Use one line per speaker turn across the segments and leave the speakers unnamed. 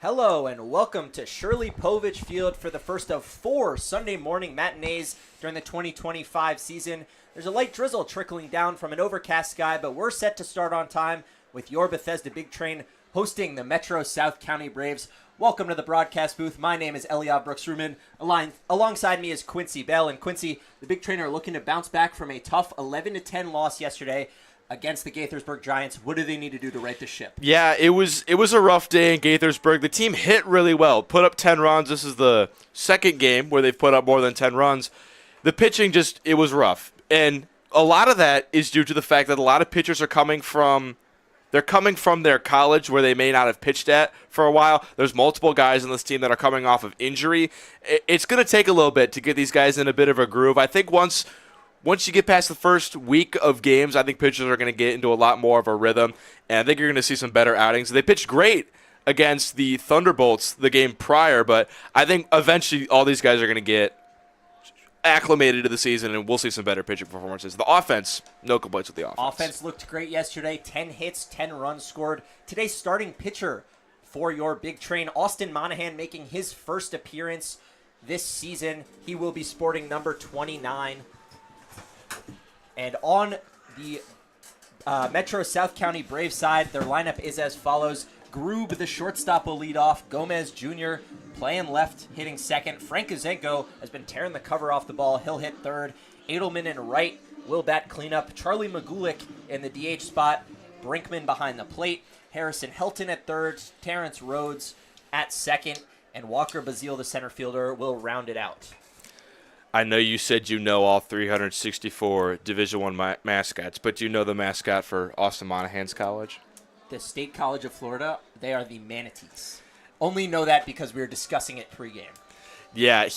Hello and welcome to Shirley Povich Field for the first of 4 Sunday morning matinees during the 2025 season. There's a light drizzle trickling down from an overcast sky, but we're set to start on time with your Bethesda Big Train hosting the Metro South County Braves. Welcome to the broadcast booth. My name is Eliab Brooks-Ruman. Alongside me is Quincy Bell. And Quincy, the Big Train are looking to bounce back from a tough 11-10 loss yesterday against the Gaithersburg Giants. What do they need to do to right the ship?
Yeah, it was a rough day in Gaithersburg. The team hit really well, put up 10 runs. This is the second game where they've put up more than 10 runs. The pitching it was rough. And a lot of that is due to the fact that a lot of pitchers are coming from their college where they may not have pitched at for a while. There's multiple guys on this team that are coming off of injury. It's going to take a little bit to get these guys in a bit of a groove. I think once you get past the first week of games, I think pitchers are going to get into a lot more of a rhythm, and I think you're going to see some better outings. They pitched great against the Thunderbolts the game prior, but I think eventually all these guys are going to get acclimated to the season, and we'll see some better pitching performances. The offense, no complaints with the offense.
Offense looked great yesterday. 10 hits, 10 runs scored. Today's starting pitcher for your Big Train, Austin Monahan, making his first appearance this season. He will be sporting number 29. And on the Metro South County Braves side, their lineup is as follows. Groob, the shortstop, will lead off. Gomez Jr. playing left, hitting second. Frank Uzenko has been tearing the cover off the ball. He'll hit third. Edelman in right will bat cleanup. Charlie Magulik in the DH spot. Brinkman behind the plate. Harrison Helton at third. Terrence Rhodes at second. And Walker Bazile, the center fielder, will round it out.
I know you said you know all 364 Division I mascots, but do you know the mascot for Austin Monahan's college?
The State College of Florida, they are the Manatees. Only know that because we were discussing it pregame.
Yeah,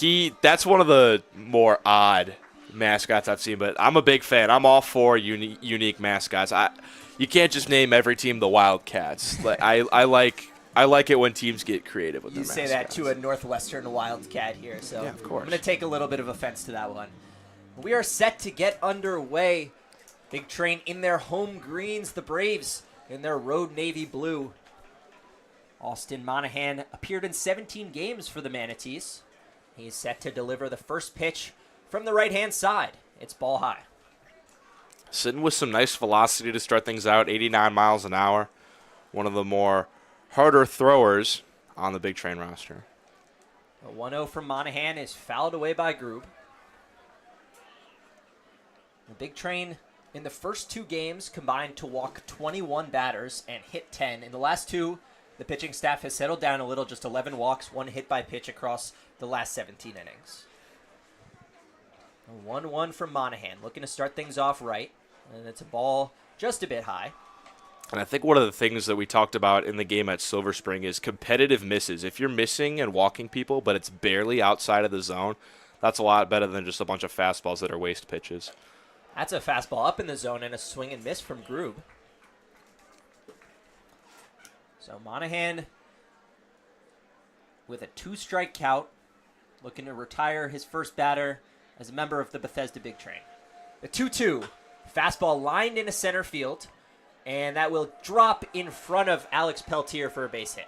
that's one of the more odd mascots I've seen, but I'm a big fan. I'm all for unique mascots. You can't just name every team the Wildcats. I like it when teams get creative with their mascots.
You say that to a Northwestern Wildcat here, so
yeah, of course.
I'm going to take a little bit of offense to that one. We are set to get underway. Big Train in their home greens, the Braves in their road navy blue. Austin Monahan appeared in 17 games for the Manatees. He's set to deliver the first pitch from the right-hand side. It's ball high.
Sitting with some nice velocity to start things out, 89 miles an hour. One of the more harder throwers on the Big Train roster.
A 1-0 from Monahan is fouled away by Groob. The Big Train in the first 2 games combined to walk 21 batters and hit 10. In the last 2, the pitching staff has settled down a little, just 11 walks, 1 hit by pitch across the last 17 innings. A 1-1 from Monahan, looking to start things off right, and it's a ball just a bit high.
And I think one of the things that we talked about in the game at Silver Spring is competitive misses. If you're missing and walking people, but it's barely outside of the zone, that's a lot better than just a bunch of fastballs that are waste pitches.
That's a fastball up in the zone and a swing and miss from Groob. So Monahan with a 2-strike count, looking to retire his first batter as a member of the Bethesda Big Train. The 2-2, fastball lined into center field, and that will drop in front of Alex Peltier for a base hit.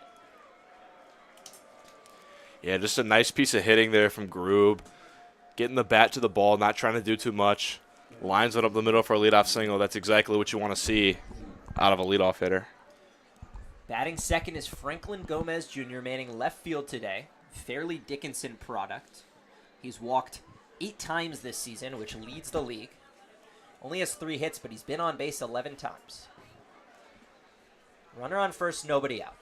Yeah, just a nice piece of hitting there from Groob. Getting the bat to the ball, not trying to do too much. Lines it up the middle for a leadoff single. That's exactly what you want to see out of a leadoff hitter.
Batting second is Franklin Gomez Jr., manning left field today. Fairleigh Dickinson product. He's walked 8 times this season, which leads the league. Only has 3 hits, but he's been on base 11 times. Runner on first, nobody out.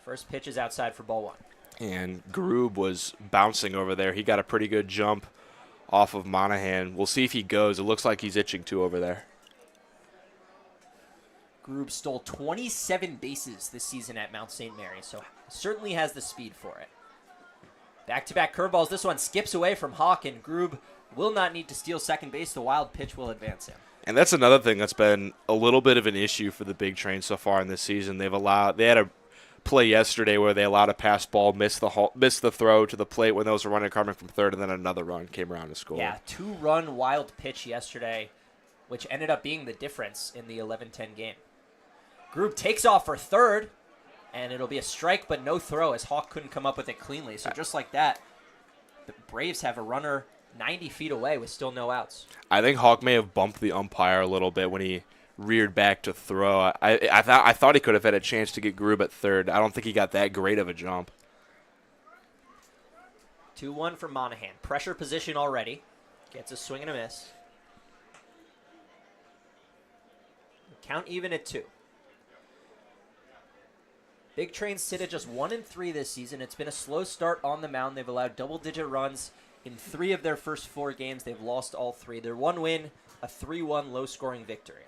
First pitch is outside for ball 1.
And Groob was bouncing over there. He got a pretty good jump off of Monahan. We'll see if he goes. It looks like he's itching to over there.
Groob stole 27 bases this season at Mount St. Mary, so certainly has the speed for it. Back-to-back curveballs. This one skips away from Hawk, and Groob will not need to steal second base. The wild pitch will advance him.
And that's another thing that's been a little bit of an issue for the Big Train so far in this season. They had a play yesterday where they allowed a pass ball, missed the throw to the plate when those were running coming from third, and then another run came around to score.
Yeah, 2-run wild pitch yesterday, which ended up being the difference in the 11-10 game. Groob takes off for third, And it'll be a strike, but no throw, as Hawk couldn't come up with it cleanly. So just like that, the Braves have a runner 90 feet away with still no outs.
I think Hawk may have bumped the umpire a little bit when he reared back to throw. I thought he could have had a chance to get Grube at third. I don't think he got that great of a jump.
2-1 for Monahan. Pressure position already. Gets a swing and a miss. Count even at 2. Big Trains sit at just 1-3 this season. It's been a slow start on the mound. They've allowed double-digit runs in 3 of their first 4 games. They've lost all 3. Their 1 win, a 3-1 low-scoring victory.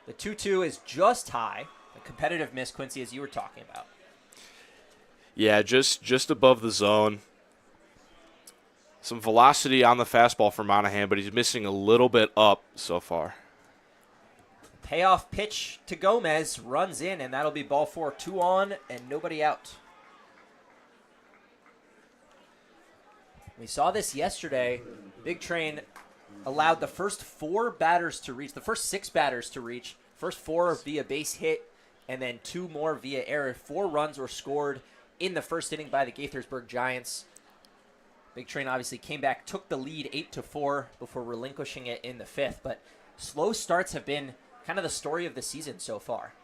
The 2-2 is just high. A competitive miss, Quincy, as you were talking about.
Yeah, just above the zone. Some velocity on the fastball for Monahan, but he's missing a little bit up so far.
Payoff pitch to Gomez, runs in, and that'll be ball 4. 2 on and nobody out. We saw this yesterday. Big Train allowed the first 4 batters to reach, the first 6 batters to reach, first 4 via base hit, and then 2 more via error. 4 runs were scored in the first inning by the Gaithersburg Giants. Big Train obviously came back, took the lead 8-4 before relinquishing it in the 5th, but slow starts have been kind of the story of the season so far.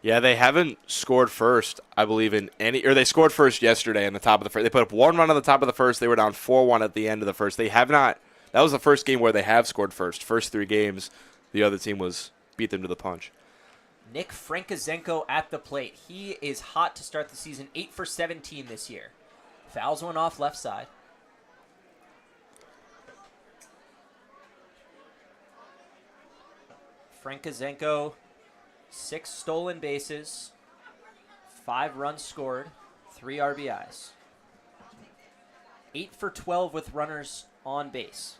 Yeah, they haven't scored first, I believe, in any, or they scored first yesterday in the top of the first. They put up 1 run on the top of the first. They were down 4-1 at the end of the first. They have not, that was the first game where they have scored first. First 3 games, the other team beat them to the punch.
Nick Frankizenko at the plate. He is hot to start the season, 8 for 17 this year. Fouls one off left side. Frankizenko, 6 stolen bases, 5 runs scored, 3 RBIs. 8 for 12 with runners on base.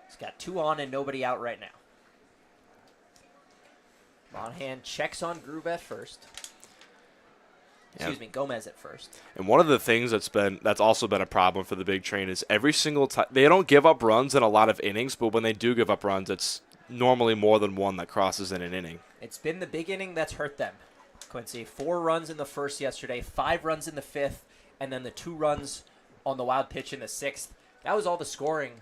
He's got 2 on and nobody out right now. Monahan checks on Grube at first. Gomez at first.
And one of the things that's also been a problem for the Big Train is every single time they don't give up runs in a lot of innings, but when they do give up runs, it's normally more than 1 that crosses in an inning.
It's been the big inning that's hurt them, Quincy. 4 runs in the first yesterday, 5 runs in the 5th, and then the 2 runs on the wild pitch in the 6th. That was all the scoring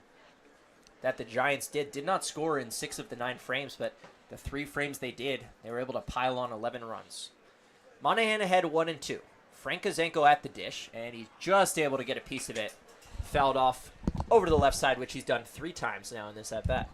that the Giants did. Did not score in 6 of the 9 frames, but the 3 frames they did, they were able to pile on 11 runs. Monahan ahead 1-2. Frankizenko at the dish, and he's just able to get a piece of it. Fouled off over to the left side, which he's done 3 times now in this at-bat.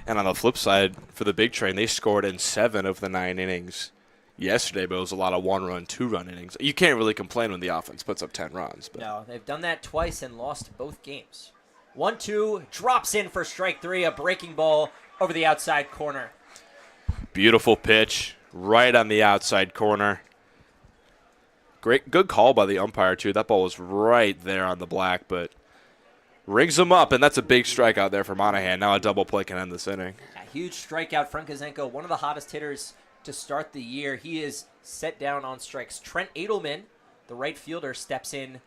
And on the flip side, for the Big Train, they scored in 7 of the 9 innings yesterday, but it was a lot of 1-run, 2-run innings. You can't really complain when the offense puts up 10 runs. But.
No, they've done that twice and lost both games. 1-2, drops in for strike 3, a breaking ball over the outside corner.
Beautiful pitch, right on the outside corner. Good call by the umpire, too. That ball was right there on the black, but rings him up, and that's a big strikeout there for Monahan. Now a double play can end this inning.
A huge strikeout. Frankizenko, one of the hottest hitters to start the year. He is set down on strikes. Trent Edelman, the right fielder, steps in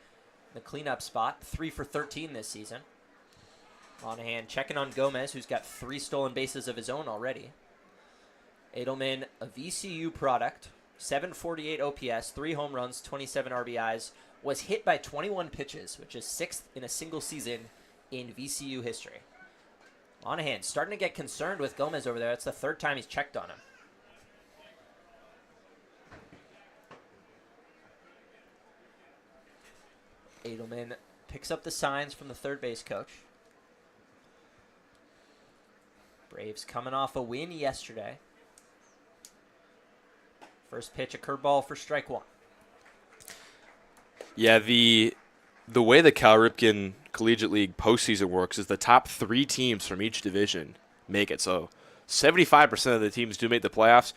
the cleanup spot. 3 for 13 this season. Monahan checking on Gomez, who's got 3 stolen bases of his own already. Edelman, a VCU product, 748 OPS, 3 home runs, 27 RBIs, was hit by 21 pitches, which is 6th in a single season in VCU history. Monahan starting to get concerned with Gomez over there. That's the 3rd time he's checked on him. Edelman picks up the signs from the third base coach. Braves coming off a win yesterday. First pitch, a curveball for strike 1.
Yeah, the way the Cal Ripken Collegiate League postseason works is the top 3 teams from each division make it. So 75% of the teams do make the playoffs.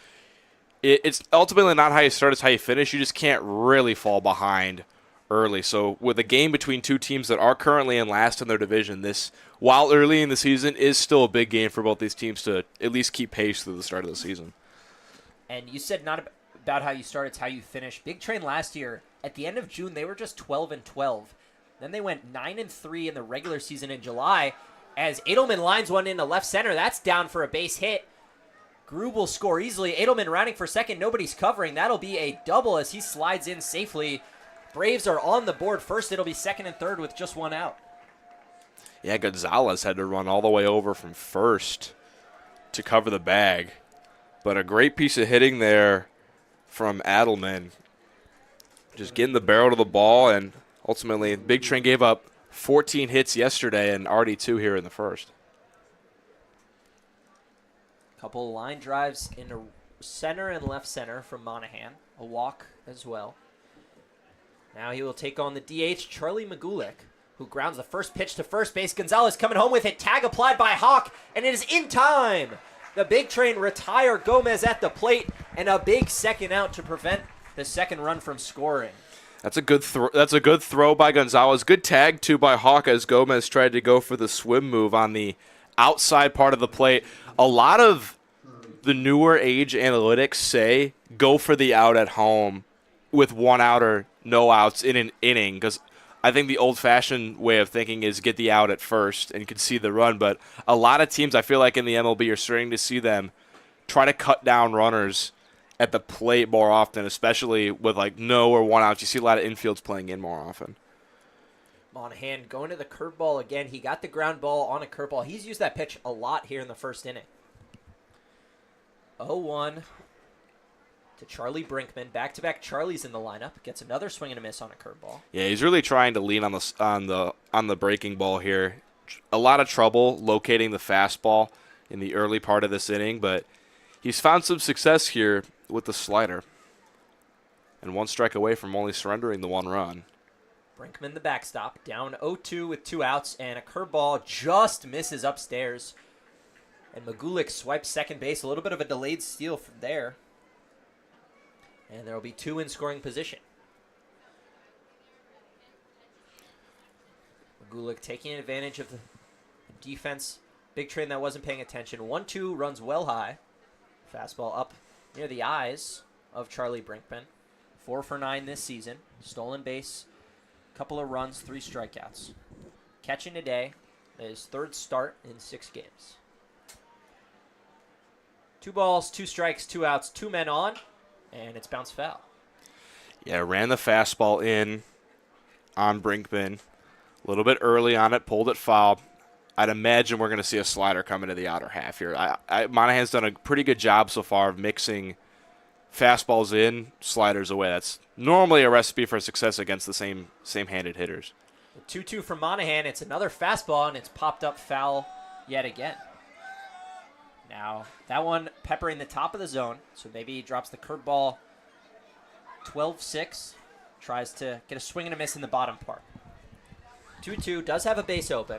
It's ultimately not how you start, it's how you finish. You just can't really fall behind early. So with a game between 2 teams that are currently in last in their division, this, while early in the season, is still a big game for both these teams to at least keep pace through the start of the season.
And you said not about how you start, it's how you finish. Big Train last year, at the end of June, they were just 12-12. Then they went 9-3 in the regular season in July. As Edelman lines one into left center, that's down for a base hit. Grube will score easily. Edelman rounding for second. Nobody's covering. That'll be a double as he slides in safely. Braves are on the board first. It'll be second and third with just one out.
Yeah, Gonzalez had to run all the way over from first to cover the bag. But a great piece of hitting there from Edelman. Just getting the barrel to the ball, and ultimately Big Train gave up 14 hits yesterday and already 2 here in the first.
Couple line drives in the center and left center from Monahan. A walk as well. Now he will take on the DH, Charlie Magulik, who grounds the first pitch to first base. Gonzalez coming home with it. Tag applied by Hawk, and it is in time. The Big Train retire Gomez at the plate, and a big second out to prevent the second run from scoring.
That's a good throw by Gonzalez. Good tag, too, by Hawk as Gomez tried to go for the swim move on the outside part of the plate. A lot of the newer age analytics say go for the out at home with 1 out or no outs in an inning, because I think the old-fashioned way of thinking is get the out at first and concede the run. But a lot of teams, I feel like in the MLB, are starting to see them try to cut down runners at the plate more often, especially with like no or 1 out. You see a lot of infields playing in more often.
Monahan going to the curveball again. He got the ground ball on a curveball. He's used that pitch a lot here in the first inning. 0-1 to Charlie Brinkman. Back-to-back Charlies in the lineup. Gets another swing and a miss on a curveball.
Yeah, he's really trying to lean on the breaking ball here. A lot of trouble locating the fastball in the early part of this inning, but he's found some success here with the slider. And 1 strike away from only surrendering the 1 run.
Brinkman the backstop. Down 0-2 with 2 outs, and a curveball just misses upstairs. And Magulik swipes second base. A little bit of a delayed steal from there. And there will be 2 in scoring position. Magulik taking advantage of the defense. Big Train that wasn't paying attention. 1-2 runs well high. Fastball up near the eyes of Charlie Brinkman. 4 for 9 this season. Stolen base. Couple of runs, 3 strikeouts. Catching today, his 3rd start in 6 games. 2 balls, 2 strikes, 2 outs, 2 men on, and it's bounced foul.
Yeah, ran the fastball in on Brinkman. A little bit early on it, pulled it foul. I'd imagine we're going to see a slider come into the outer half here. Monahan's done a pretty good job so far of mixing fastballs in, sliders away. That's normally a recipe for success against the same-handed hitters.
2-2 from Monahan. It's another fastball, and it's popped up foul yet again. Now, that one peppering the top of the zone, so maybe he drops the curveball 12-6. Tries to get a swing and a miss in the bottom part. 2-2 does have a base open.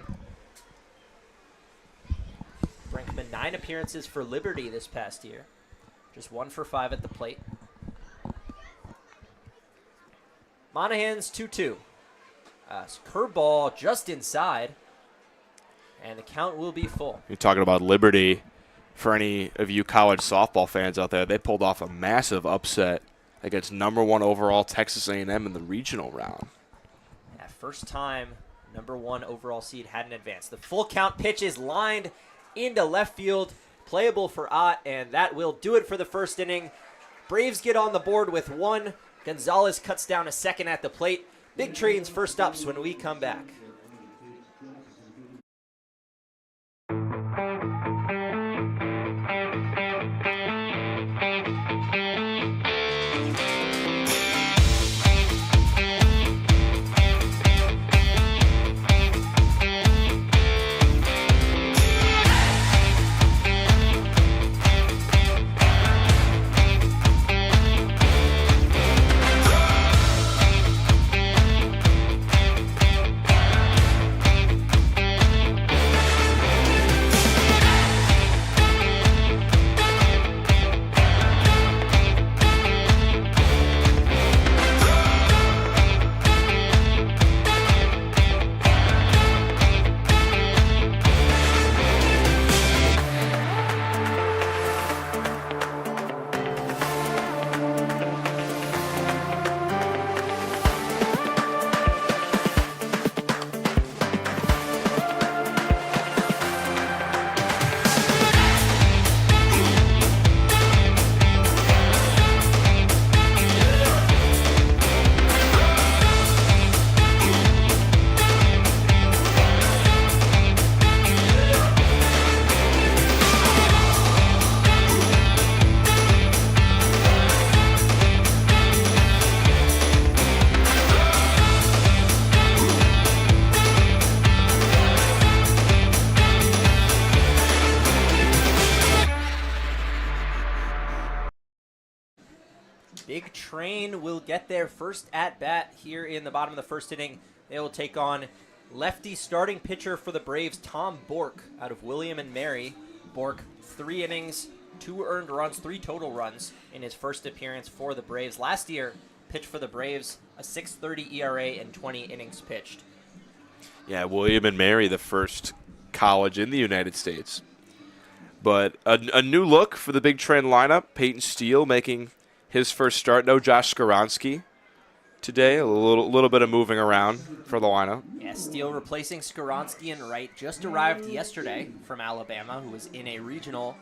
Brinkman 9 appearances for Liberty this past year. Just 1 for 5 at the plate. Monahan's 2-2. Curveball just inside. And the count will be full.
You're talking about Liberty. For any of you college softball fans out there, they pulled off a massive upset against #1 overall Texas A&M in the regional round.
Yeah, first time #1 overall seed hadn't advanced. The full count pitch is lined into left field. Playable for Ott, and that will do it for the first inning. Braves get on the board with 1. Gonzalez cuts down a second at the plate. Big Train's first ups when we come back. Train will get their first at-bat here in the bottom of the first inning. They will take on lefty starting pitcher for the Braves, Tom Bork, out of William and Mary. Bork, 3 innings, 2 earned runs, 3 total runs in his first appearance for the Braves. Last year, pitched for the Braves, a 6.30 ERA and 20 innings pitched.
Yeah, William and Mary, the first college in the United States. But a new look for the Big Trend lineup. Peyton Steele making his first start. No Josh Skoronsky today. A little bit of moving around for the lineup.
Yeah, Steele replacing Skoronsky in right. Just arrived yesterday from Alabama, who was in a regional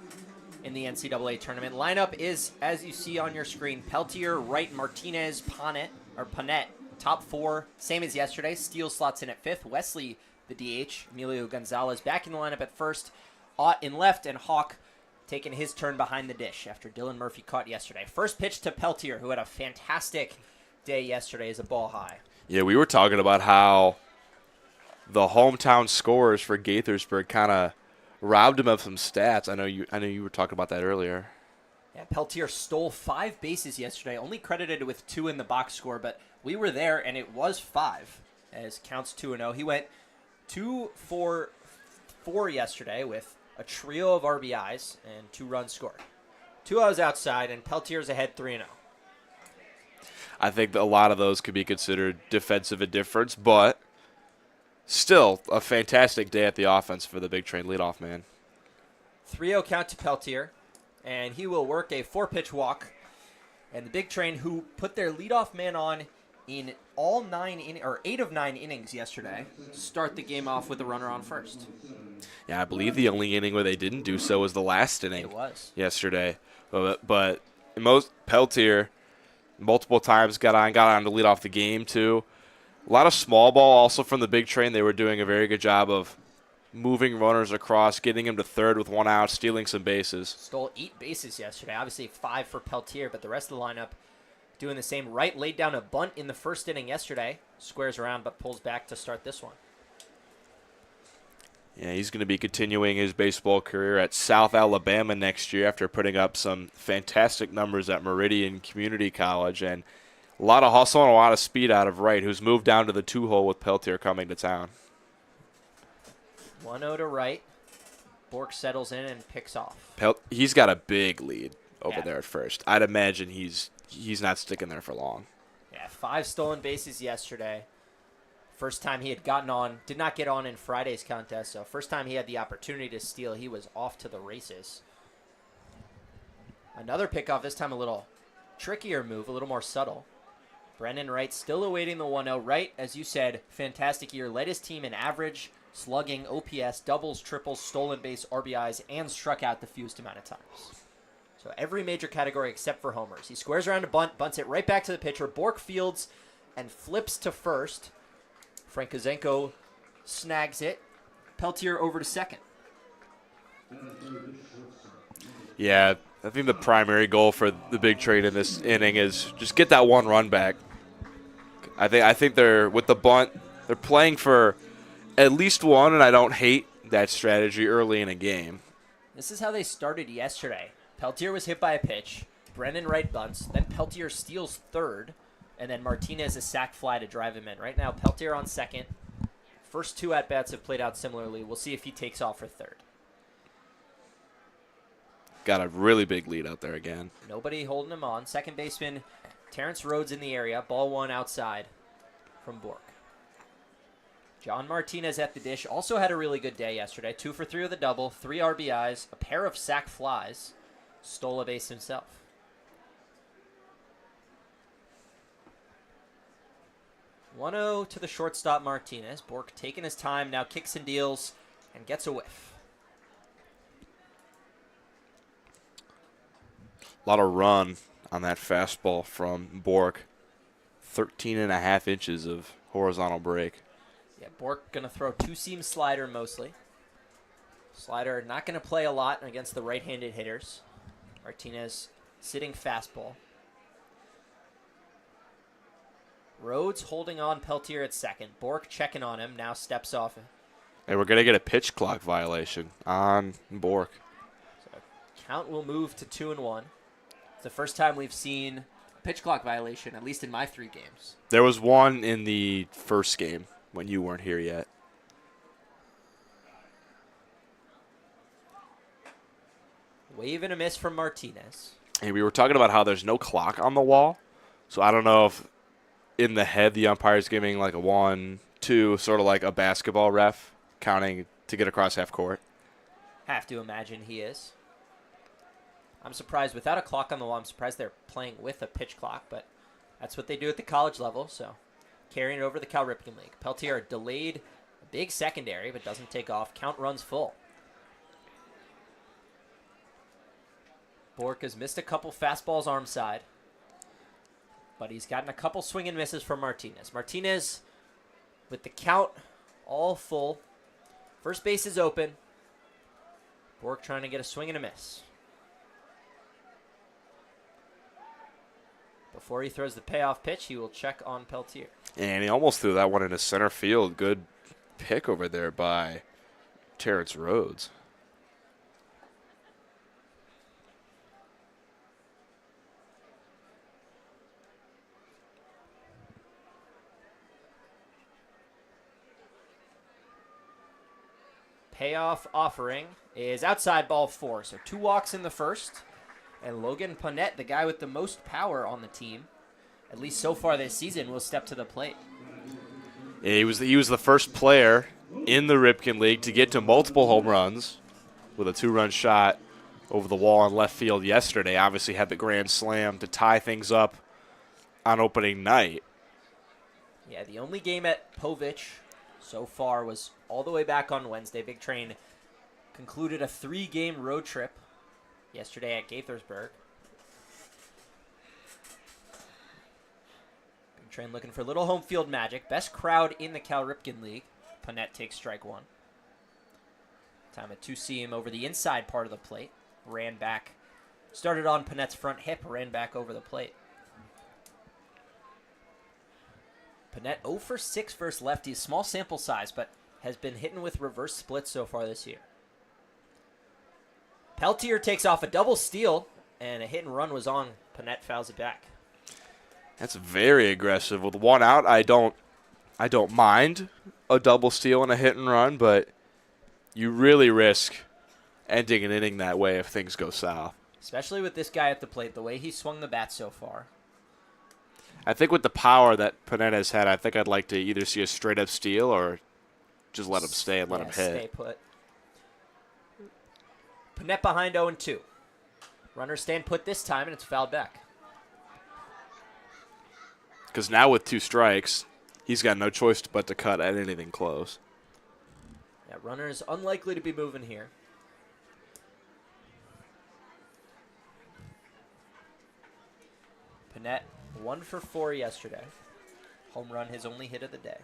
in the NCAA tournament. Lineup is, as you see on your screen, Peltier, Wright, Martinez, Panette, top 4, same as yesterday. Steele slots in at 5th. Wesley, the DH. Emilio Gonzalez back in the lineup at 1st. Ott in left, and Hawk taking his turn behind the dish after Dylan Murphy caught yesterday. First pitch to Peltier, who had a fantastic day yesterday as a ball high.
Yeah, we were talking about how the hometown scorers for Gaithersburg kind of robbed him of some stats. I know you were talking about that earlier.
Yeah, Peltier stole 5 bases yesterday, only credited with 2 in the box score, but we were there, and it was 5, as counts 2-0. He went 2 for 4 yesterday with a trio of RBIs and 2 runs scored. 2 outs outside, and Peltier's ahead 3-0.
I think that a lot of those could be considered defensive indifference, but still a fantastic day at the offense for the Big Train leadoff man.
3-0 count to Peltier, and he will work a 4-pitch walk. And the Big Train, who put their leadoff man on in all 8 of 9 innings yesterday, start the game off with a runner on first.
Yeah, I believe the only inning where they didn't do so was the last inning.
It was
yesterday. But most Peltier multiple times got on to lead off the game too. A lot of small ball also from the Big Train. They were doing a very good job of moving runners across, getting him to third with 1 out, stealing some bases.
Stole 8 bases yesterday. Obviously 5 for Peltier, but the rest of the lineup doing the same. Wright laid down a bunt in the first inning yesterday. Squares around but pulls back to start this one.
Yeah, he's going to be continuing his baseball career at South Alabama next year after putting up some fantastic numbers at Meridian Community College. And a lot of hustle and a lot of speed out of Wright, who's moved down to the 2-hole with Peltier coming to town.
1-0 to Wright. Bork settles in and picks off.
He's got a big lead over
Yeah.
there at first. I'd imagine he's not sticking there for long.
Yeah, 5 stolen bases yesterday. First time he had gotten on, did not get on in Friday's contest, so first time he had the opportunity to steal, he was off to the races. Another pickoff, this time a little trickier move, a little more subtle. Brendan Wright still awaiting the 1-0. Wright, as you said, fantastic year. Led his team in average, slugging, OPS, doubles, triples, stolen base, RBIs, and struck out the fewest amount of times. So every major category except for homers. He squares around a bunt, bunts it right back to the pitcher. Bork fields and flips to first. Frank Kozenko snags it. Peltier over to second.
Yeah, I think the primary goal for the Big Train in this inning is just get that 1 run back. I think they're with the bunt, they're playing for at least 1, and I don't hate that strategy early in a game.
This is how they started yesterday. Peltier was hit by a pitch. Brendan Wright bunts. Then Peltier steals third. And then Martinez a sac fly to drive him in. Right now, Peltier on second. First 2 at-bats have played out similarly. We'll see if he takes off for third.
Got a really big lead out there again.
Nobody holding him on. Second baseman Terrence Rhodes in the area. Ball 1 outside from Bork. John Martinez at the dish. Also had a really good day yesterday. 2 for 3 with a double. 3 RBIs. A pair of sac flies. Stole a base himself. 1-0 to the shortstop Martinez. Bork taking his time, now kicks and deals, and gets a whiff.
A lot of run on that fastball from Bork. 13.5 inches of horizontal break.
Yeah, Bork going to throw 2-seam slider mostly. Slider not going to play a lot against the right-handed hitters. Martinez sitting fastball. Rhodes holding on Peltier at second. Bork checking on him, now steps off.
And we're going to get a pitch clock violation on Bork.
So count will move to 2-1. It's the first time we've seen pitch clock violation, at least in my 3 games.
There was one in the first game when you weren't here yet.
Wave and a miss from Martinez.
And we were talking about how there's no clock on the wall. So I don't know if in the head the umpire's giving like a 1, 2, sort of like a basketball ref counting to get across half court.
Have to imagine he is. I'm surprised without a clock on the wall. I'm surprised they're playing with a pitch clock, but that's what they do at the college level. So carrying it over the Cal Ripken League. Peltier delayed a big secondary, but doesn't take off. Count runs full. Bork has missed a couple fastballs arm side, but he's gotten a couple swing and misses from Martinez. Martinez with the count all full. First base is open. Bork trying to get a swing and a miss. Before he throws the payoff pitch, he will check on Peltier.
And he almost threw that one into center field. Good pick over there by Terrence Rhodes.
Payoff offering is outside ball 4. So 2 walks in the first. And Logan Panette, the guy with the most power on the team, at least so far this season, will step to the plate.
Yeah, he was the first player in the Ripken League to get to multiple home runs with a 2-run shot over the wall in left field yesterday. Obviously had the grand slam to tie things up on opening night.
Yeah, the only game at Povich so far was all the way back on Wednesday. Big Train concluded a 3-game road trip yesterday at Gaithersburg. Big Train looking for a little home field magic. Best crowd in the Cal Ripken League. Panette takes strike 1. Time a 2-seam over the inside part of the plate. Ran back. Started on Panette's front hip. Ran back over the plate. Panette 0 for 6 versus lefties. Small sample size, but has been hitting with reverse splits so far this year. Peltier takes off a double steal, and a hit and run was on. Panette fouls it back.
That's very aggressive. With 1 out, I don't mind a double steal and a hit and run, but you really risk ending an inning that way if things go south.
Especially with this guy at the plate, the way he swung the bat so far.
I think with the power that Panette has had, I think I'd like to either see a straight-up steal or just let him stay and let him hit.
Stay put. Panette behind 0-2. Runners stand put this time, and it's fouled back.
Because now with 2 strikes, he's got no choice but to cut at anything close.
Yeah, runners unlikely to be moving here. Panette 1 for 4 yesterday. Home run, his only hit of the day.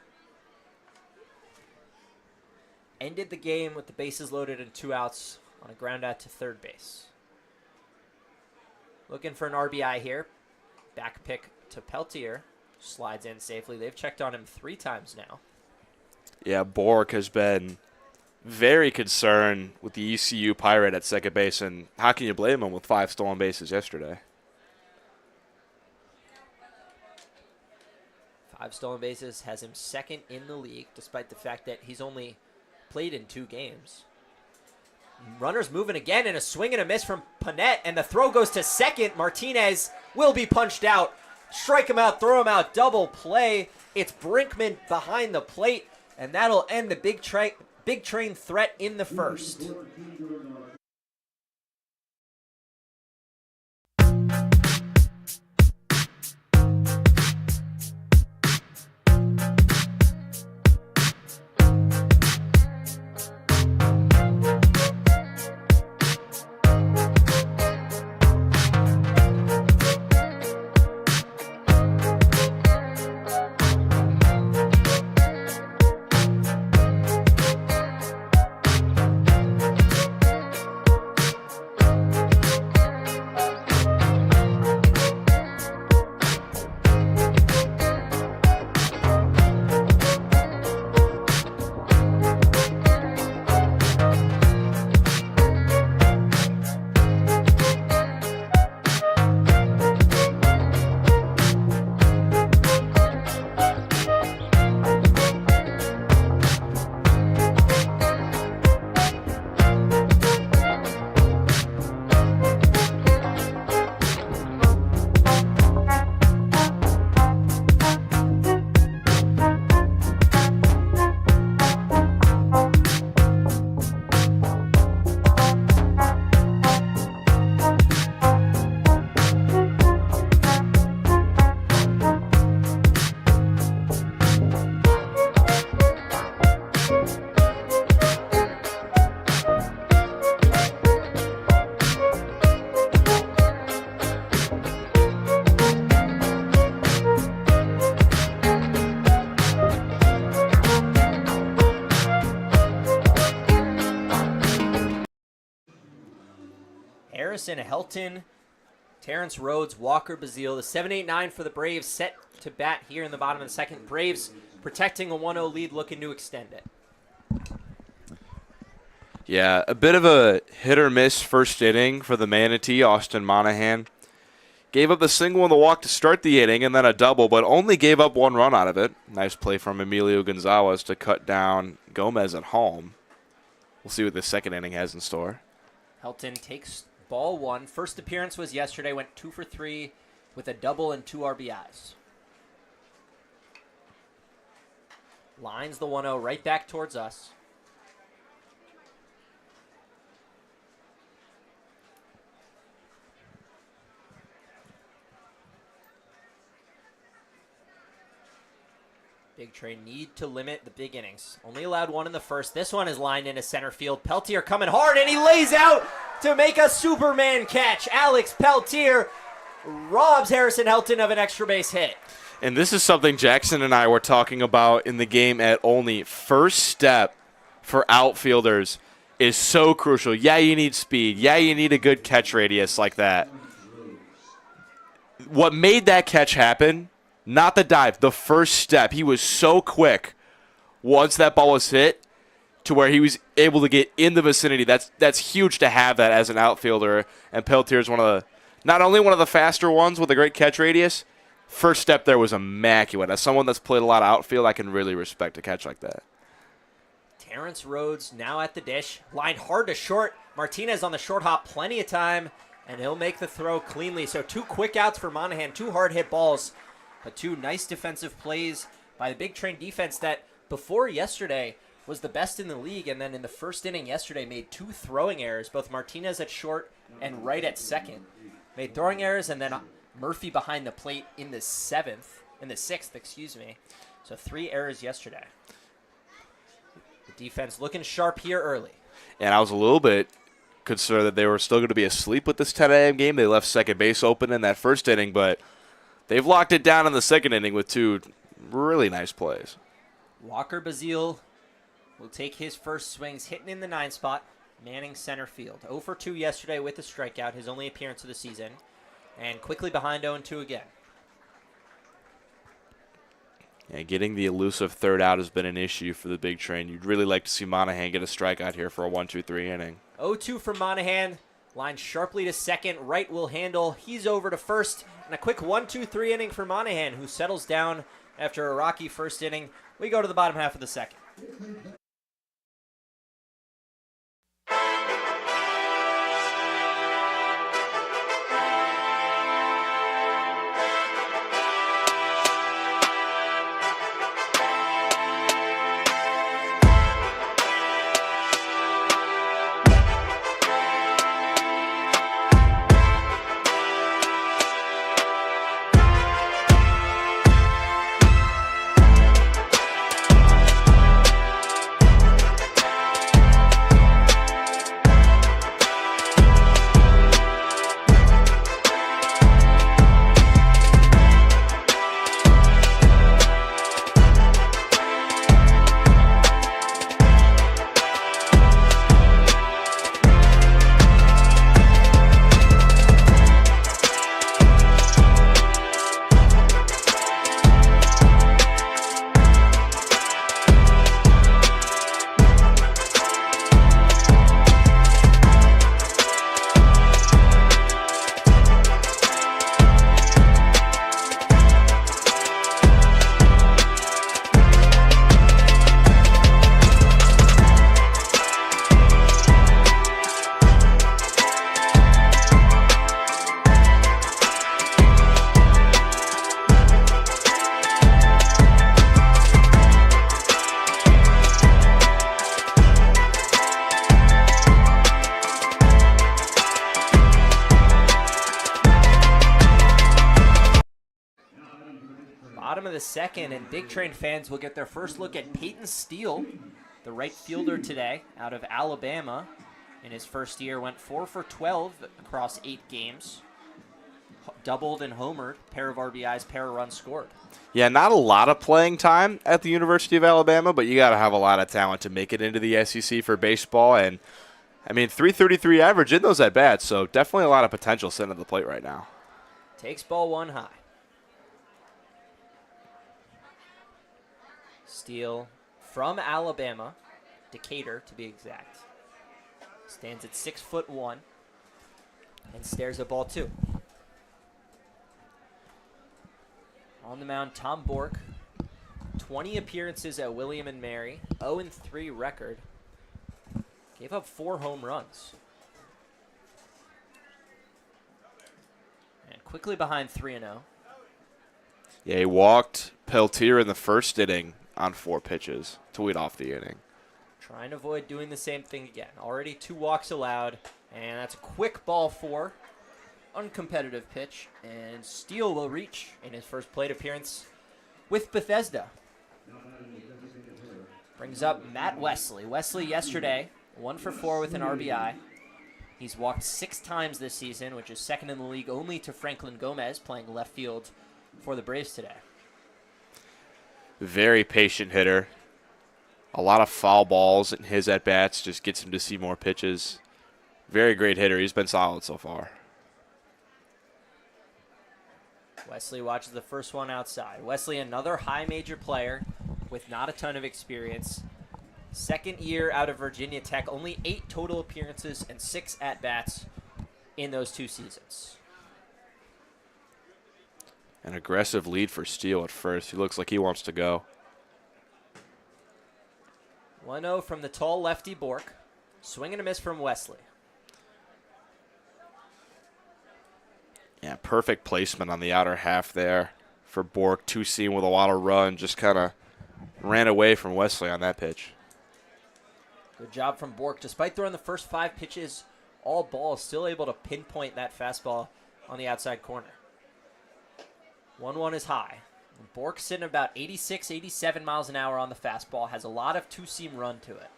Ended the game with the bases loaded and 2 outs on a ground out to third base. Looking for an RBI here. Back pick to Peltier. Slides in safely. They've checked on him 3 times now.
Yeah, Bork has been very concerned with the ECU Pirate at second base, and how can you blame him with 5 stolen bases yesterday?
5 stolen bases has him second in the league, despite the fact that he's only played in 2 games. Runners moving again, and a swing and a miss from Panette, and the throw goes to second. Martinez will be punched out. Strike him out, throw him out, double play. It's Brinkman behind the plate, and that'll end the big train threat in the first. Harrison Helton, Terrence Rhodes, Walker Bazile. The 7-8-9 for the Braves set to bat here in the bottom of the second. Braves protecting a 1-0 lead, looking to extend it.
Yeah, a bit of a hit or miss first inning for the Manatee, Austin Monahan. Gave up the single and the walk to start the inning and then a double, but only gave up 1 run out of it. Nice play from Emilio Gonzalez to cut down Gomez at home. We'll see what the second inning has in store.
Helton takes ball 1. First appearance was yesterday, went 2 for 3 with a double and 2 RBIs. Lines the 1-0 right back towards us. Big Train need to limit the big innings. Only allowed 1 in the first. This one is lined into center field. Peltier coming hard, and he lays out to make a Superman catch. Alex Peltier robs Harrison Helton of an extra base hit.
And this is something Jackson and I were talking about in the game at Olney. First step for outfielders is so crucial. Yeah, you need speed. Yeah, you need a good catch radius like that. What made that catch happen, not the dive, the first step. He was so quick once that ball was hit to where he was able to get in the vicinity. That's huge to have that as an outfielder. And Peltier is not only one of the faster ones with a great catch radius, first step there was immaculate. As someone that's played a lot of outfield, I can really respect a catch like that.
Terrence Rhodes now at the dish. Lined hard to short. Martinez on the short hop, plenty of time, and he'll make the throw cleanly. So 2 quick outs for Monahan, 2 hard hit balls. But 2 nice defensive plays by the Big Train defense that before yesterday was the best in the league. And then in the first inning yesterday made 2 throwing errors, both Martinez at short and right at second. Made throwing errors, and then Murphy behind the plate in the 6th, excuse me. So 3 errors yesterday. The defense looking sharp here early.
And I was a little bit concerned that they were still going to be asleep with this 10 a.m. game. They left second base open in that first inning, but they've locked it down in the second inning with 2 really nice plays.
Walker Bazile will take his first swings, hitting in the 9 spot, manning center field. 0 for 2 yesterday with a strikeout, his only appearance of the season, and quickly behind 0-2 again.
And getting the elusive third out has been an issue for the Big Train. You'd really like to see Monahan get a strikeout here for a 1-2-3 inning.
0-2 from Monahan. Lined sharply to second. Right will handle. He's over to first. And a quick 1-2-3 inning for Monahan, who settles down after a rocky first inning. We go to the bottom half of the second. Bottom of the second, and Big Train fans will get their first look at Peyton Steele, the right fielder today out of Alabama. In his first year, went 4 for 12 across 8 games. Doubled and homered, pair of RBIs, pair of runs scored.
Yeah, not a lot of playing time at the University of Alabama, but you got to have a lot of talent to make it into the SEC for baseball. And I mean, 333 average in those at-bats, so definitely a lot of potential sitting at the plate right now.
Takes ball 1 high. Steele from Alabama, Decatur to be exact. Stands at 6'1" and stares at ball 2. On the mound, Tom Bork. 20 appearances at William & Mary, 0-3 record. Gave up 4 home runs. And quickly behind 3-0.
Yeah, he walked Peltier in the first inning on 4 pitches to lead off the inning.
Trying to avoid doing the same thing again. Already 2 walks allowed, and that's a quick ball 4. Uncompetitive pitch, and Steele will reach in his first plate appearance with Bethesda. Brings up Matt Wesley. Wesley yesterday, 1 for 4 with an RBI. He's walked 6 times this season, which is second in the league only to Franklin Gomez, playing left field for the Braves today.
Very patient hitter. A lot of foul balls in his at-bats, just gets him to see more pitches. Very great hitter. He's been solid so far.
Wesley watches the first one outside. Wesley, another high major player with not a ton of experience. Second year out of Virginia Tech, only 8 total appearances and 6 at-bats in those 2 seasons.
An aggressive lead for Steele at first. He looks like he wants to go.
1-0 from the tall lefty Bork. Swing and a miss from Wesley.
Yeah, perfect placement on the outer half there for Bork. 2-seam with a lot of run. Just kind of ran away from Wesley on that pitch.
Good job from Bork. Despite throwing the first 5 pitches, all balls, still able to pinpoint that fastball on the outside corner. 1-1 is high. Bork sitting about 86, 87 miles an hour on the fastball. Has a lot of 2-seam run to it.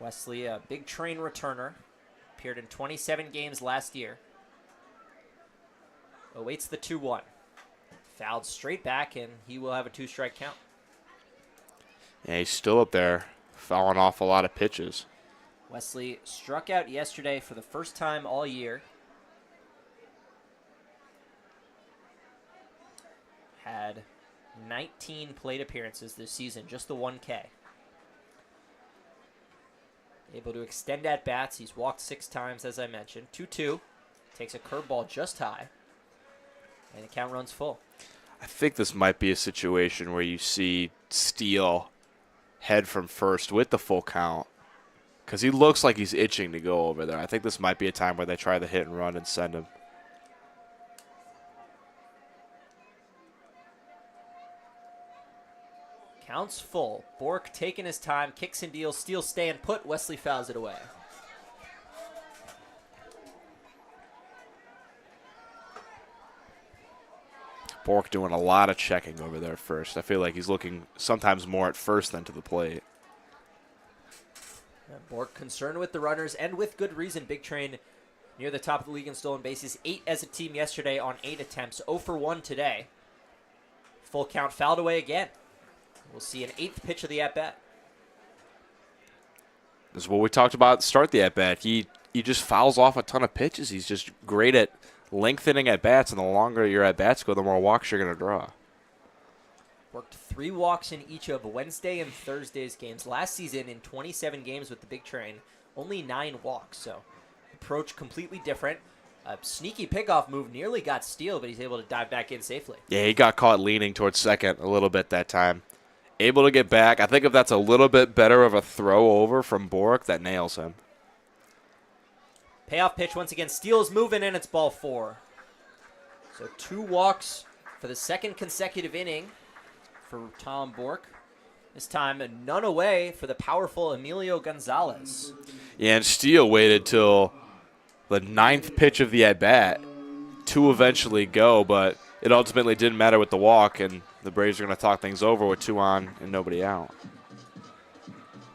Wesley, a big train returner. Appeared in 27 games last year. Awaits the 2-1. Fouled straight back, and he will have a 2-strike count.
Yeah, he's still up there, fouling off a lot of pitches.
Wesley struck out yesterday for the first time all year. Had 19 plate appearances this season, just the 1K. Able to extend at bats. He's walked 6 times, as I mentioned. 2-2. Takes a curveball just high. And the count runs full.
I think this might be a situation where you see Steele head from first with the full count, because he looks like he's itching to go over there. I think this might be a time where they try the hit and run and send him.
Counts full. Bork taking his time, kicks and deals. Steele staying put. Wesley fouls it away.
Bork doing a lot of checking over there first. I feel like he's looking sometimes more at first than to the plate.
Bork concerned with the runners, and with good reason. Big Train near the top of the league in stolen bases. 8 as a team yesterday on 8 attempts. 0 for 1 today. Full count, fouled away again. We'll see an 8th pitch of the at-bat.
This is what we talked about at the start of the at-bat. He just fouls off a ton of pitches. He's just great at lengthening at-bats, and the longer your at-bats go, the more walks you're going to draw.
Worked 3 walks in each of Wednesday and Thursday's games. Last season, in 27 games with the Big Train, only 9 walks. So, approach completely different. A sneaky pickoff move nearly got Steele, but he's able to dive back in safely.
Yeah, he got caught leaning towards second a little bit that time. Able to get back. I think if that's a little bit better of a throw over from Bork, that nails him.
Payoff pitch once again. Steele's moving in. It's ball 4. So 2 walks for the second consecutive inning for Tom Bork. This time none away for the powerful Emilio Gonzalez.
Yeah, and Steele waited till the 9th pitch of the at-bat to eventually go, but it ultimately didn't matter with the walk, and the Braves are going to talk things over with 2 on and nobody out.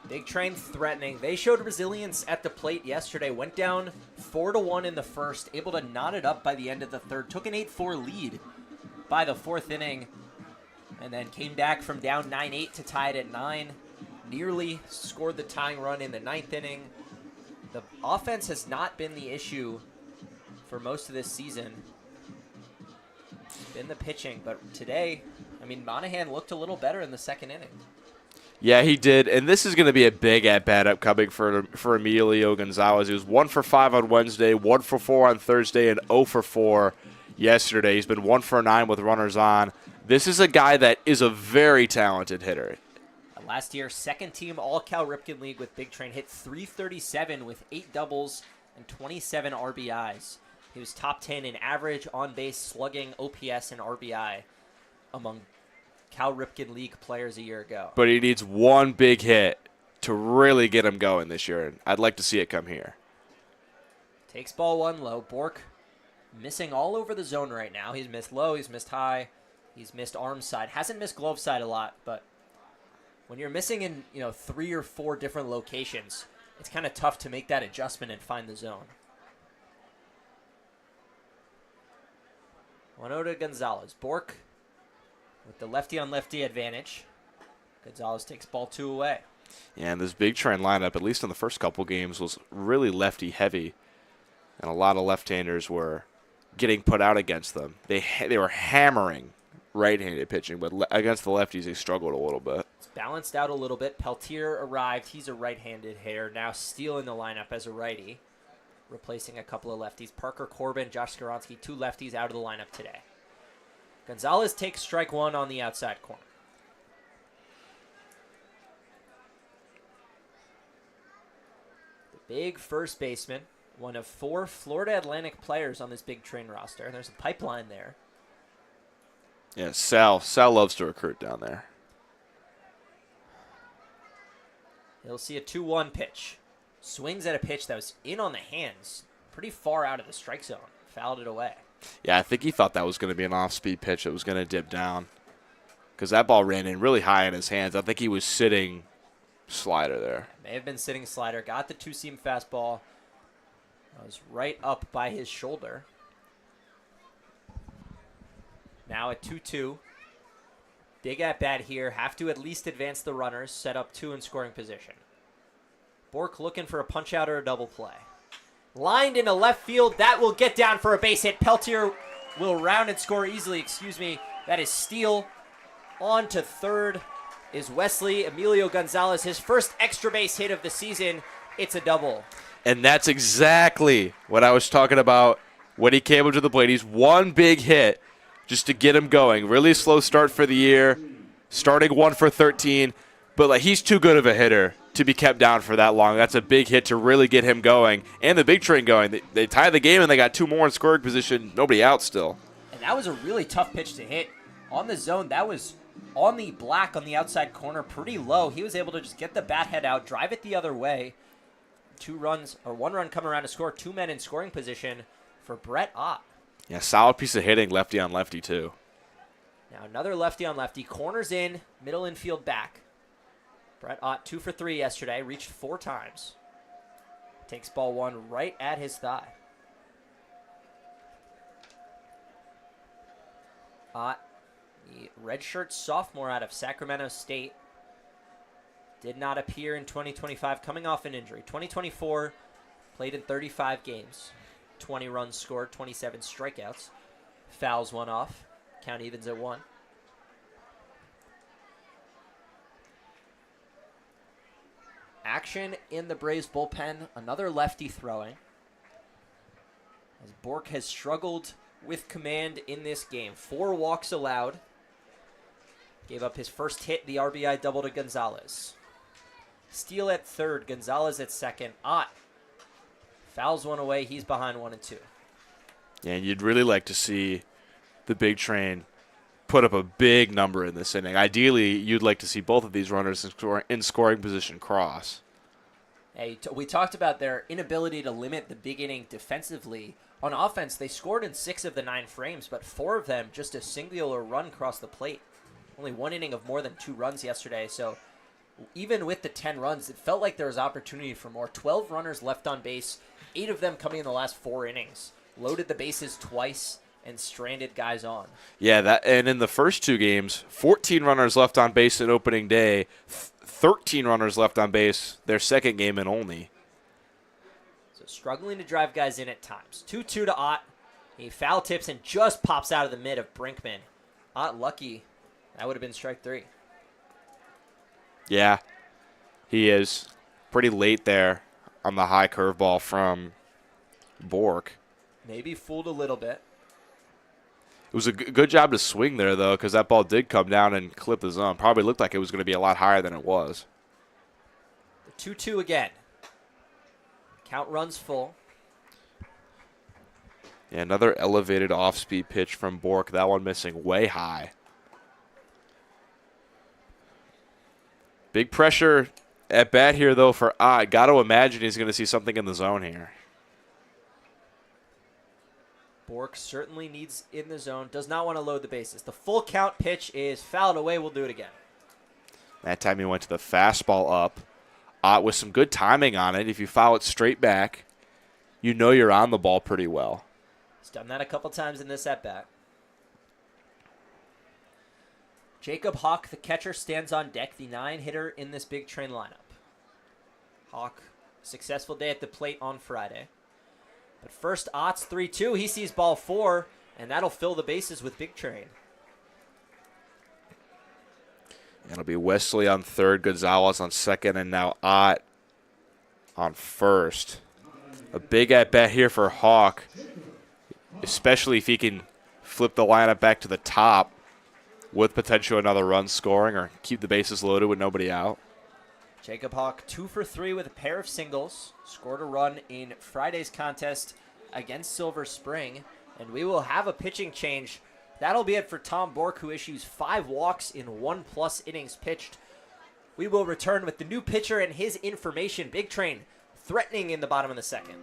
Big Train threatening. They showed resilience at the plate yesterday. Went down 4-1 in the first, able to knot it up by the end of the third. Took an 8-4 lead by the fourth inning, and then came back from down 9-8 to tie it at 9. Nearly scored the tying run in the ninth inning. The offense has not been the issue for most of this season. It's been the pitching, but today, I mean, Monahan looked a little better in the second inning.
Yeah, he did, and this is going to be a big at-bat upcoming for Emilio Gonzalez. He was 1 for 5 on Wednesday, 1 for 4 on Thursday, and 0 for 4 yesterday. He's been 1 for 9 with runners on. This is a guy that is a very talented hitter.
Last year, second team All-Cal Ripken League with Big Train, hit .337 with 8 doubles and 27 RBIs. He was top 10 in average, on-base, slugging, OPS, and RBI among Cal Ripken League players a year ago.
But he needs one big hit to really get him going this year, and I'd like to see it come here.
Takes ball one low. Bork missing all over the zone right now. He's missed low, he's missed high, he's missed arm side. Hasn't missed glove side a lot, but when you're missing in 3 or 4 different locations, it's kind of tough to make that adjustment and find the zone. 1-0 to Gonzalez. Bork with the lefty-on-lefty advantage. Gonzalez takes ball 2 away.
Yeah, and this Big Train lineup, at least in the first couple games, was really lefty-heavy, and a lot of left-handers were getting put out against them. They were hammering right-handed pitching, but against the lefties, they struggled a little bit.
It's balanced out a little bit. Peltier arrived. He's a right-handed hitter. Now Steele in the lineup as a righty, replacing a couple of lefties. Parker Corbin, Josh Skoronsky, 2 lefties out of the lineup today. Gonzalez takes strike 1 on the outside corner. The big first baseman, one of 4 Florida Atlantic players on this Big Train roster. There's a pipeline there.
Yeah, Sal loves to recruit down there.
He'll see a 2-1 pitch. Swings at a pitch that was in on the hands, pretty far out of the strike zone. Fouled it away.
Yeah, I think he thought that was going to be an off-speed pitch that was going to dip down, because that ball ran in really high in his hands. I think he was sitting slider there.
May have been sitting slider. Got the two-seam fastball. That was right up by his shoulder. Now at 2-2. Big at-bat here. Have to at least advance the runners. Set up 2 in scoring position. Bork looking for a punch-out or a double play. Lined into left field. That will get down for a base hit. Peltier will round and score easily. That is Steele. On to third is Wesley. Emilio Gonzalez, his first extra base hit of the season. It's a double.
And that's exactly what I was talking about when he came up to the plate. He's one big hit just to get him going. Really slow start for the year, starting 1 for 13. But he's too good of a hitter to be kept down for that long. That's a big hit to really get him going and the Big Train going. They tied the game and they got 2 more in scoring position. Nobody out still.
And that was a really tough pitch to hit on the zone. That was on the black on the outside corner, pretty low. He was able to just get the bat head out, drive it the other way. 1 run come around to score. 2 men in scoring position for Brett Ott.
Yeah, solid piece of hitting, lefty on lefty too.
Now another lefty on lefty. Corners in, middle infield back. Brett Ott 2 for 3 yesterday. Reached 4 times. Takes ball 1 right at his thigh. Ott, the redshirt sophomore out of Sacramento State, did not appear in 2025, coming off an injury. 2024, played in 35 games. 20 runs scored, 27 strikeouts. Fouls 1 off. Count evens at 1. Action in the Braves bullpen. Another lefty throwing, as Bork has struggled with command in this game. 4 walks allowed. Gave up his first hit, the RBI double to Gonzalez. Steele at third, Gonzalez at second. Ott fouls 1 away. He's behind 1 and 2.
Yeah, and you'd really like to see the Big Train put up a big number in this inning. Ideally, you'd like to see both of these runners in scoring position cross.
Hey, we talked about their inability to limit the big inning defensively. On offense, they scored in 6 of the 9 frames, but 4 of them just a singular run across the plate. Only 1 inning of more than 2 runs yesterday, so even with the 10 runs, it felt like there was opportunity for more. 12 runners left on base 8 of them coming in the last 4 innings. Loaded the bases twice and stranded guys on.
Yeah, and in the first 2 games, 14 runners left on base at opening day, 13 runners left on base their second game and only.
So struggling to drive guys in at times. 2-2 to Ott. He foul tips and just pops out of the mid of Brinkman. Ott lucky. That would have been strike 3.
Yeah, he is pretty late there on the high curveball from Bork.
Maybe fooled a little bit.
It was a good job to swing there, though, because that ball did come down and clip the zone. Probably looked like it was going to be a lot higher than it was.
The 2-2 again. Count runs full.
Yeah, another elevated off-speed pitch from Bork. That one missing way high. Big pressure at bat here, though, for Ott. Got to imagine he's going to see something in the zone here.
Bork certainly needs in the zone. Does not want to load the bases. The full count pitch is fouled away. We'll do it again.
That time he went to the fastball up. Ott with some good timing on it. If you foul it straight back, you know you're on the ball pretty well.
He's done that a couple times in this at-bat. Jacob Hawk, the catcher, stands on deck, the 9-hitter in this big train lineup. Hawk, successful day at the plate on Friday. But first, Ott's 3-2. He sees ball 4, and that'll fill the bases with Big Train.
It'll be Wesley on third, Gonzalez on second, and now Ott on first. A big at-bat here for Hawk, especially if he can flip the lineup back to the top with potential another run scoring or keep the bases loaded with nobody out.
Jacob Hawk 2 for 3 with a pair of singles. Scored a run in Friday's contest against Silver Spring. And we will have a pitching change. That'll be it for Tom Bork, who issues 5 walks in 1+ innings pitched. We will return with the new pitcher and his information. Big Train threatening in the bottom of the second.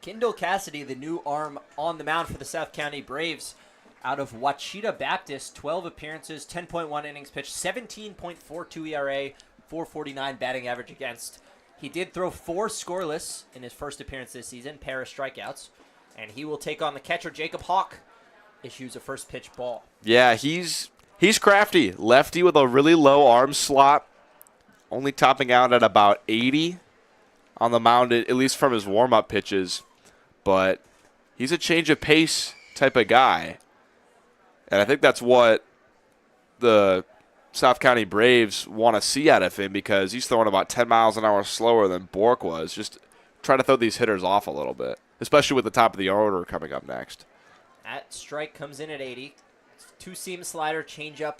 Kendall Cassidy, the new arm on the mound for the South County Braves, out of Wachita Baptist, 12 appearances, 10.1 innings pitched, 17.42 ERA, 449 batting average against. He did throw 4 scoreless in his first appearance this season, pair of strikeouts, and he will take on the catcher Jacob Hawk. Issues a first pitch ball.
Yeah, he's crafty. Lefty with a really low arm slot, only topping out at about 80 on the mound, at least from his warm-up pitches. But he's a change of pace type of guy. And I think that's what the South County Braves want to see out of him, because he's throwing about 10 miles an hour slower than Bork was. Just try to throw these hitters off a little bit, especially with the top of the order coming up next.
That strike comes in at 80. Two-seam slider, changeup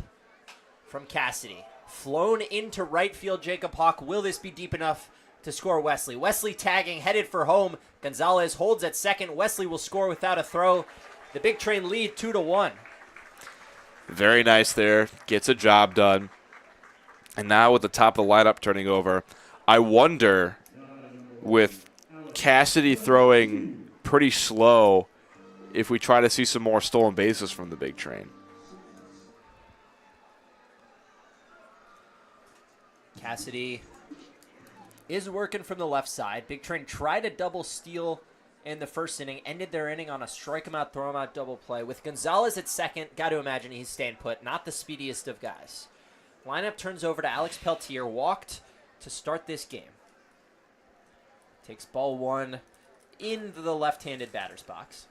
from Cassidy. Flown into right field, Jacob Hawk. Will this be deep enough to score Wesley? Wesley tagging, headed for home. Gonzalez holds at second. Wesley will score without a throw. The Big Train lead 2-1.
Very nice there. Gets a job done. And now with the top of the lineup turning over, I wonder, with Cassidy throwing pretty slow, if we try to see some more stolen bases from the Big Train.
Cassidy is working from the left side. Big Train tried a double steal in the first inning, ended their inning on a strike him out, throw him out double play. With Gonzalez at second, got to imagine he's staying put. Not the speediest of guys. Lineup turns over to Alex Peltier, walked to start this game. Takes ball one into the left-handed batter's box.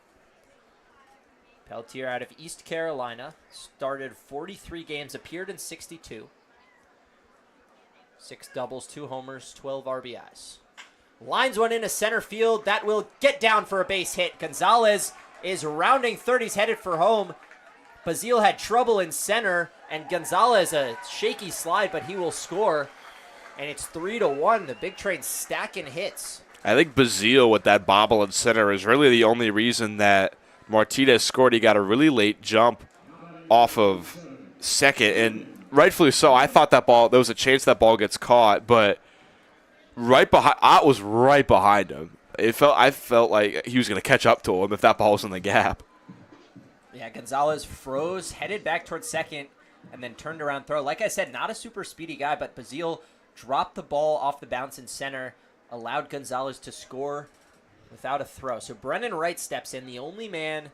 Peltier out of East Carolina, started 43 games, appeared in 62. 6 doubles, 2 homers, 12 RBIs. Lines one into center field. That will get down for a base hit. Gonzalez is rounding third. He's headed for home. Bazile had trouble in center, and Gonzalez a shaky slide, but he will score. And it's 3-1. The Big Train stacking hits.
I think Bazile with that bobble in center is really the only reason that Martinez scored. He got a really late jump off of second, and rightfully so. I thought that ball, there was a chance that ball gets caught, but right behind, Ott was right behind him. I felt like he was going to catch up to him if that ball was in the gap.
Yeah, Gonzalez froze, headed back towards second, and then turned around throw. Like I said, not a super speedy guy, but Bazile dropped the ball off the bounce in center, allowed Gonzalez to score without a throw. So Brennan Wright steps in, the only man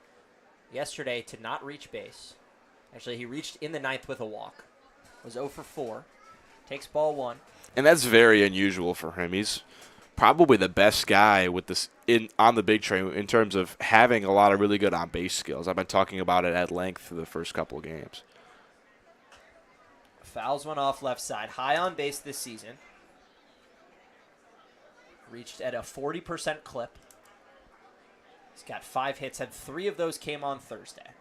yesterday to not reach base. Actually, he reached in the ninth with a walk. Was 0 for 4. Takes ball one.
And that's very unusual for him. He's probably the best guy with this on the Big Train in terms of having a lot of really good on-base skills. I've been talking about it at length for the first couple of games.
Fouls one off left side. High on base this season. Reached at a 40% clip. He's got 5 hits, and 3 of those came on Thursday.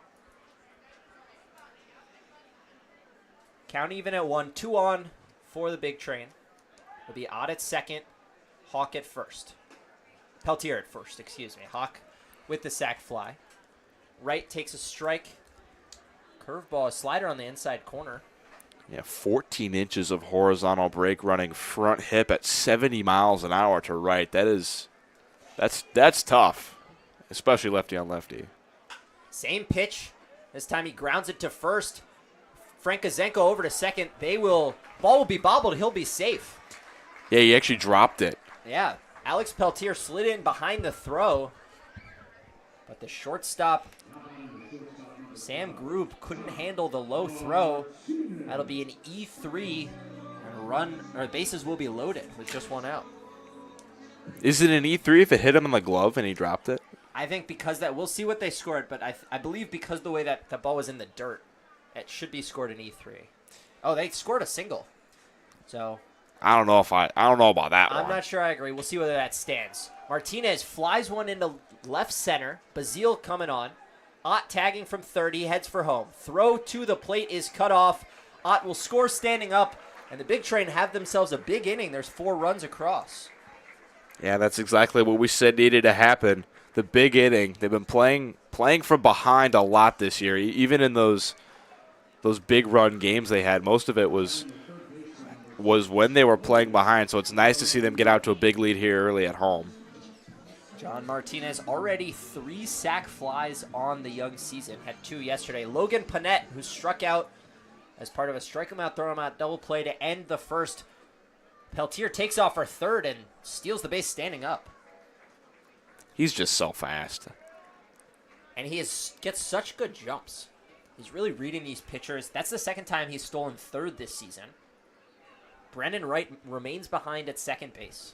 Count even at 1, 2 on for the Big Train. It'll be Ott at second, Hawk at first. Peltier at first, excuse me. Hawk with the sac fly. Wright takes a strike. Curveball, a slider on the inside corner.
Yeah, 14 inches of horizontal break running front hip at 70 miles an hour to right. That's tough, especially lefty on lefty.
Same pitch. This time he grounds it to first. Frank Kazenko over to second. Ball will be bobbled. He'll be safe.
Yeah, he actually dropped it.
Yeah. Alex Peltier slid in behind the throw. But the shortstop, Sam Grube, couldn't handle the low throw. That'll be an E3. And bases will be loaded with just 1 out.
Is it an E3 if it hit him in the glove and he dropped it?
I think because that, we'll see what they scored, but I believe because the way that the ball was in the dirt, it should be scored an E3. Oh, they scored a single. So
I don't know about that one.
I'm not sure I agree. We'll see whether that stands. Martinez flies one into left center. Bazile coming on. Ott tagging from third. He heads for home. Throw to the plate is cut off. Ott will score standing up, and the Big Train have themselves a big inning. There's 4 runs across.
Yeah, that's exactly what we said needed to happen. The big inning. They've been playing from behind a lot this year, even in those big run games they had. Most of it was when they were playing behind, so it's nice to see them get out to a big lead here early at home.
John Martinez already 3 sac flies on the young season. Had 2 yesterday. Logan Panette, who struck out as part of a strike him out, throw him out double play to end the first. Peltier takes off for third and steals the base standing up.
He's just so fast.
And he gets such good jumps. He's really reading these pitchers. That's the second time he's stolen third this season. Brennan Wright remains behind at second base.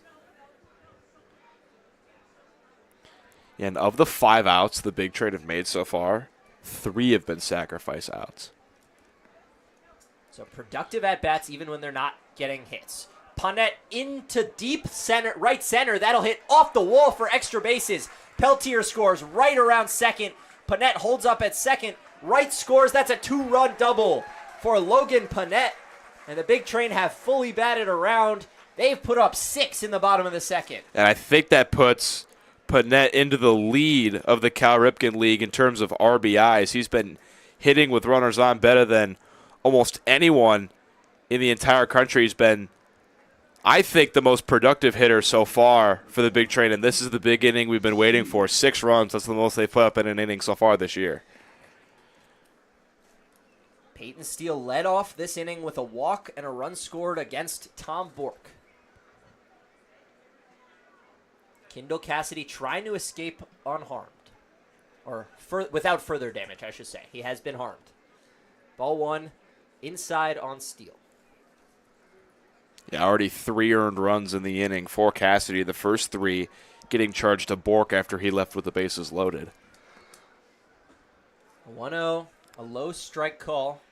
And of the 5 outs the Big Train have made so far, 3 have been sacrifice outs.
So productive at-bats even when they're not getting hits. Pawnette into deep center, right center. That'll hit off the wall for extra bases. Peltier scores right around second. Pawnette holds up at second. Wright scores. That's a 2-run double for Logan Pawnette. And the Big Train have fully batted around. They've put up 6 in the bottom of the second.
And I think that puts Pawnette into the lead of the Cal Ripken League in terms of RBIs. He's been hitting with runners on better than almost anyone in the entire country. He's been, I think, the most productive hitter so far for the Big Train, and this is the big inning we've been waiting for. 6 runs. That's the most they've put up in an inning so far this year.
Peyton Steele led off this inning with a walk and a run scored against Tom Bork. Kendall Cassidy trying to escape unharmed. Or without further damage, I should say. He has been harmed. Ball 1, inside on Steele.
Yeah, already 3 earned runs in the inning for Cassidy. The first 3 getting charged to Bork after he left with the bases loaded.
1-0, a low strike call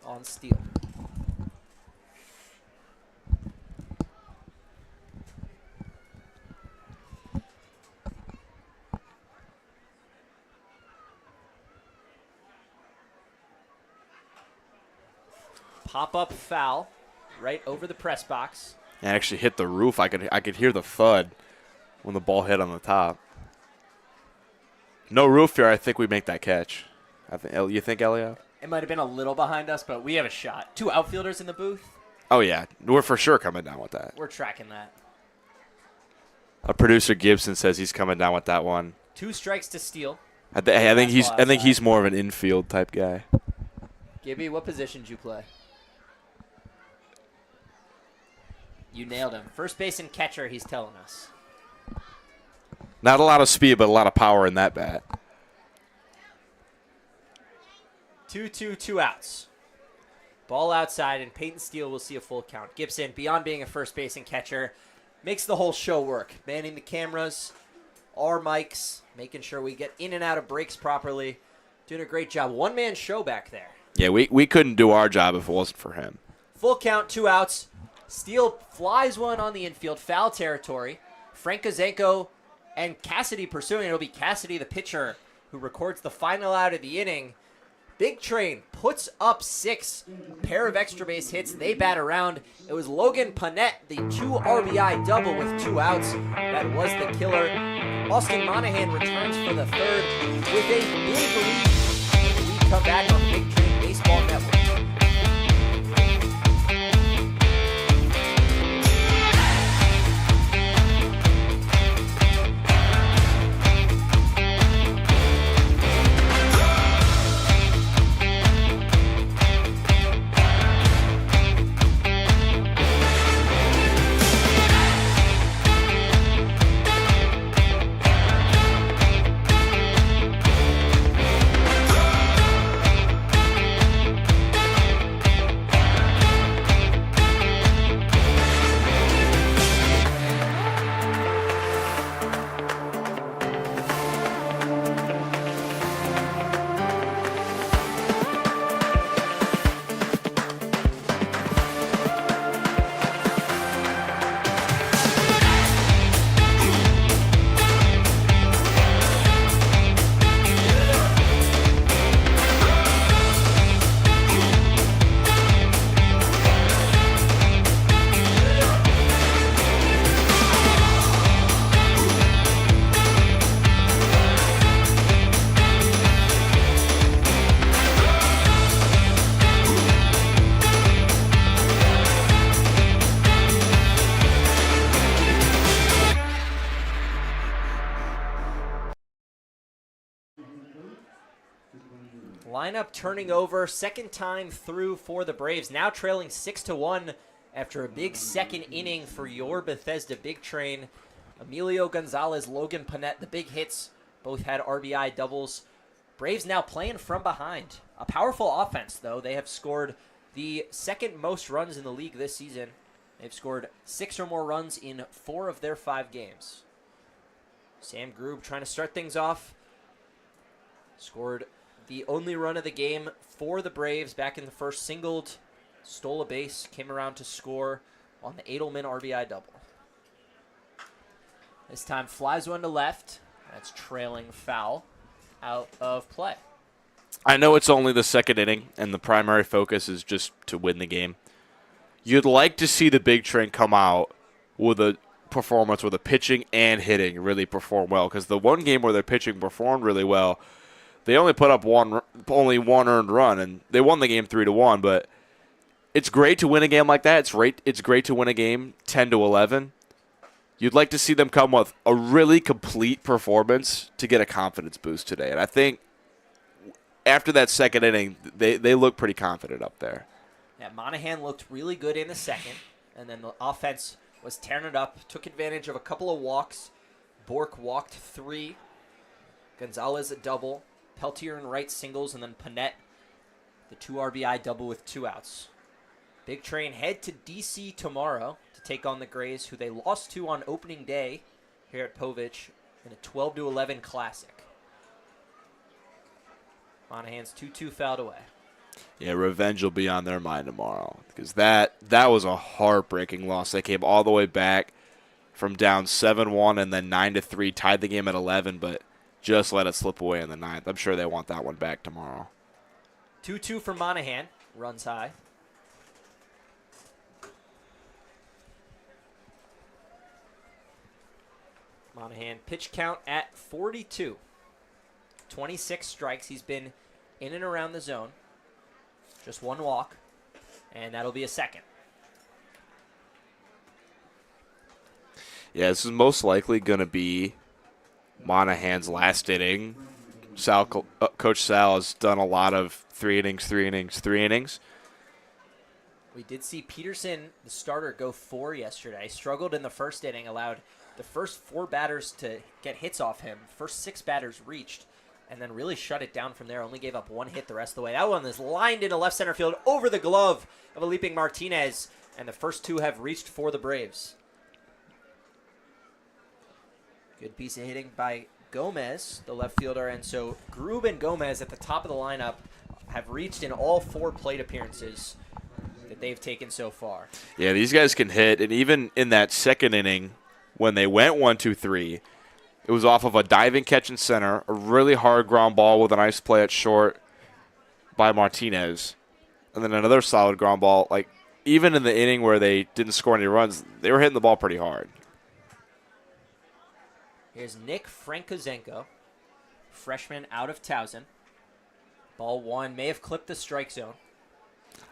on Steele. Pop-up foul right over the press box.
It actually hit the roof. I could hear the thud when the ball hit on the top. No roof here. I think we make that catch. You think, Elliot?
It might have been a little behind us, but we have a shot. 2 outfielders in the booth.
Oh, yeah. We're for sure coming down with that.
We're tracking that.
A producer Gibson says he's coming down with that one.
2 strikes to Steele.
I think he's more of an infield type guy.
Gibby, what position did you play? You nailed him. First base and catcher, he's telling us.
Not a lot of speed, but a lot of power in that bat.
2-2, 2 outs. Ball outside, and Peyton Steele will see a full count. Gibson, beyond being a first base and catcher, makes the whole show work. Manning the cameras, our mics, making sure we get in and out of breaks properly. Doing a great job. One-man show back there.
Yeah, we couldn't do our job if it wasn't for him.
Full count, 2 outs. Steele flies one on the infield, foul territory. Frank Kozenko and Cassidy pursuing. It'll be Cassidy, the pitcher, who records the final out of the inning. Big Train puts up 6, a pair of extra base hits. They bat around. It was Logan Pawnette, the 2 RBI double with 2 outs. That was the killer. Austin Monahan returns for the 3rd with a big lead. We come back on Big Train Baseball Network. Lineup turning over, second time through for the Braves, now trailing 6-1 after a big second inning for your Bethesda Big Train. Emilio Gonzalez, Logan Pawnette, the big hits, both had RBI doubles. Braves now playing from behind. A powerful offense, though. They have scored the second most runs in the league this season. They've scored 6 or more runs in 4 of their 5 games. Sam Grube trying to start things off. Scored The only run of the game for the Braves back in the first, singled, stole a base, came around to score on the Edelman RBI double. This time flies one to left. That's trailing foul out of play.
I know it's only the second inning, and the primary focus is just to win the game. You'd like to see the big train come out with a performance where the pitching and hitting really perform well, because the one game where their pitching performed really well, they only put up only one earned run, and they won the game 3-1. But it's great to win a game like that. It's great to win a game 10-11. You'd like to see them come with a really complete performance to get a confidence boost today, and I think after that second inning, they look pretty confident up there.
Yeah, Monahan looked really good in the second, and then the offense was tearing it up, took advantage of a couple of walks. Bork walked 3, Gonzalez a double, Peltier and Wright singles, and then Panette, the 2 RBI double with 2 outs. Big Train head to D.C. tomorrow to take on the Grays, who they lost to on opening day here at Povich in a 12-11 classic. Monahan's 2-2 fouled away.
Yeah, revenge will be on their mind tomorrow, because that was a heartbreaking loss. They came all the way back from down 7-1 and then 9-3, tied the game at 11, but just let it slip away in the 9th. I'm sure they want that one back tomorrow.
2-2 for Monahan, runs high. Monahan pitch count at 42. 26 strikes. He's been in and around the zone. Just 1 walk, and that'll be a second.
Yeah, this is most likely going to be Monahan's last inning. Coach Sal has done a lot of 3 innings.
We did see Peterson, the starter, go 4 yesterday. Struggled in the first inning, allowed the first 4 batters to get hits off him. First 6 batters reached, and then really shut it down from there. Only gave up 1 hit the rest of the way. That one is lined into left center field over the glove of a leaping Martinez, and the first 2 have reached for the Braves. Good piece of hitting by Gomez, the left fielder, and so Grube and Gomez at the top of the lineup have reached in all 4 plate appearances that they've taken so far.
Yeah, these guys can hit, and even in that second inning when they went 1-2-3, it was off of a diving catch in center, a really hard ground ball with a nice play at short by Martinez, and then another solid ground ball. Like, even in the inning where they didn't score any runs, they were hitting the ball pretty hard.
Here's Nick Frankozenko, freshman out of Towson. Ball 1 may have clipped the strike zone.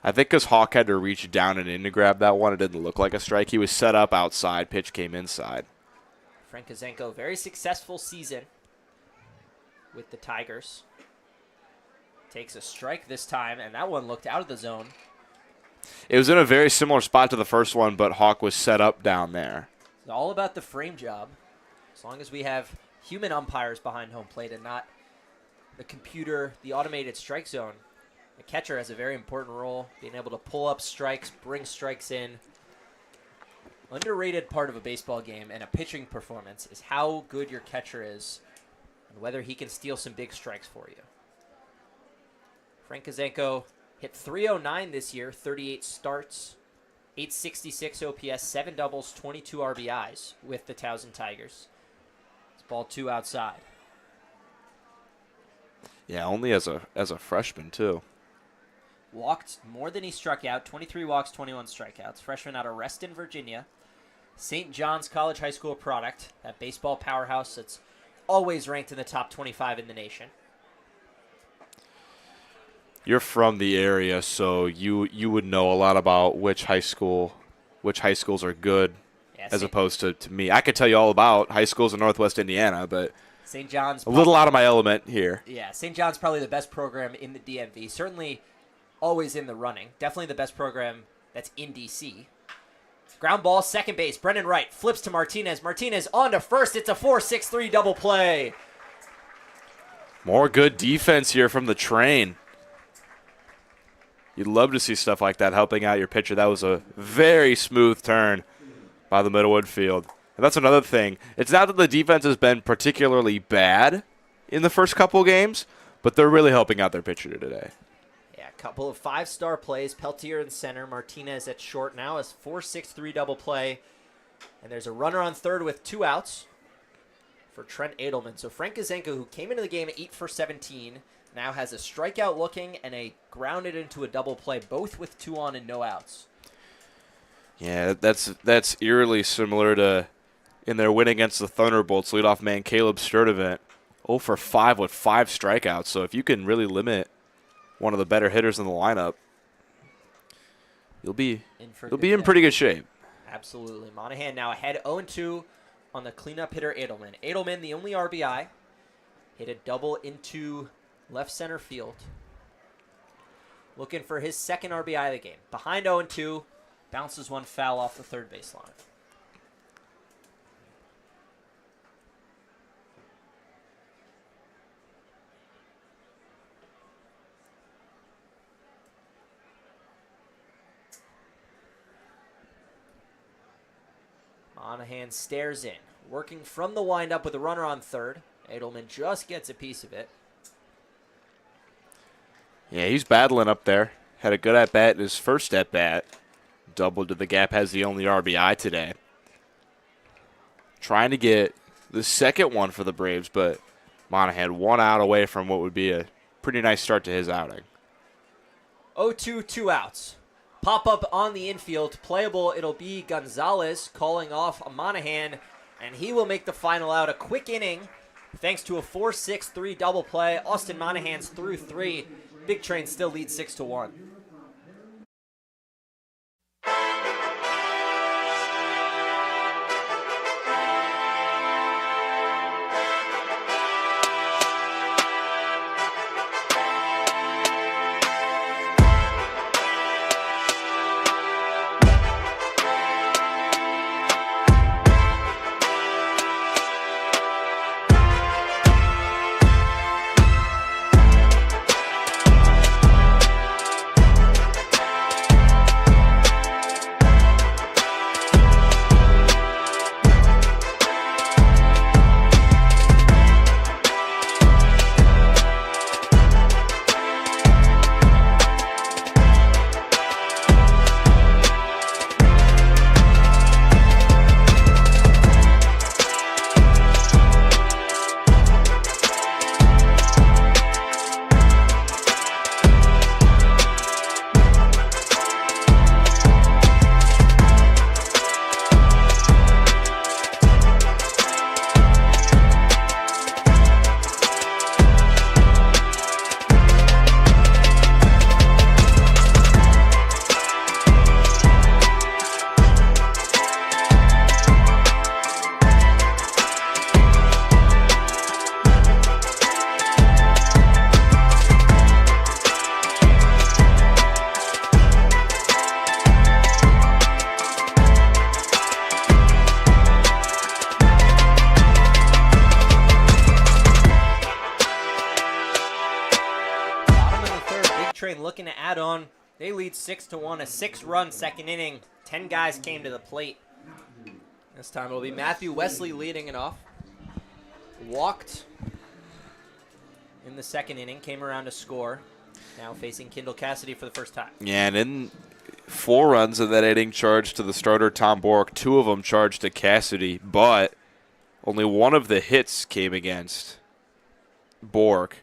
I think because Hawk had to reach down and in to grab that one, it didn't look like a strike. He was set up outside, pitch came inside.
Frankozenko, very successful season with the Tigers. Takes a strike this time, and that one looked out of the zone.
It was in a very similar spot to the first one, but Hawk was set up down there.
It's all about the frame job. As long as we have human umpires behind home plate and not the computer, the automated strike zone, the catcher has a very important role, being able to pull up strikes, bring strikes in. Underrated part of a baseball game and a pitching performance is how good your catcher is and whether he can steal some big strikes for you. Frankozenko hit .309 this year, 38 starts, 866 OPS, 7 doubles, 22 RBIs with the Towson Tigers. It's ball 2 outside.
Yeah, only as a freshman, too.
Walked more than he struck out, 23 walks, 21 strikeouts. Freshman out of Reston, Virginia. St. John's College High School product, that baseball powerhouse that's always ranked in the top 25 in the nation.
You're from the area, so you would know a lot about which high schools are good,
Yeah,
as opposed to me. I could tell you all about high schools in Northwest Indiana, but
St. John's
a little out of my element here.
Yeah, St. John's probably the best program in the DMV. Certainly always in the running. Definitely the best program that's in D.C. Ground ball, second base. Brendan Wright flips to Martinez. Martinez on to first. It's a 4-6-3 double play.
More good defense here from the train. You'd love to see stuff like that helping out your pitcher. That was a very smooth turn by the middle infield. And that's another thing. It's not that the defense has been particularly bad in the first couple games, but they're really helping out their pitcher today.
Yeah, a couple of 5-star plays. Peltier in center, Martinez at short now as 4-6-3 double play. And there's a runner on third with 2 outs for Trent Adelman. So Frank Kazenka, who came into the game 8 for 17, now has a strikeout looking and a grounded into a double play, both with 2 on and no outs.
Yeah, that's eerily similar to in their win against the Thunderbolts, leadoff man Caleb Sturdivant, 0 for 5 with 5 strikeouts. So if you can really limit one of the better hitters in the lineup, you'll be in pretty good shape.
Absolutely. Monahan now ahead 0-2 on the cleanup hitter Adelman. Adelman, the only RBI, hit a double into left center field. Looking for his second RBI of the game. Behind 0-2, bounces one foul off the third baseline. Monahan stares in, working from the windup with a runner on third. Adelman just gets a piece of it.
Yeah, he's battling up there. Had a good at-bat in his first at-bat. Doubled to the gap, has the only RBI today. Trying to get the second one for the Braves, but Monahan 1 out away from what would be a pretty nice start to his outing.
0-2, 2 outs. Pop up on the infield. Playable, it'll be Gonzalez calling off Monahan, and he will make the final out. A quick inning thanks to a 4-6-3 double play. Austin Monahan's through 3. Big Train still leads 6-1. Train looking to add on. They lead 6-1, a 6-run second inning. 10 guys came to the plate. This time it'll be Matthew Wesley leading it off. Walked in the second inning, came around to score. Now facing Kendall Cassidy for the first time.
Yeah, and in 4 runs in that inning charged to the starter, Tom Bork. 2 of them charged to Cassidy, but only 1 of the hits came against Bork,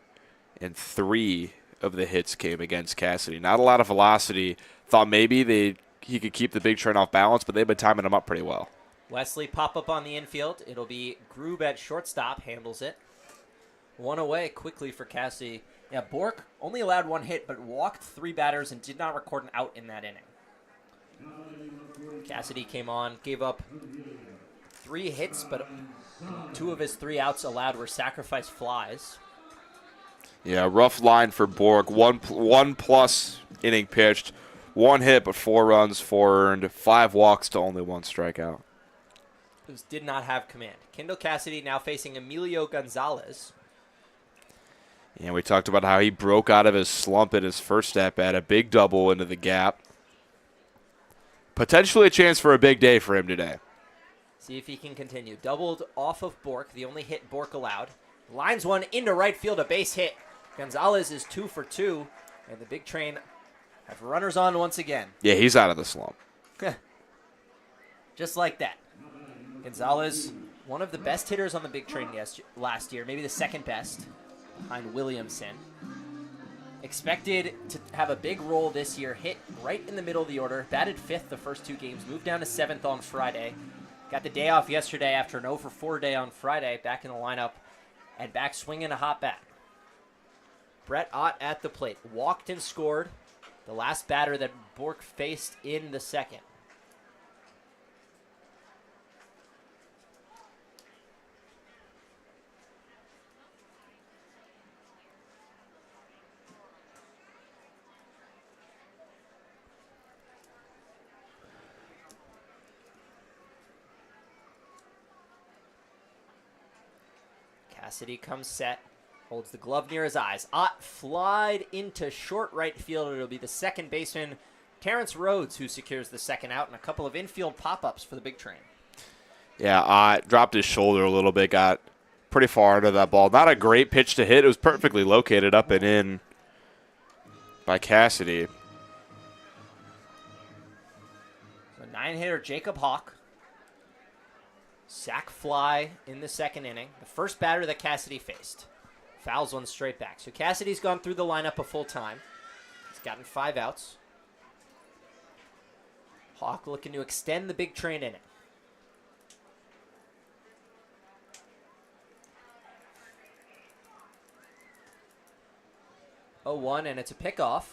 and 3 of the hits came against Cassidy. Not a lot of velocity. Thought maybe he could keep the Big Train off balance, but they've been timing him up pretty well.
Wesley pop up on the infield. It'll be Grube at shortstop, handles it. 1 away quickly for Cassidy. Yeah, Bork only allowed 1 hit, but walked 3 batters and did not record an out in that inning. Cassidy came on, gave up 3 hits, but 2 of his 3 outs allowed were sacrifice flies.
Yeah, rough line for Bork. One plus inning pitched, 1 hit but 4 runs, 4 earned, 5 walks to only 1 strikeout.
Who did not have command. Kendall Cassidy now facing Emilio Gonzalez.
And we talked about how he broke out of his slump in his first at-bat, a big double into the gap. Potentially a chance for a big day for him today.
See if he can continue. Doubled off of Bork, the only hit Bork allowed. Lines one into right field, a base hit. Gonzalez is 2 for 2, and the big train have runners on once again.
Yeah, he's out of the slump.
Just like that. Gonzalez, one of the best hitters on the big train last year, maybe the second best behind Williamson. Expected to have a big role this year, hit right in the middle of the order, batted 5th the first 2 games, moved down to 7th on Friday. Got the day off yesterday after an 0 for 4 day on Friday, back in the lineup and back swinging a hot bat. Brett Ott at the plate, walked and scored, the last batter that Bork faced in the second. Cassidy comes set, holds the glove near his eyes. Ott flied into short right field. It'll be the second baseman, Terrence Rhodes, who secures the second out, and a couple of infield pop-ups for the big train.
Yeah, Ott dropped his shoulder a little bit, got pretty far into that ball. Not a great pitch to hit. It was perfectly located up and in by Cassidy.
So 9-hitter Jacob Hawk. Sack fly in the second inning. The first batter that Cassidy faced. Fouls one straight back. So Cassidy's gone through the lineup a full time. He's gotten 5 outs. Hawk looking to extend the big train inning. Oh, 1, and it's a pickoff.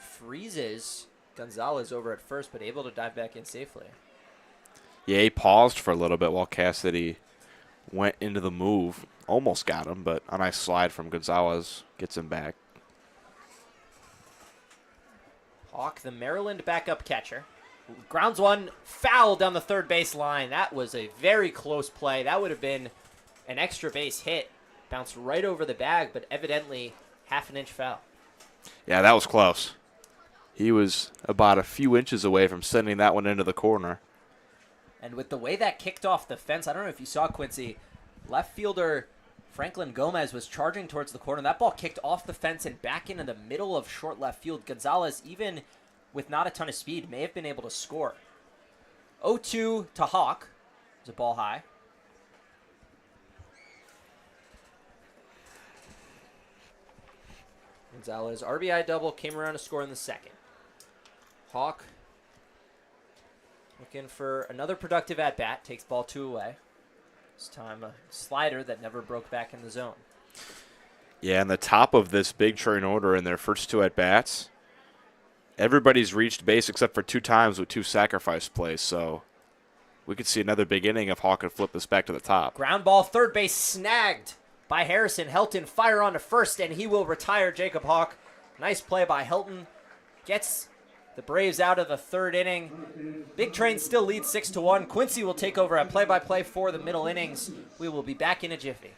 Freezes Gonzalez over at first, but able to dive back in safely.
Yeah, he paused for a little bit while Cassidy went into the move. Almost got him, but a nice slide from Gonzalez gets him back.
Hawk, the Maryland backup catcher. Grounds one, foul down the third base line. That was a very close play. That would have been an extra base hit. Bounced right over the bag, but evidently half an inch foul.
Yeah, that was close. He was about a few inches away from sending that one into the corner.
And with the way that kicked off the fence, I don't know if you saw, Quincy, left fielder Franklin Gomez was charging towards the corner. That ball kicked off the fence and back into the middle of short left field. Gonzalez, even with not a ton of speed, may have been able to score. 0-2 to Hawk. It's a ball high. Gonzalez, RBI double, came around to score in the second. Hawk looking for another productive at-bat, takes ball 2 away. This time a slider that never broke back in the zone.
Yeah, and the top of this big train order in their first 2 at-bats, everybody's reached base except for 2 times with 2 sacrifice plays, so we could see another big inning if Hawk could flip this back to the top.
Ground ball, third base snagged by Harrison. Helton fire on to first, and he will retire Jacob Hawk. Nice play by Helton. Gets the Braves out of the third inning. Big Train still leads 6-1. Quincy will take over at play-by-play for the middle innings. We will be back in a jiffy.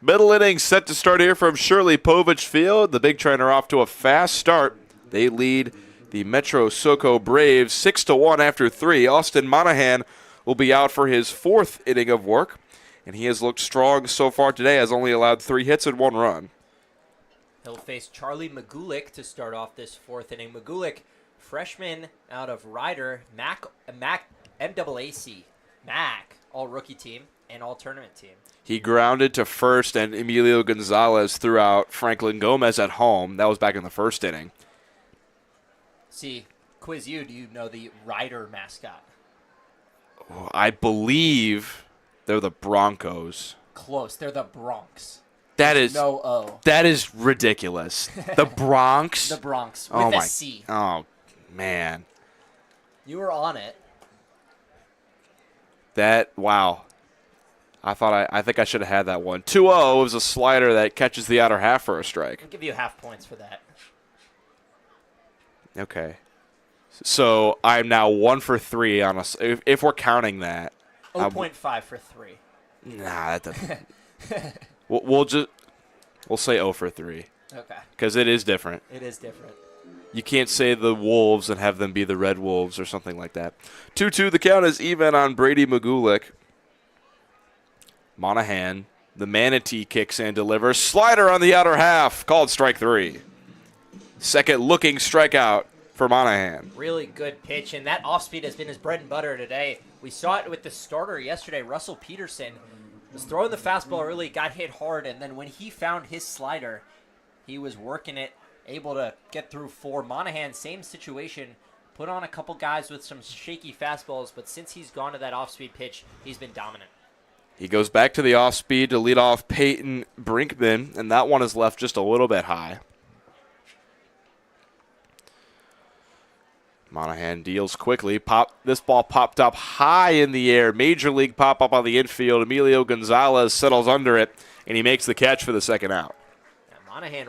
Middle innings set to start here from Shirley Povich Field. The Big Train are off to a fast start. They lead the Metro SoCo Braves 6-1 after 3. Austin Monahan will be out for his 4th inning of work, and he has looked strong so far today, has only allowed 3 hits and 1 run.
He'll face Charlie Magulik to start off this 4th inning. Magulik, freshman out of Ryder, MAAC, all-rookie team and all-tournament team.
He grounded to first, and Emilio Gonzalez threw out Franklin Gomez at home. That was back in the 1st inning.
See, quiz you, do you know the Ryder mascot?
I believe they're the Broncos.
Close. They're the Bronx.
That is
no O.
That is ridiculous. The Bronx?
The Bronx with a C.
Oh, man.
You were on it.
Wow. I think I should have had that one. 2-0 was a slider that catches the outer half for a strike.
I'll give you half points for that.
Okay. So I'm now 1 for 3 on a. If we're counting that.
0.5 for 3.
Nah, that doesn't. we'll say 0 for 3.
Okay.
Because it is different.
It is different.
You can't say the Wolves and have them be the Red Wolves or something like that. 2-2, the count is even on Brady Magulik. Monahan, the manatee, kicks and delivers. Slider on the outer half, called strike 3. Second looking strikeout for Monahan.
Really good pitch, and that off-speed has been his bread and butter today. We saw it with the starter yesterday. Russell Peterson was throwing the fastball early, got hit hard, and then when he found his slider, he was working it, able to get through 4. Monahan, same situation, put on a couple guys with some shaky fastballs, but since he's gone to that off-speed pitch, he's been dominant.
He goes back to the off-speed to lead off Peyton Brinkman, and that one is left just a little bit high. Monahan deals quickly. This ball popped up high in the air. Major league pop-up on the infield. Emilio Gonzalez settles under it, and he makes the catch for the second out.
Now, Monahan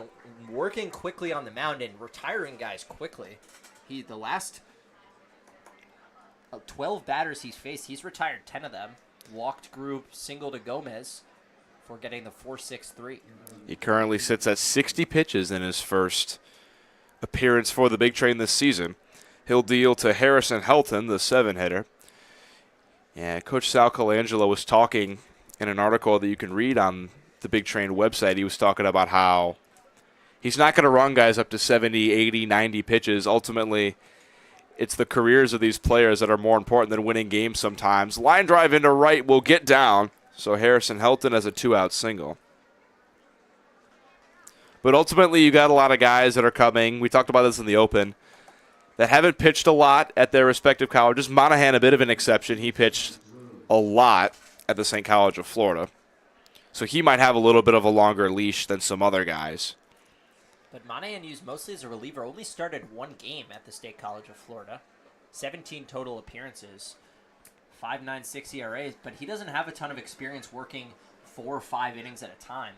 working quickly on the mound and retiring guys quickly. The last 12 batters he's faced, he's retired 10 of them. Walked group, single to Gomez for getting the 4.63.
He currently sits at 60 pitches in his first appearance for the Big Train this season. He'll deal to Harrison Helton, the 7-hitter. Yeah, Coach Sal Colangelo was talking in an article that you can read on the Big Train website. He was talking about how he's not going to run guys up to 70, 80, 90 pitches. Ultimately, it's the careers of these players that are more important than winning games sometimes. Line drive into right will get down, so Harrison Helton has a 2-out single. But ultimately, you got a lot of guys that are coming. We talked about this in the open, that haven't pitched a lot at their respective colleges. Monahan, a bit of an exception. He pitched a lot at the St. College of Florida. So he might have a little bit of a longer leash than some other guys.
But Monahan used mostly as a reliever, only started 1 game at the State College of Florida. 17 total appearances, 5.96 ERAs, but he doesn't have a ton of experience working 4 or 5 innings at a time.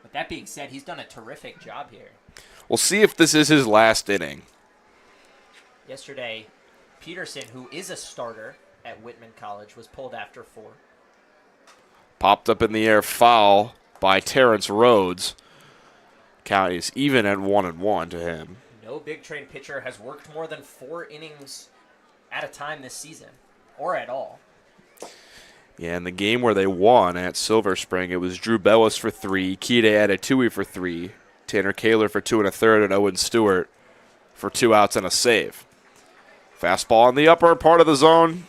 But that being said, he's done a terrific job here.
We'll see if this is his last inning.
Yesterday, Peterson, who is a starter at Whitman College, was pulled after 4.
Popped up in the air, foul by Terrence Rhodes. Count is even at 1-1 to him.
No Big Train pitcher has worked more than 4 innings at a time this season, or at all.
Yeah, in the game where they won at Silver Spring, it was Drew Bellis for 3, Kide Adetuyi for 3, Tanner Kaler for 2 1/3, and Owen Stewart for 2 outs and a save. Fastball in the upper part of the zone.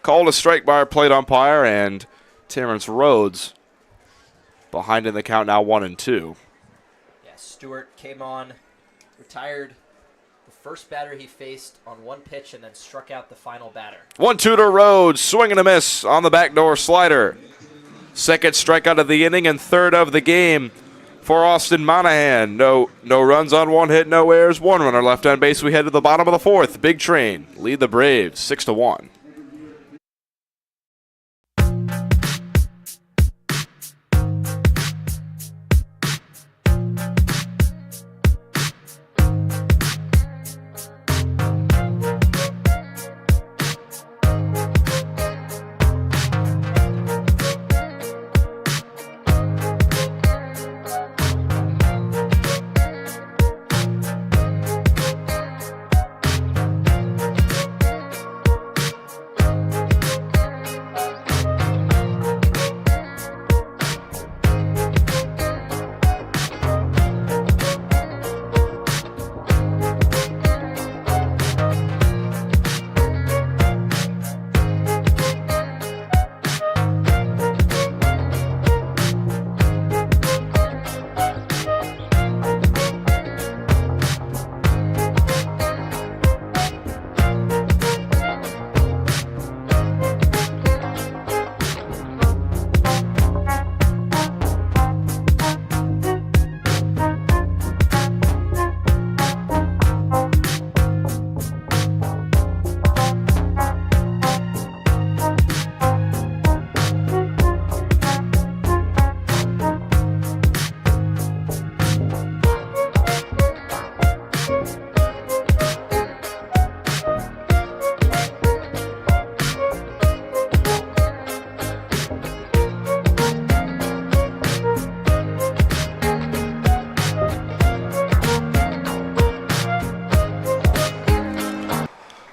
Called a strike by our plate umpire, and Terrence Rhodes behind in the count now 1-2.
Stewart came on, retired the first batter he faced on 1 pitch, and then struck out the final batter.
1-2 to Rhodes, swing and a miss on the backdoor slider. Second strikeout of the inning and 3rd of the game for Austin Monahan. No runs on 1 hit, no errors, 1 runner left on base. We head to the bottom of the 4th. Big Train lead the Braves 6-1.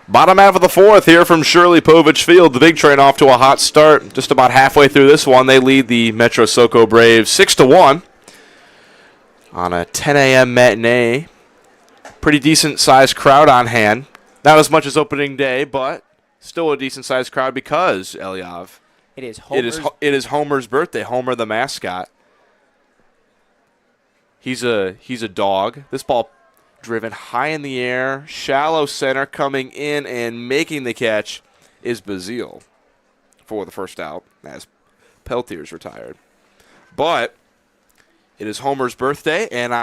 Bottom half of the fourth here from Shirley Povich Field. The Big Train off to a hot start. Just about halfway through this one, they lead the Metro SoCo Braves 6-1 on a 10 a.m. matinee. Pretty decent-sized crowd on hand. Not as much as opening day, but still a decent-sized crowd because, Eliav,
it is
Homer's birthday. Homer the mascot. He's a dog. This ball driven high in the air, shallow center, coming in and making the catch is Bazile for the first out as Peltier's retired. But it is Homer's birthday, and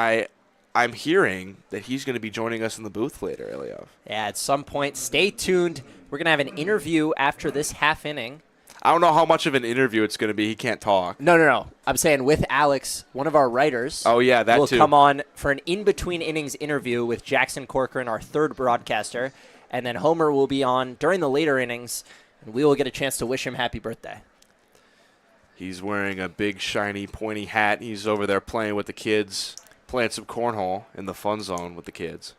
I'm hearing that he's going to be joining us in the booth later, Eliav.
Yeah, at some point. Stay tuned. We're going to have an interview after this half inning.
I don't know how much of an interview it's going to be. He can't talk.
No. I'm saying with Alex, one of our writers.
Oh, yeah, that
will
too.
Come on for an in-between innings interview with Jackson Corcoran, our third broadcaster. And then Homer will be on during the later innings, and we will get a chance to wish him happy birthday.
He's wearing a big, shiny, pointy hat. He's over there playing with the kids, playing some cornhole in the fun zone with the kids.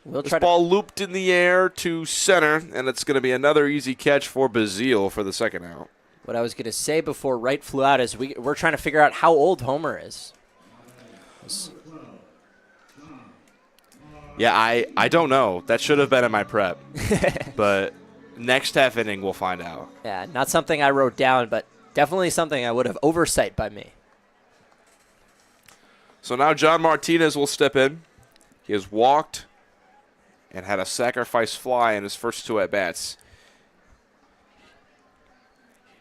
This ball looped in the air to center, and it's going to be another easy catch for Bazile for the second out.
What I was going to say before Wright flew out is we're trying to figure out how old Homer is.
Yeah, I don't know. That should have been in my prep. But next half inning, we'll find out.
Yeah, not something I wrote down, but definitely something I would have oversight by me.
So now John Martinez will step in. He has walked and had a sacrifice fly in his first two at-bats.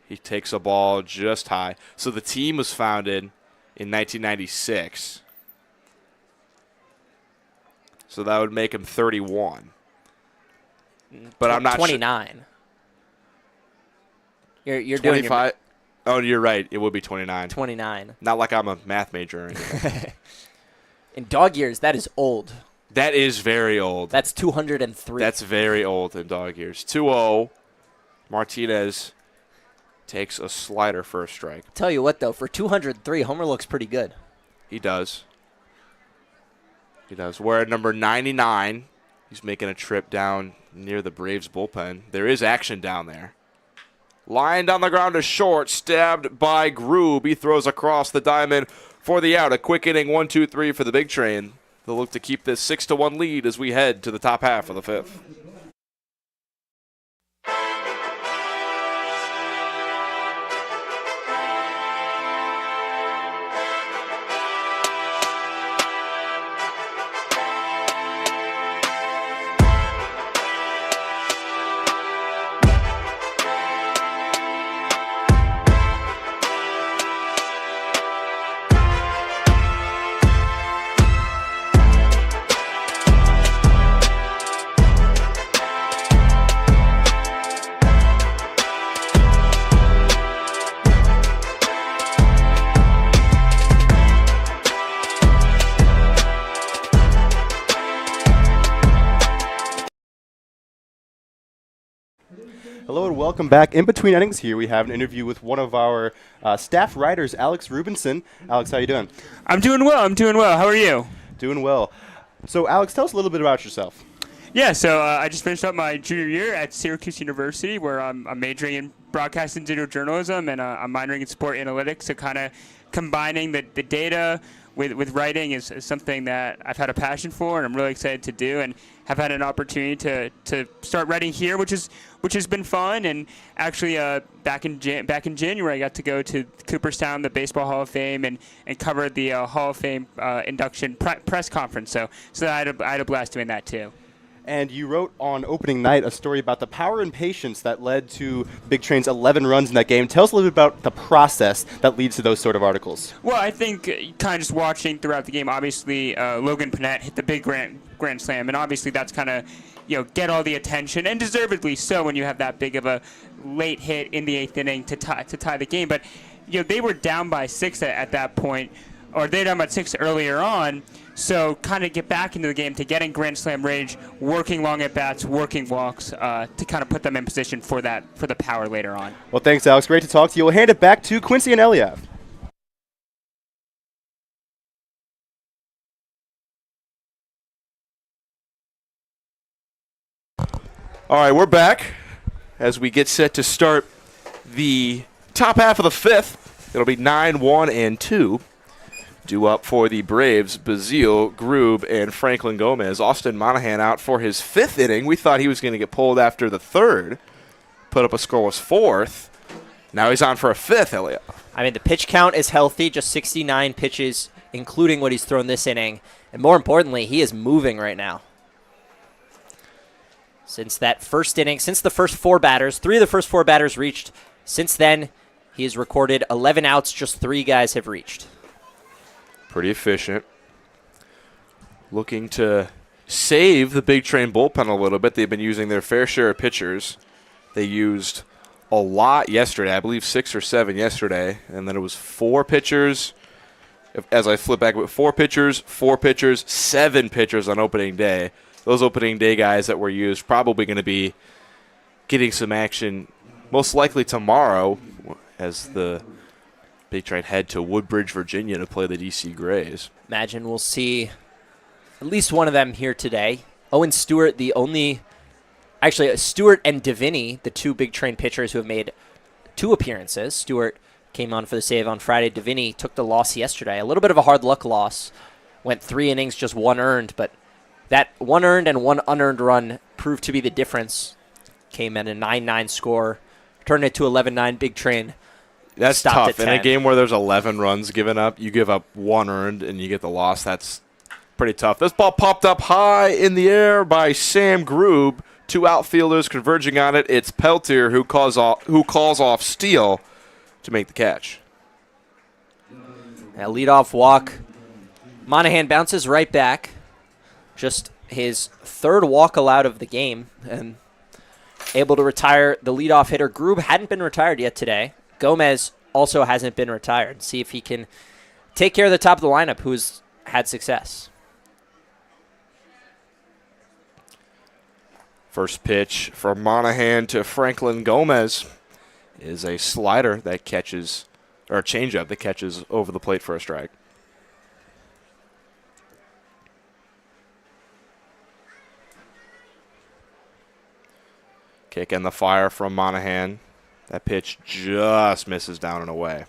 He takes a ball just high. So the team was founded in 1996. So that would make him 31. But I'm not
29. You're
25.
Doing
Oh, you're right. It would be 29.
29.
Not like I'm a math major or anything.
In dog years, that is old.
That is very old.
That's 203.
That's very old in dog years. 2-0. Martinez takes a slider for a strike.
Tell you what, though, for 203, Homer looks pretty good.
He does. He does. We're at number 99. He's making a trip down near the Braves bullpen. There is action down there. Lined on the ground to short, stabbed by Groob. He throws across the diamond for the out. A quick inning, 1-2-3 for the Big Train. They'll look to keep this 6-1 lead as we head to the top half of the fifth.
Hello and welcome back. In between innings here, we have an interview with one of our staff writers, Alex Rubinson. Alex, how you doing?
I'm doing well. How are you?
Doing well. So, Alex, tell us a little bit about yourself.
Yeah, so I just finished up my junior year at Syracuse University, where I'm majoring in broadcast and digital journalism, and I'm minoring in sport analytics. So kind of combining the data with writing is something that I've had a passion for, and I'm really excited to do, and have had an opportunity to start writing here, which has been fun. And actually, back in January, I got to go to Cooperstown, the Baseball Hall of Fame, and cover the Hall of Fame induction press conference. So I had a blast doing that too.
And you wrote on opening night a story about the power and patience that led to Big Train's 11 runs in that game. Tell us a little bit about the process that leads to those sort of articles.
Well, I think kind of just watching throughout the game, obviously Logan Panett hit the big grand slam, and obviously that's kind of get all the attention, and deservedly so when you have that big of a late hit in the eighth inning to tie the game. But they were down by 6 at that point, or they were down by 6 earlier on. So kind of get back into the game, to get in grand slam range, working long at bats, working walks, to kind of put them in position for the power later on.
Well, thanks, Alex. Great to talk to you. We'll hand it back to Quincy and Eliav.
All right, we're back as we get set to start the top half of the fifth. It'll be 9-1 and 2. Due up for the Braves, Bazile, Grube, and Franklin Gomez. Austin Monahan out for his 5th inning. We thought he was going to get pulled after the 3rd. Put up a scoreless 4th. Now he's on for a 5th, Elliot.
I mean, the pitch count is healthy, just 69 pitches, including what he's thrown this inning. And more importantly, he is moving right now. Since that first inning, since the first 4 batters, 3 of the first 4 batters reached. Since then, he has recorded 11 outs, just 3 guys have reached.
Pretty efficient. Looking to save the Big Train bullpen a little bit. They've been using their fair share of pitchers. They used a lot yesterday, I believe 6 or 7 yesterday, and then it was 4 pitchers. As I flip back, 4 pitchers, 7 pitchers on opening day. Those opening day guys that were used probably going to be getting some action most likely tomorrow as the Big Train head to Woodbridge, Virginia to play the DC Grays.
Imagine we'll see at least one of them here today. Owen Stewart, Stewart and Deviney, the 2 Big Train pitchers who have made 2 appearances. Stewart came on for the save on Friday. Deviney took the loss yesterday. A little bit of a hard luck loss. Went 3 innings, just 1 earned, but that 1 earned and 1 unearned run proved to be the difference. Came at a 9-9 score, turned it to 11-9. Big Train.
That's
stopped
tough. In a game where there's 11 runs given up, you give up 1 earned and you get the loss. That's pretty tough. This ball popped up high in the air by Sam Grube. 2 outfielders converging on it. It's Peltier who calls off Steele to make the catch.
A leadoff walk. Monahan bounces right back. Just his 3rd walk allowed of the game, and able to retire the leadoff hitter. Grube hadn't been retired yet today. Gomez also hasn't been retired. See if he can take care of the top of the lineup, who's had success.
First pitch from Monahan to Franklin Gomez is a slider that catches, or a changeup that catches over the plate for a strike. Kick in the fire from Monahan. That pitch just misses down and away.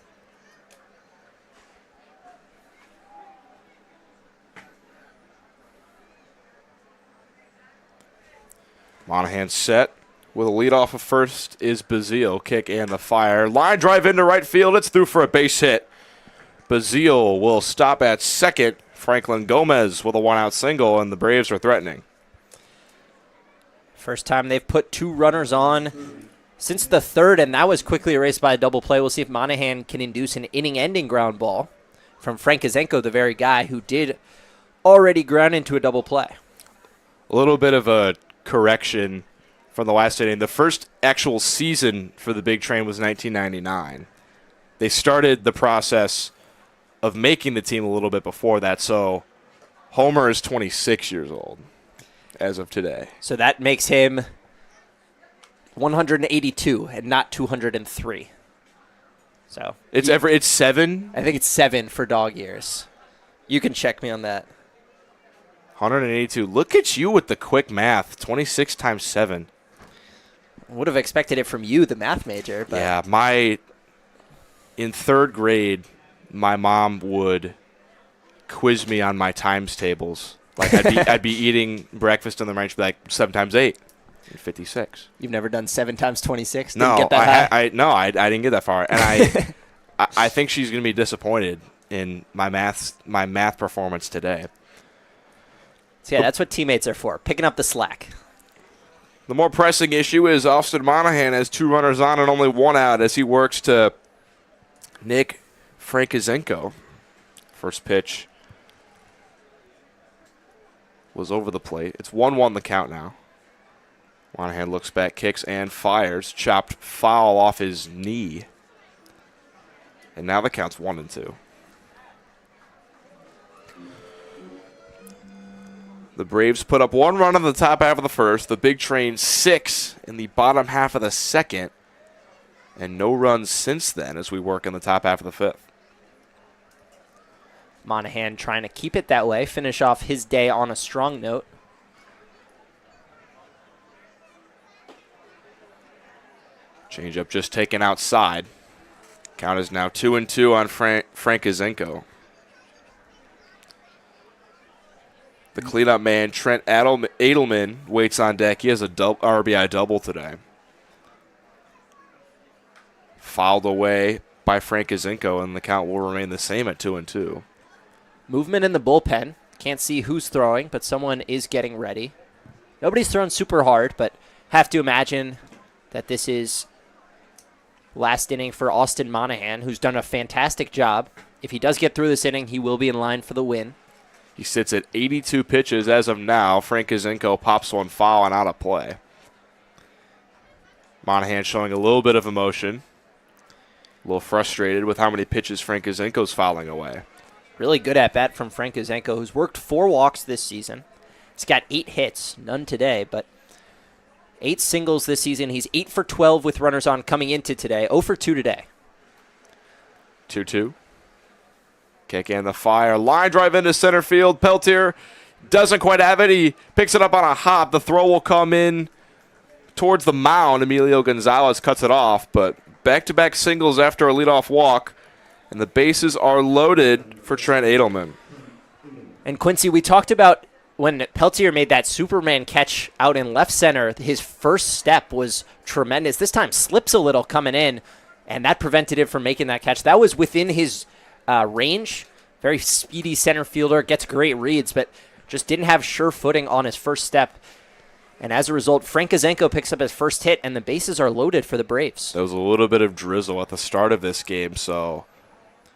Monahan set with a leadoff of first is Bazile. Kick and the fire. Line drive into right field. It's through for a base hit. Bazile will stop at second. Franklin Gomez with a 1-out single, and the Braves are threatening.
First time they've put 2 runners on since the 3rd, and that was quickly erased by a double play. We'll see if Monahan can induce an inning-ending ground ball from Frank Kazenko, the very guy who did already ground into a double play.
A little bit of a correction from the last inning. The first actual season for the Big Train was 1999. They started the process of making the team a little bit before that, so Homer is 26 years old as of today.
So that makes him 182 and not 203. So
it's 7?
I think it's 7 for dog years. You can check me on that.
182. Look at you with the quick math. 26 times 7.
Would have expected it from you, the math major. But
Yeah, in 3rd grade, my mom would quiz me on my times tables. Like I'd be eating breakfast and then she'd be like 7 times 8, 56.
You've never done 7 times 26?
No,
Didn't get that high?
I didn't get that far, and I think she's gonna be disappointed in my math performance today.
So yeah, that's what teammates are for, picking up the slack.
The more pressing issue is Austin Monahan has 2 runners on and only 1 out as he works to Nick Frankizenko. First pitch was over the plate. It's 1-1 the count now. Monahan looks back, kicks, and fires. Chopped foul off his knee. And now the count's 1-2. The Braves put up 1 run in the top half of the first. The Big Train 6 in the bottom half of the second. And no runs since then as we work in the top half of the fifth.
Monahan trying to keep it that way, finish off his day on a strong note.
Changeup just taken outside. Count is now 2-2 on Frankizenko. The cleanup man, Trent Edelman, waits on deck. He has a RBI double today. Fouled away by Frankizenko, and the count will remain the same at 2-2.
Movement in the bullpen. Can't see who's throwing, but someone is getting ready. Nobody's thrown super hard, but have to imagine that this is last inning for Austin Monahan, who's done a fantastic job. If he does get through this inning, he will be in line for the win.
He sits at 82 pitches as of now. Frankizenko pops one foul and out of play. Monahan showing a little bit of emotion. A little frustrated with how many pitches Frankizenko's fouling away.
Really good at bat from Frankizenko, who's worked 4 walks this season. He's got 8 hits, none today, but 8 singles this season. He's 8 for 12 with runners on coming into today. 0 for 2 today.
2-2. Kick in the fire. Line drive into center field. Peltier doesn't quite have it. He picks it up on a hop. The throw will come in towards the mound. Emilio Gonzalez cuts it off, but back-to-back singles after a leadoff walk, and the bases are loaded for Trent Edelman.
And Quincy, we talked about when Peltier made that Superman catch out in left center, his first step was tremendous. This time slips a little coming in, and that prevented him from making that catch. That was within his range. Very speedy center fielder, gets great reads, but just didn't have sure footing on his first step. And as a result, Frankizenko picks up his first hit, and the bases are loaded for the Braves.
There was a little bit of drizzle at the start of this game, so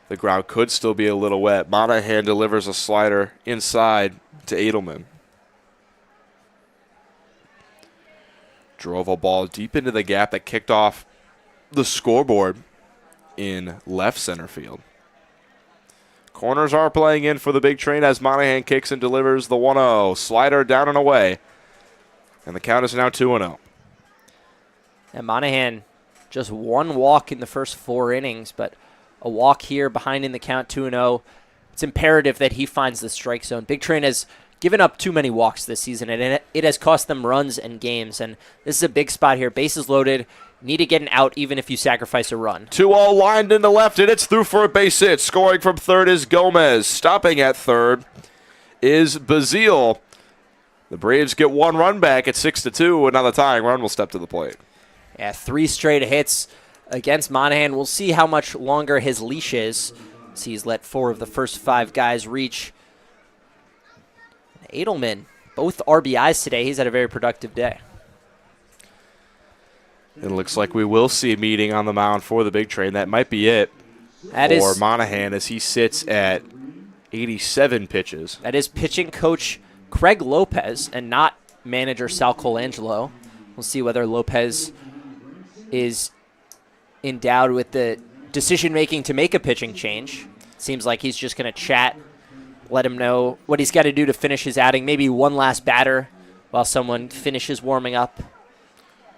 the ground could still be a little wet. Monahan delivers a slider inside to Edelman. Drove a ball deep into the gap that kicked off the scoreboard in left center field. Corners are playing in for the big train as Monahan kicks and delivers the 1-0. Slider down and away. And the count is now 2-0.
And Monahan just 1 walk in the first 4 innings, but a walk here behind in the count 2-0. It's imperative that he finds the strike zone. Big Train has given up too many walks this season, and it has cost them runs and games. And this is a big spot here. Bases loaded. Need to get an out even if you sacrifice a run.
2-0 lined into left, and it's through for a base hit. Scoring from third is Gomez. Stopping at third is Bazile. The Braves get 1 run back at 6-2, and now the tying run will step to the plate.
Yeah, 3 straight hits against Monahan. We'll see how much longer his leash is. See, he's let 4 of the first 5 guys reach. Edelman, both RBIs today. He's had a very productive day.
It looks like we will see a meeting on the mound for the big train. That might be it for Monahan as he sits at 87 pitches.
That is pitching coach Craig Lopez and not manager Sal Colangelo. We'll see whether Lopez is endowed with the decision-making to make a pitching change. Seems like he's just going to chat, let him know what he's got to do to finish his outing, maybe one last batter while someone finishes warming up.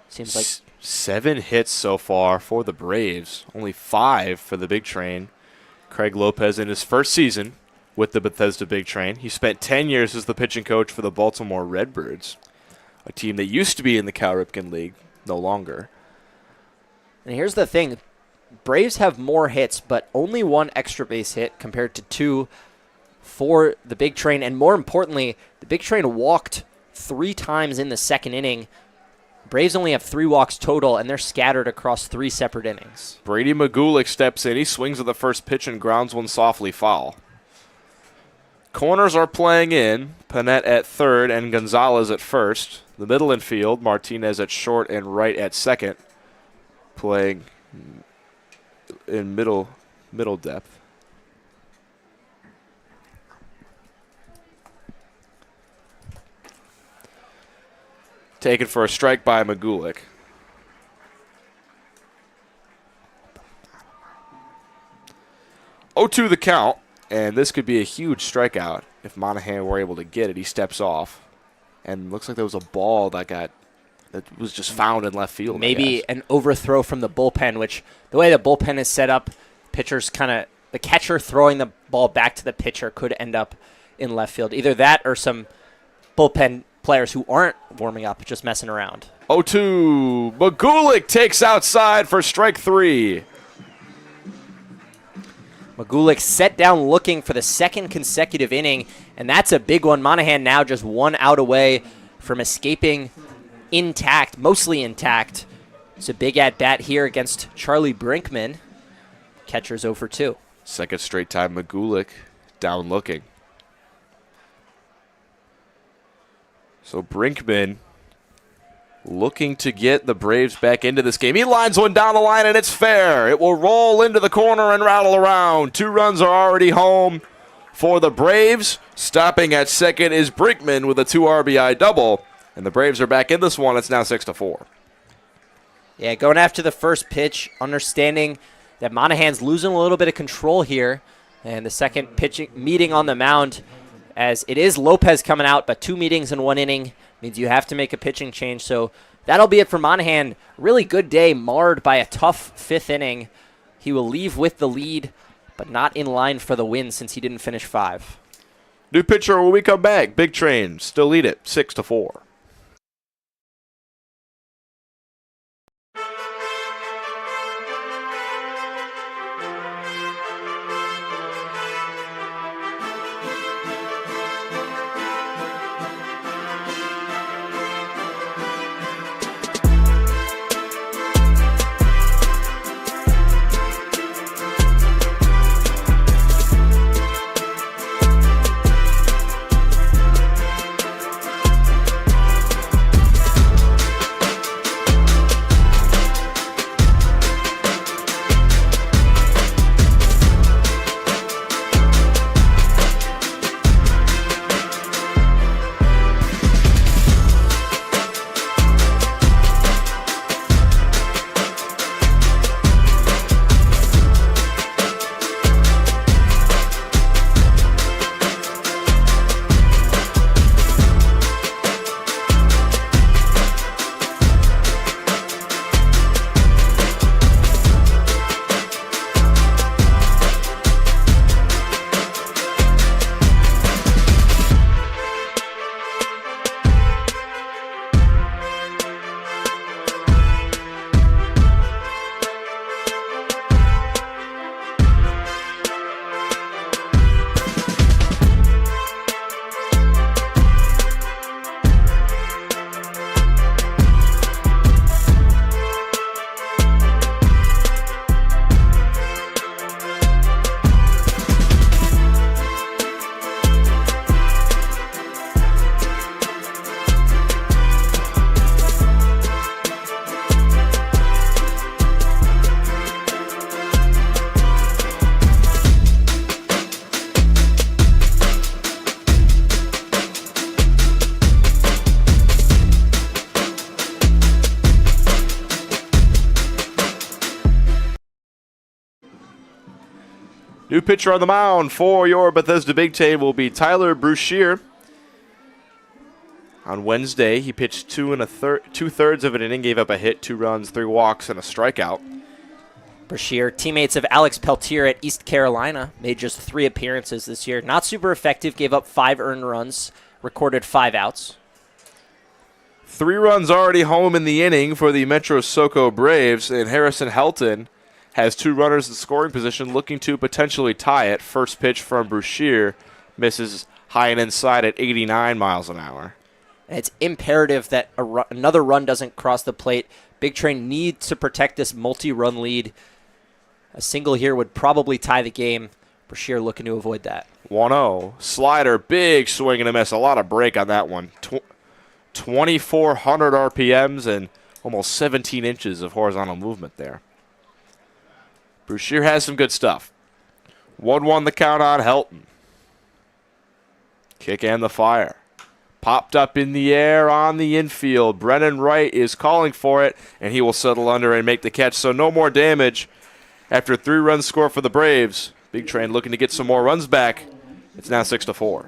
Seems like
7 hits so far for the Braves, only 5 for the big train. Craig Lopez in his first season with the Bethesda Big Train. He spent 10 years as the pitching coach for the Baltimore Redbirds, a team that used to be in the Cal Ripken League, no longer.
And here's the thing. Braves have more hits, but only 1 extra base hit compared to 2 for the Big Train. And more importantly, the Big Train walked 3 times in the second inning. Braves only have 3 walks total, and they're scattered across 3 separate innings.
Brady Magulik steps in. He swings at the first pitch and grounds one softly foul. Corners are playing in. Panette at third and Gonzalez at first. The middle infield, Martinez at short and right at second. Playing in middle depth. Taken for a strike by Magulik. Oh, 2 the count, and this could be a huge strikeout if Monahan were able to get it. He steps off, and looks like there was a ball that was just found in left field.
Maybe an overthrow from the bullpen, which the way the bullpen is set up, the catcher throwing the ball back to the pitcher could end up in left field. Either that or some bullpen players who aren't warming up, just messing around.
0-2. Magulik takes outside for strike 3.
Magulik set down looking for the second consecutive inning, and that's a big one. Monahan now just 1 out away from escaping intact, mostly intact. It's a big at-bat here against Charlie Brinkman. Catcher's 0 for 2.
Second straight time Magulik down looking. So Brinkman looking to get the Braves back into this game. He lines one down the line, and it's fair. It will roll into the corner and rattle around. 2 runs are already home for the Braves. Stopping at second is Brinkman with a 2 RBI double, and the Braves are back in this one. It's now 6-4.
Yeah, going after the first pitch, understanding that Monahan's losing a little bit of control here, and the second pitching meeting on the mound, as it is Lopez coming out, but 2 meetings in 1 inning means you have to make a pitching change. So that'll be it for Monahan. Really good day, marred by a tough 5th inning. He will leave with the lead, but not in line for the win since he didn't finish 5.
New pitcher when we come back. Big Train still lead it 6-4. New pitcher on the mound for your Bethesda Big Ten will be Tyler Bruschier. On Wednesday, he pitched 2 2/3 of an inning, gave up a hit, 2 runs, 3 walks, and a strikeout.
Brashear, teammates of Alex Peltier at East Carolina, made just 3 appearances this year. Not super effective, gave up 5 earned runs, recorded 5 outs.
3 runs already home in the inning for the Metro SoCo Braves, and Harrison Helton has 2 runners in scoring position looking to potentially tie it. First pitch from Bruschier misses high and inside at 89 miles an hour.
And it's imperative that another run doesn't cross the plate. Big Train needs to protect this multi-run lead. A single here would probably tie the game. Brashear looking to avoid that.
1-0. Slider, big swing and a miss. A lot of break on that one. 2,400 RPMs and almost 17 inches of horizontal movement there. Brashear has some good stuff. 1-1 the count on Helton. Kick and the fire. Popped up in the air on the infield. Brennan Wright is calling for it, and he will settle under and make the catch. So no more damage after 3 runs score for the Braves. Big Train looking to get some more runs back. It's now 6-4.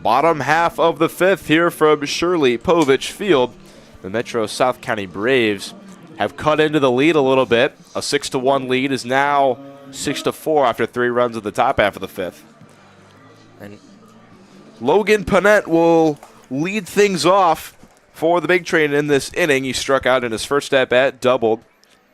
Bottom half of the fifth here from Shirley Povich Field. The Metro South County Braves have cut into the lead a little bit. A 6-1 lead is now 6-4 after 3 runs at the top half of the fifth.
And
Logan Panett will lead things off for the Big Train in this inning. He struck out in his first at-bat, doubled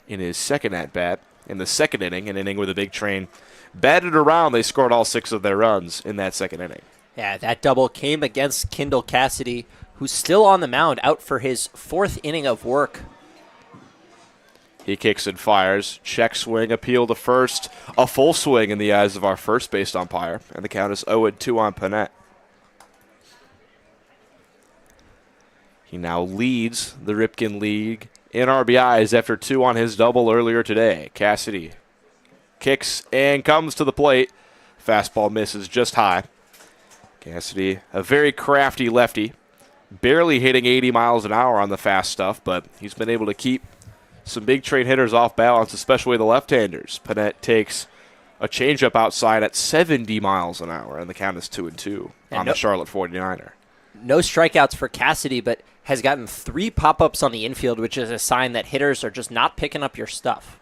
in his second at-bat. In the second inning, an inning where the Big Train batted around. They scored all 6 of their runs in that second inning.
yeah, that double came against Kendall Cassidy, who's still on the mound, out for his 4th inning of work.
He kicks and fires. Check swing, appeal to first. A full swing in the eyes of our first base umpire. And the count is 0-2 on Panett. He now leads the Ripken League in RBIs after 2 on his double earlier today. Cassidy kicks and comes to the plate. Fastball misses just high. Cassidy, a very crafty lefty. Barely hitting 80 miles an hour on the fast stuff, but he's been able to keep some Big Train hitters off balance, especially the left-handers. Panett takes a changeup outside at 70 miles an hour, and the count is 2-2 on the Charlotte 49er.
No strikeouts for Cassidy, but has gotten 3 pop-ups on the infield, which is a sign that hitters are just not picking up your stuff.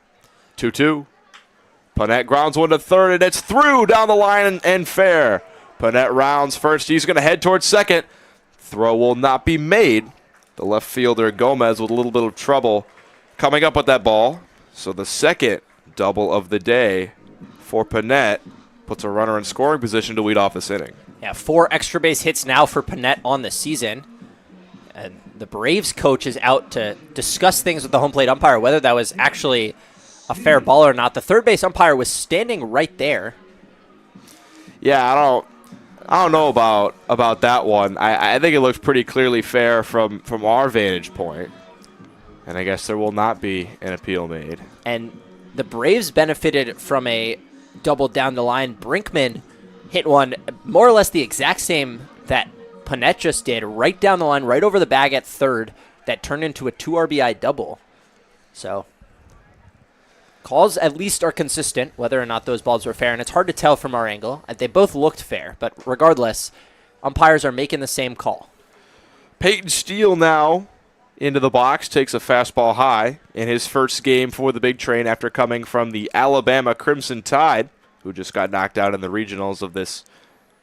2-2. Panett grounds one to third, and it's through down the line and fair. Panett rounds first. He's going to head towards second. Throw will not be made. The left fielder, Gomez, with a little bit of trouble coming up with that ball. So the second double of the day for Panett puts a runner in scoring position to lead off this inning.
Yeah, 4 extra base hits now for Panett on the season. And the Braves coach is out to discuss things with the home plate umpire, whether that was actually a fair ball or not. The third base umpire was standing right there.
Yeah, I don't know about that one. I think it looks pretty clearly fair from our vantage point. And I guess there will not be an appeal made.
And the Braves benefited from a double down the line. Brinkman hit one more or less the exact same that Panett just did, right down the line, right over the bag at third, that turned into a 2 RBI double. So calls at least are consistent, whether or not those balls were fair, and it's hard to tell from our angle. They both looked fair, but regardless, umpires are making the same call.
Peyton Steele now into the box, takes a fastball high in his first game for the Big Train after coming from the Alabama Crimson Tide, who just got knocked out in the regionals of this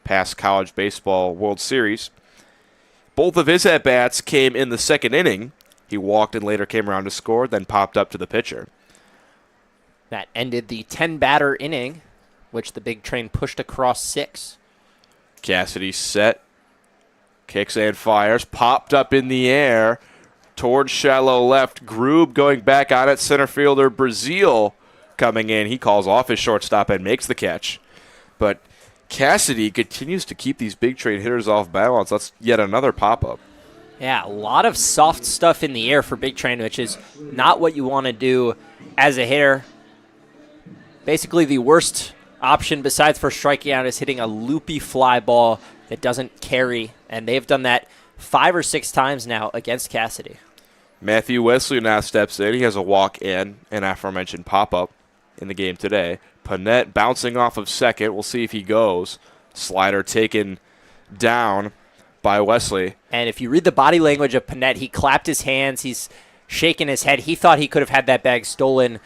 past college baseball World Series. Both of his at-bats came in the second inning. He walked and later came around to score, then popped up to the pitcher.
That ended the 10-batter inning, which the Big Train pushed across 6.
Cassidy set, kicks and fires, popped up in the air towards shallow left. Groob going back on it. Center fielder Brazil coming in. He calls off his shortstop and makes the catch. But Cassidy continues to keep these Big Train hitters off balance. That's yet another pop-up.
Yeah, a lot of soft stuff in the air for Big Train, which is not what you want to do as a hitter. Basically, the worst option besides for striking out is hitting a loopy fly ball that doesn't carry, and they've done that 5 or 6 times now against Cassidy.
Matthew Wesley now steps in. He has a walk in, an aforementioned pop-up in the game today. Panett bouncing off of second. We'll see if he goes. Slider taken down by Wesley.
And if you read the body language of Panett, he clapped his hands. He's shaking his head. He thought he could have had that bag stolen.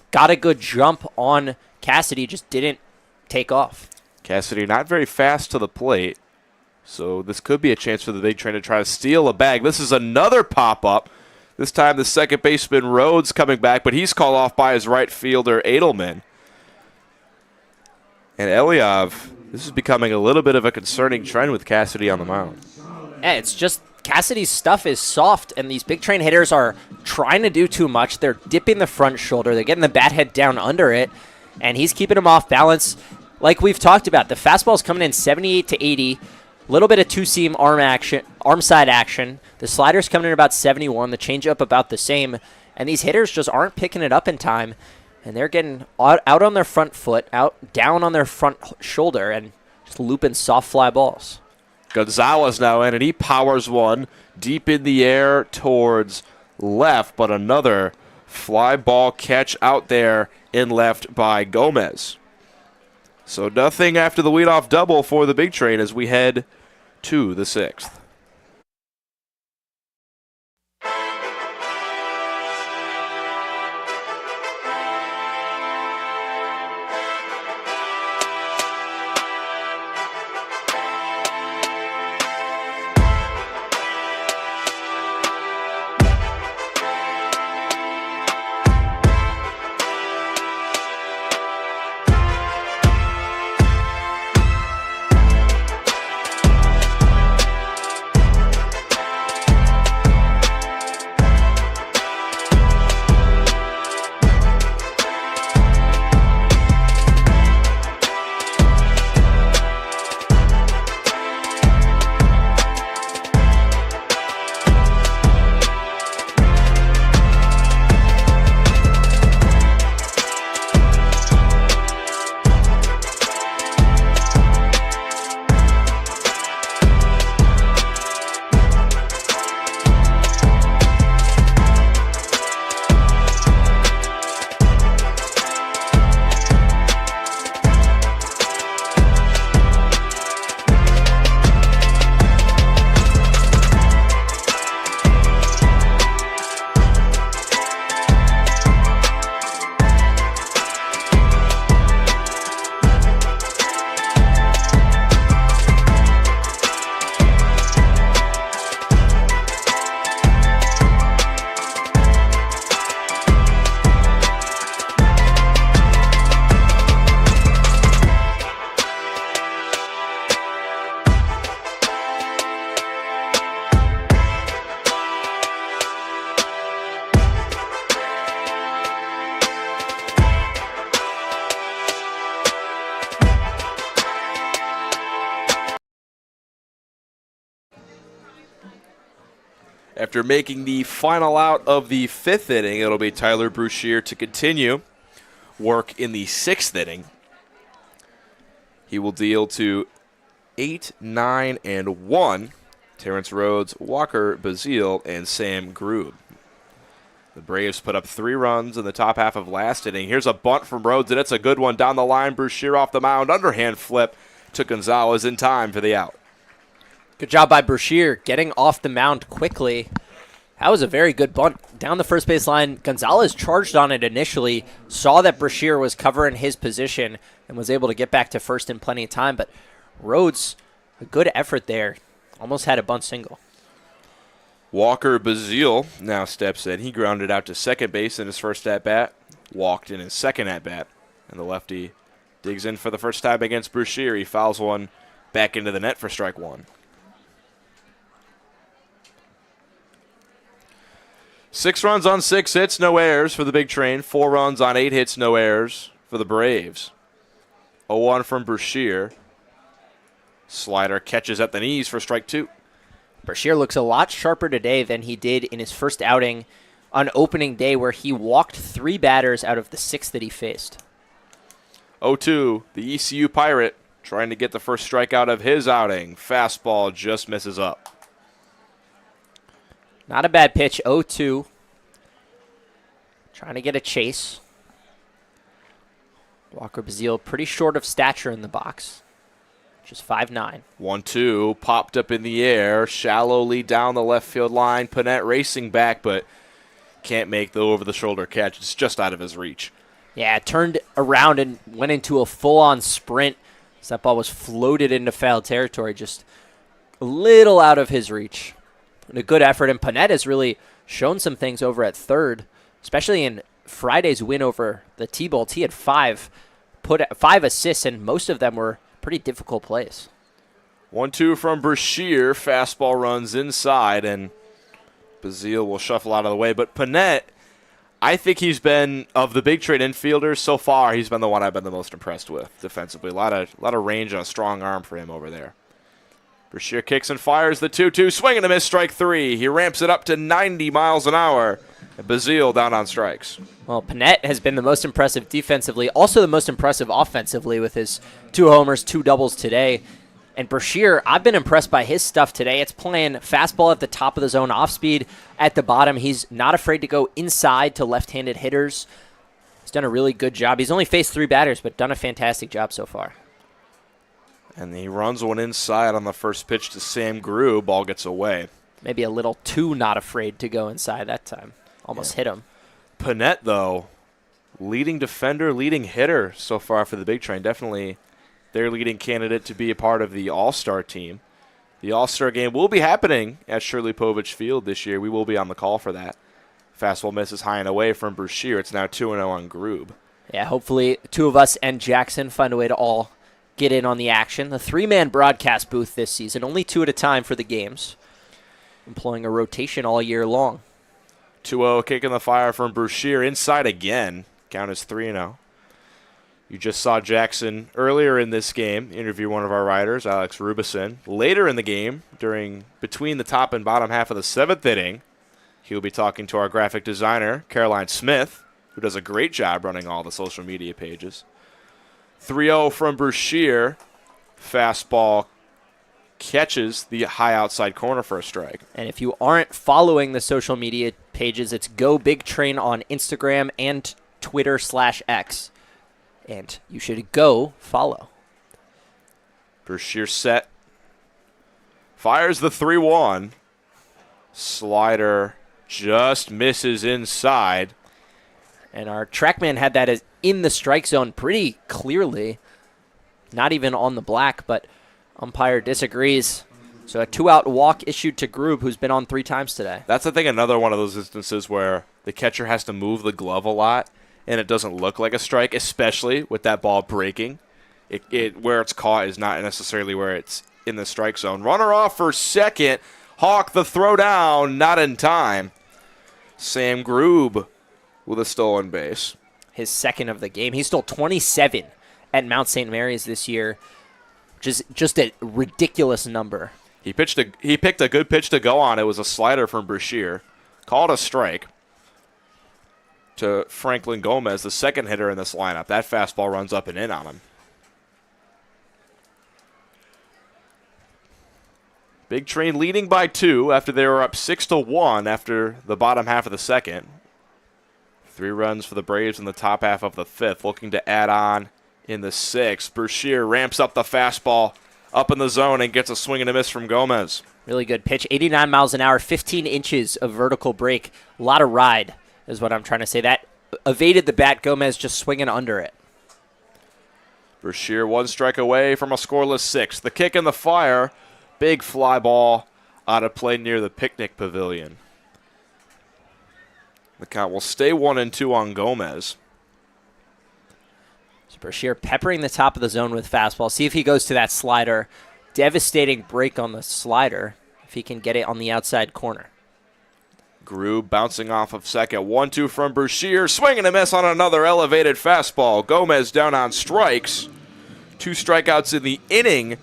Got a good jump on Cassidy, just didn't take off.
Cassidy not very fast to the plate, so this could be a chance for the Big Train to try to steal a bag. This is another pop-up. This time the second baseman Rhodes coming back, but he's called off by his right fielder Edelman. And Eliav, this is becoming a little bit of a concerning trend with Cassidy on the mound.
Yeah, it's just Cassidy's stuff is soft, and these Big Train hitters are trying to do too much. They're dipping the front shoulder. They're getting the bat head down under it, and he's keeping them off balance. Like we've talked about, the fastball's coming in 78 to 80, a little bit of two-seam arm side action. The slider's coming in about 71, the changeup about the same, and these hitters just aren't picking it up in time, and they're getting out on their front foot, down on their front shoulder, and just looping soft fly balls.
Gonzalez now in, and he powers one deep in the air towards left, but another fly ball catch out there in left by Gomez. So nothing after the leadoff double for the Big Train as we head to the 6th. After making the final out of the 5th inning, it'll be Tyler Bruschier to continue work in the 6th inning. He will deal to 8, 9, and 1. Terrence Rhodes, Walker Bazile, and Sam Grube. The Braves put up 3 runs in the top half of last inning. Here's a bunt from Rhodes, and it's a good one down the line. Bruschier off the mound, underhand flip to Gonzalez in time for the out.
Good job by Bruschier getting off the mound quickly. That was a very good bunt down the first base line. Gonzalez charged on it initially, saw that Bruschier was covering his position, and was able to get back to first in plenty of time. But Rhodes, a good effort there. Almost had a bunt single.
Walker Bazile now steps in. He grounded out to second base in his first at-bat, walked in his second at-bat, and the lefty digs in for the first time against Bruschier. He fouls one back into the net for strike 1. 6 runs on 6 hits, no errors for the Big Train. 4 runs on 8 hits, no errors for the Braves. 0-1 from Bruschier. Slider catches at the knees for strike 2.
Bruschier looks a lot sharper today than he did in his first outing on opening day, where he walked 3 batters out of the 6 that he faced.
0-2, the ECU Pirate trying to get the first strikeout of his outing. Fastball just misses up.
Not a bad pitch, 0-2. Trying to get a chase. Walker Bazile pretty short of stature in the box. Just 5'9".
1-2, popped up in the air, shallowly down the left field line. Panette racing back, but can't make the over-the-shoulder catch. It's just out of his reach.
Yeah, turned around and went into a full-on sprint. So that ball was floated into foul territory, just a little out of his reach. And a good effort, and Panette has really shown some things over at third, especially in Friday's win over the T-Bolts. He had 5 assists, and most of them were pretty difficult plays.
1-2 from Bruschier. Fastball runs inside, and Bazile will shuffle out of the way. But Panette, I think he's been, of the Big Trade infielders so far, he's been the one I've been the most impressed with defensively. A lot of range and a strong arm for him over there. Bruschier kicks and fires the 2-2. Swing and a miss, strike 3. He ramps it up to 90 miles an hour. And Bazile down on strikes.
Well, Panette has been the most impressive defensively, also the most impressive offensively with his 2 homers, 2 doubles today. And Bruschier, I've been impressed by his stuff today. It's playing fastball at the top of the zone, off speed at the bottom. He's not afraid to go inside to left-handed hitters. He's done a really good job. He's only faced 3 batters, but done a fantastic job so far.
And he runs one inside on the first pitch to Sam Grew. Ball gets away.
Maybe a little too not afraid to go inside that time. Almost hit him.
Panett, though, leading defender, leading hitter so far for the Big Train. Definitely their leading candidate to be a part of the All-Star team. The All-Star game will be happening at Shirley Povich Field this year. We will be on the call for that. Fastball misses high and away from Brashear. It's now 2-0 on Groob.
Yeah, hopefully two of us and Jackson find a way to all get in on the action. The three-man broadcast booth this season, only two at a time for the games, employing a rotation all year long.
2-0, kick in the fire from Brashear. Inside again. Count is 3-0. You just saw Jackson earlier in this game interview one of our writers, Alex Rubison. Later in the game, between the top and bottom half of the seventh inning, he'll be talking to our graphic designer, Caroline Smith, who does a great job running all the social media pages. 3-0 from Brashear. Fastball catches the high outside corner for a strike.
And if you aren't following the social media pages, it's Go Big Train on Instagram and Twitter/X. And you should go follow.
Brashear set. Fires the 3-1. Slider just misses inside.
And our TrackMan had that as in the strike zone pretty clearly. Not even on the black, but umpire disagrees. So a 2-out walk issued to Groob, who's been on 3 times today.
That's, I think, another one of those instances where the catcher has to move the glove a lot, and it doesn't look like a strike, especially with that ball breaking. Where it's caught is not necessarily where it's in the strike zone. Runner off for second. Hawk the throw down, not in time. Sam Groob with a stolen base.
His second of the game. He stole 27 at Mount St. Mary's this year, which is just a ridiculous number.
He picked a good pitch to go on. It was a slider from Brashear. Called a strike to Franklin Gomez, the second hitter in this lineup. That fastball runs up and in on him. Big Train leading by 2 after they were up 6-1 after the bottom half of the second. 3 runs for the Braves in the top half of the 5th, looking to add on in the 6th. Brashear ramps up the fastball up in the zone and gets a swing and a miss from Gomez.
Really good pitch. 89 miles an hour, 15 inches of vertical break. A lot of ride is what I'm trying to say. That evaded the bat. Gomez just swinging under it.
Brashear 1 strike away from a scoreless 6th. The kick in the fire. Big fly ball out of play near the picnic pavilion. The count will stay 1-2 on Gomez.
So Brashear peppering the top of the zone with fastball. See if he goes to that slider. Devastating break on the slider if he can get it on the outside corner.
Groob bouncing off of second. 1-2 from Brashear. Swing and a miss on another elevated fastball. Gomez down on strikes. 2 strikeouts in the inning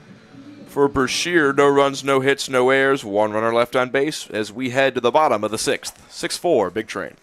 for Brashear. No runs, no hits, no errors. 1 runner left on base as we head to the bottom of the 6th. 6-4, Big Train.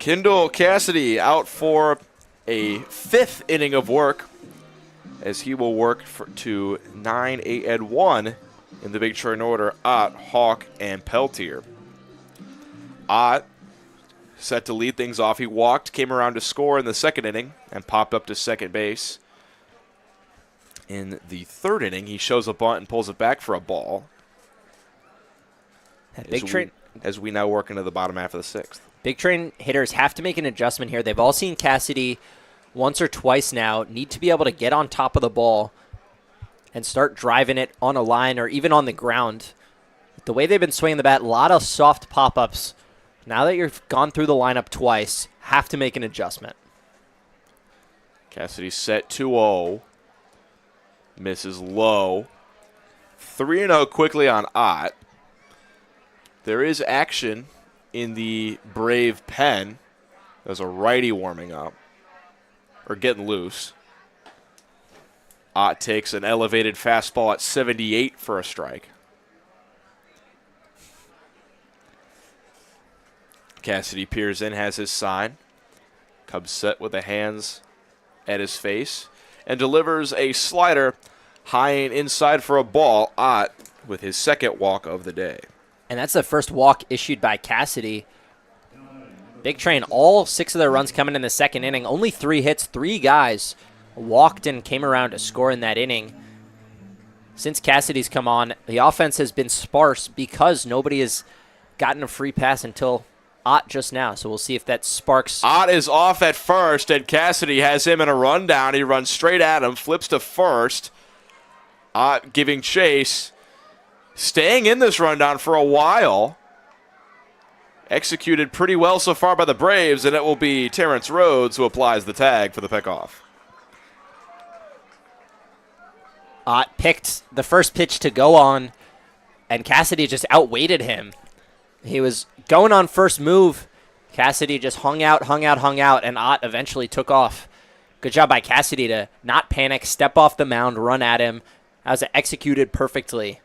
Kendall Cassidy out for a 5th inning of work as he will work to 9, 8, and 1 in the big train order. Ott, Hawk, and Peltier. Ott set to lead things off. He walked, came around to score in the 2nd inning, and popped up to second base. In the 3rd inning, he shows a bunt and pulls it back for a ball. As we now work into the bottom half of the 6th.
Big train hitters have to make an adjustment here. They've all seen Cassidy once or twice now, need to be able to get on top of the ball and start driving it on a line or even on the ground. The way they've been swinging the bat, a lot of soft pop-ups. Now that you've gone through the lineup twice, have to make an adjustment.
Cassidy set 2-0. Misses low. 3-0 quickly on Ott. There is action in the Brave pen. There's a righty warming up. Or getting loose. Ott takes an elevated fastball at 78 for a strike. Cassidy peers in, has his sign. Cubs set with the hands at his face. And delivers a slider high and inside for a ball. Ott with his 2nd walk of the day.
And that's the first walk issued by Cassidy. Big Train, all 6 of their runs coming in the 2nd inning. Only 3 hits, 3 guys walked and came around to score in that inning. Since Cassidy's come on, the offense has been sparse because nobody has gotten a free pass until Ott just now. So we'll see if that sparks.
Ott is off at first, and Cassidy has him in a rundown. He runs straight at him, flips to first. Ott giving chase. Staying in this rundown for a while. Executed pretty well so far by the Braves, and it will be Terrence Rhodes who applies the tag for the pickoff.
Ott picked the first pitch to go on, and Cassidy just outweighted him. He was going on first move. Cassidy just hung out, and Ott eventually took off. Good job by Cassidy to not panic, step off the mound, run at him. That was executed perfectly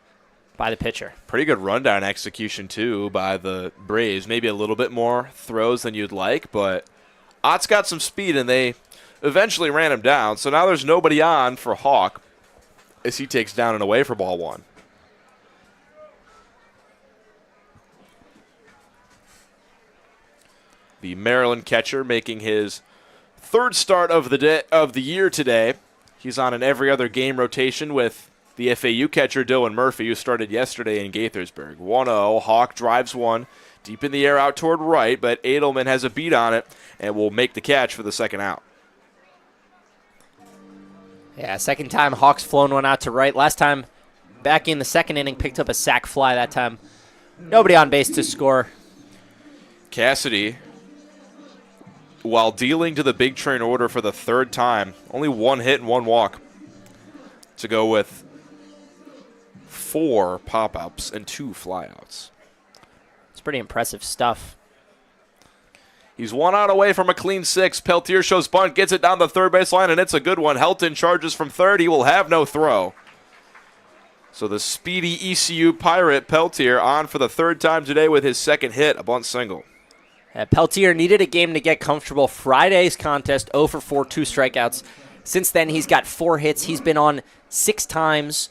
by the pitcher.
Pretty good rundown execution, too, by the Braves. Maybe a little bit more throws than you'd like, but Ott's got some speed, and they eventually ran him down. So now there's nobody on for Hawk as he takes down and away for ball 1. The Maryland catcher making his 3rd start of the year today. He's on an every other game rotation with the FAU catcher, Dylan Murphy, who started yesterday in Gaithersburg. 1-0. Hawk drives one deep in the air out toward right, but Edelman has a beat on it and will make the catch for the 2nd out.
Yeah, 2nd time Hawks flown one out to right. Last time, back in the 2nd inning, picked up a sac fly that time. Nobody on base to score.
Cassidy, while dealing to the big train order for the 3rd time, only 1 hit and 1 walk to go with 4 pop-ups and 2 flyouts.
It's pretty impressive stuff.
He's 1 out away from a clean 6. Peltier shows bunt, gets it down the 3rd base line, and it's a good one. Helton charges from 3rd. He will have no throw. So the speedy ECU Pirate Peltier on for the 3rd time today with his 2nd hit, a bunt single.
Peltier needed a game to get comfortable. Friday's contest, 0 for 4, 2 strikeouts. Since then, he's got 4 hits. He's been on 6 times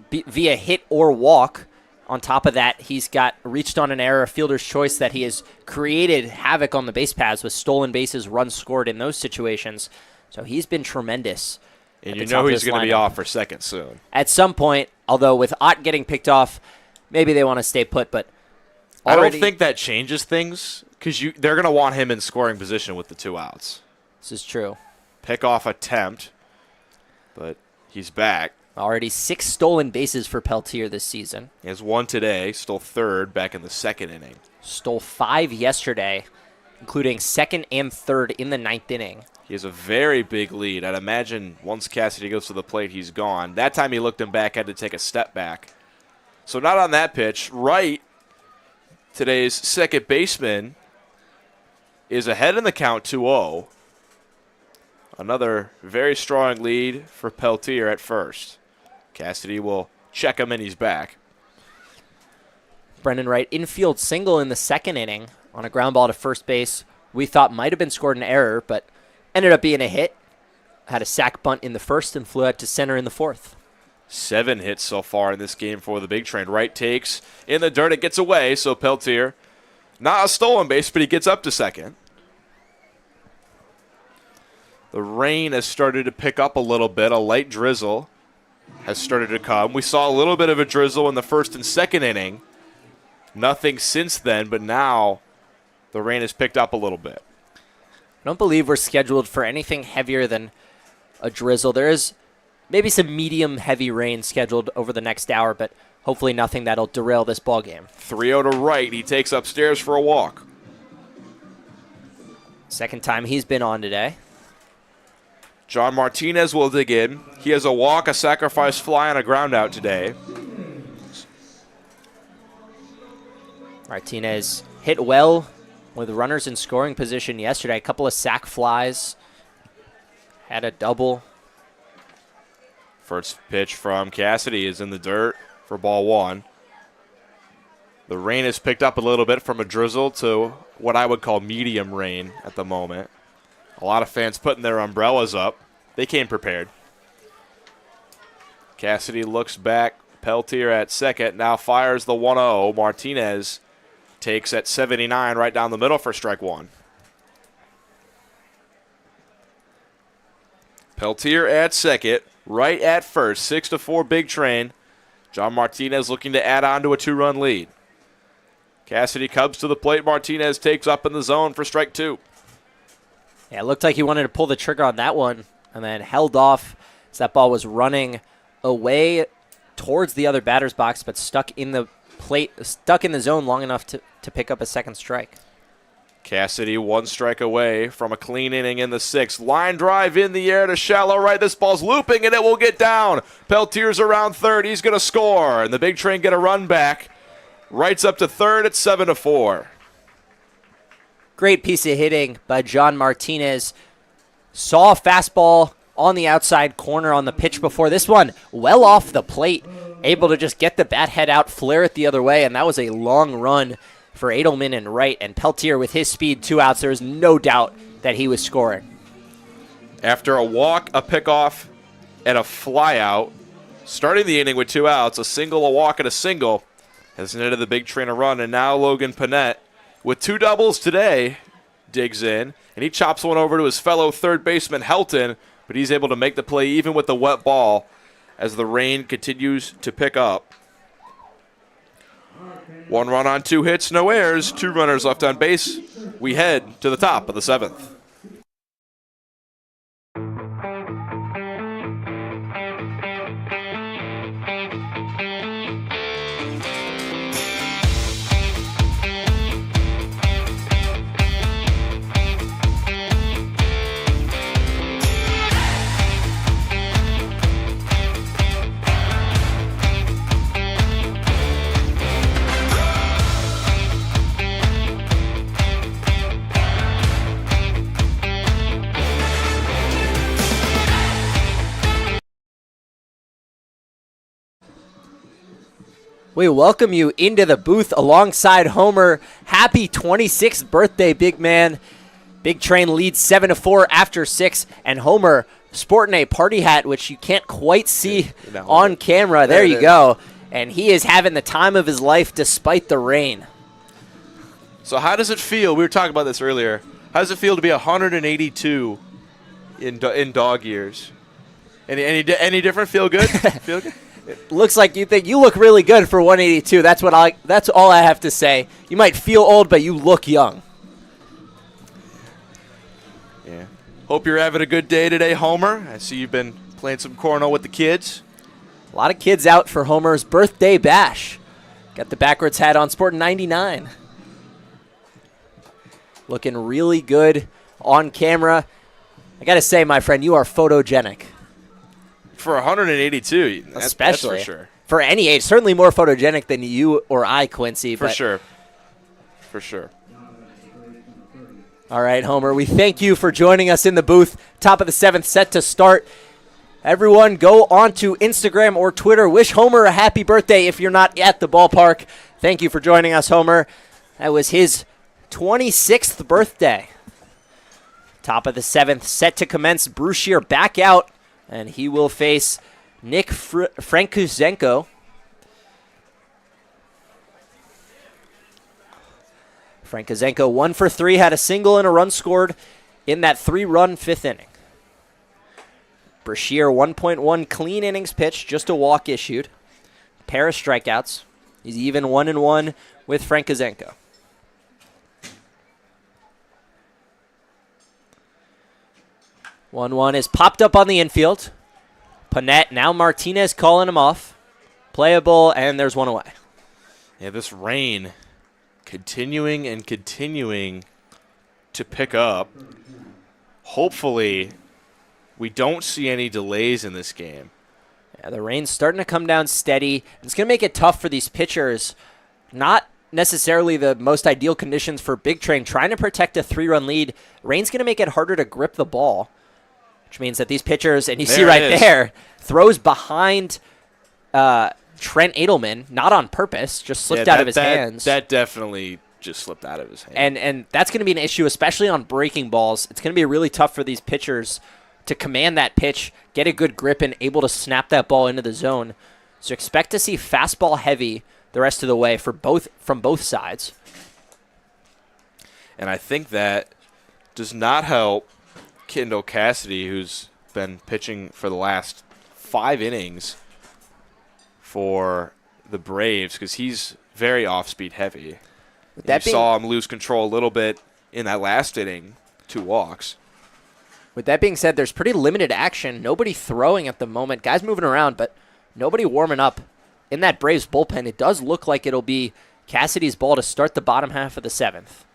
via hit or walk. On top of that, he's got reached on an error, fielder's choice, that he has created havoc on the base paths with stolen bases, runs scored in those situations. So he's been tremendous.
And you know he's going to be off for 2nd soon.
At some point, although with Ott getting picked off, maybe they want to stay put, but
I don't think that changes things because they're going to want him in scoring position with the 2 outs.
This is true.
Pickoff attempt, but he's back.
Already 6 stolen bases for Peltier this season.
He has 1 today, stole 3rd back in the 2nd inning.
Stole 5 yesterday, including 2nd and 3rd in the 9th inning.
He has a very big lead. I'd imagine once Cassidy goes to the plate, he's gone. That time he looked him back, had to take a step back. So not on that pitch. Wright, today's 2nd baseman, is ahead in the count 2-0. Another very strong lead for Peltier at 1st. Cassidy will check him, and he's back.
Brendan Wright, infield single in the 2nd inning on a ground ball to first base. we thought might have been scored an error, but ended up being a hit. Had a sac bunt in the first and flew out to center in the fourth.
7 hits so far in this game for the Big Train. Wright takes in the dirt. It gets away, so Peltier, not a stolen base, but he gets up to second. The rain has started to pick up a little bit. A light drizzle has started to come. We saw a little bit of a drizzle in the first and second inning. Nothing since then, but now the rain has picked up a little bit.
I don't believe we're scheduled for anything heavier than a drizzle. There is maybe some medium-heavy rain scheduled over the next hour, but hopefully nothing that'll derail this ball game.
3-0 to Wright. He takes upstairs for a walk.
Second time he's been on today.
John Martinez will dig in. He has a walk, a sacrifice fly, and a ground out today.
Martinez hit well with runners in scoring position yesterday. A couple of sac flies. Had a double.
First pitch from Cassidy is in the dirt for ball 1. The rain has picked up a little bit from a drizzle to what I would call medium rain at the moment. A lot of fans putting their umbrellas up. They came prepared. Cassidy looks back. Peltier at second. Now fires the 1-0. Martinez takes at 79 right down the middle for strike 1. Peltier at second. Right at first. 6-4 Big Train. John Martinez looking to add on to a 2-run lead. Cassidy comes to the plate. Martinez takes up in the zone for strike 2.
Yeah, it looked like he wanted to pull the trigger on that one and then held off as that ball was running away towards the other batter's box, but stuck in the zone long enough to pick up a second strike.
Cassidy 1 strike away from a clean inning in the 6th. Line drive in the air to shallow right. This ball's looping and it will get down. Peltier's around third. He's going to score, and the Big Train get a run back. Wright's up to third at 7-4.
Great piece of hitting by John Martinez. Saw a fastball on the outside corner on the pitch before. This one well off the plate. Able to just get the bat head out, flare it the other way, and that was a long run for Edelman and Wright. And Peltier with his speed, 2 outs, there was no doubt that he was scoring.
After a walk, a pickoff, and a flyout, starting the inning with 2 outs, a single, a walk, and a single, has netted the Big Train a run. And now Logan Panett, with 2 doubles today, digs in, and he chops one over to his fellow third baseman Helton, but he's able to make the play even with the wet ball as the rain continues to pick up. 1 run on 2 hits, no errors, 2 runners left on base. We head to the top of the 7th.
We welcome you into the booth alongside Homer. Happy 26th birthday, big man. Big Train leads 7-4 after 6, and Homer sporting a party hat, which you can't quite see on camera. There you go. And he is having the time of his life despite the rain.
So how does it feel? We were talking about this earlier. How does it feel to be 182 in dog years? Any different? Feel good? Feel good?
Looks like you think you look really good for 182. That's all I have to say. You might feel old, but you look young.
Yeah. Hope you're having a good day today, Homer. I see you've been playing some cornhole with the kids.
A lot of kids out for Homer's birthday bash. Got the backwards hat on, sporting 99. Looking really good on camera. I got to say, my friend, you are photogenic.
For 182,
Especially.
that's for sure.
For any age, certainly more photogenic than you or I, Quincy.
For sure.
All right, Homer, we thank you for joining us in the booth. Top of the 7th set to start. Everyone go on to Instagram or Twitter. Wish Homer a happy birthday if you're not at the ballpark. Thank you for joining us, Homer. That was his 26th birthday. Top of the 7th, set to commence. Brushear back out, and he will face Nick Frankuzenko. Frankuzenko 1 for 3, had a single and a run scored in that 3-run 5th inning. Brashear 1.1 clean innings pitched, just a walk issued. Pair of strikeouts. He's even 1-1 with Frankuzenko. One is popped up on the infield. Panette, now Martinez calling him off. Playable, and there's one away.
Yeah, this rain continuing and continuing to pick up. Hopefully, we don't see any delays in this game.
Yeah, the rain's starting to come down steady. It's going to make it tough for these pitchers. Not necessarily the most ideal conditions for Big Train. Trying to protect a 3-run lead. Rain's going to make it harder to grip the ball, which means that these pitchers, and you see right there, throws behind Trent Edelman, not on purpose, just slipped out of his hands.
That definitely just slipped out of his hand.
And that's going to be an issue, especially on breaking balls. It's going to be really tough for these pitchers to command that pitch, get a good grip, and able to snap that ball into the zone. So expect to see fastball heavy the rest of the way from both sides.
And I think that does not help Kendall Cassidy, who's been pitching for the last 5 innings for the Braves, because he's very off-speed heavy. You saw him lose control a little bit in that last inning, 2 walks.
With that being said, there's pretty limited action. Nobody throwing at the moment. Guys moving around, but nobody warming up. In that Braves bullpen, it does look like it'll be Cassidy's ball to start the bottom half of the 7th.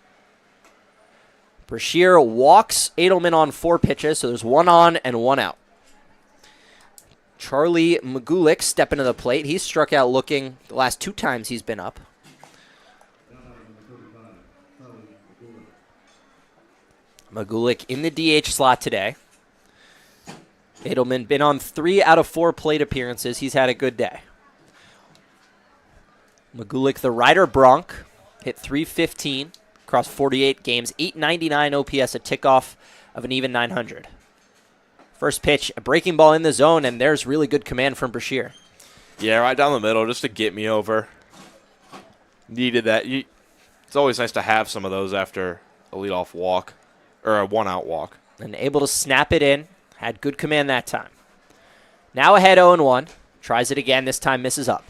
Brashear walks Edelman on 4 pitches, so there's 1 on and 1 out. Charlie Magulik stepping to the plate. He's struck out looking the last 2 times he's been up. Magulik in the DH slot today. Edelman been on 3 out of 4 plate appearances. He's had a good day. Magulik, the Ryder Bronc, hit .315 across 48 games, .899 OPS, a tick-off of an even 900. First pitch, a breaking ball in the zone, and there's really good command from Brashear.
Yeah, right down the middle, just to get me over. Needed that. It's always nice to have some of those after a leadoff walk, or a 1-out walk.
And able to snap it in. Had good command that time. Now ahead 0-1. Tries it again. This time misses up.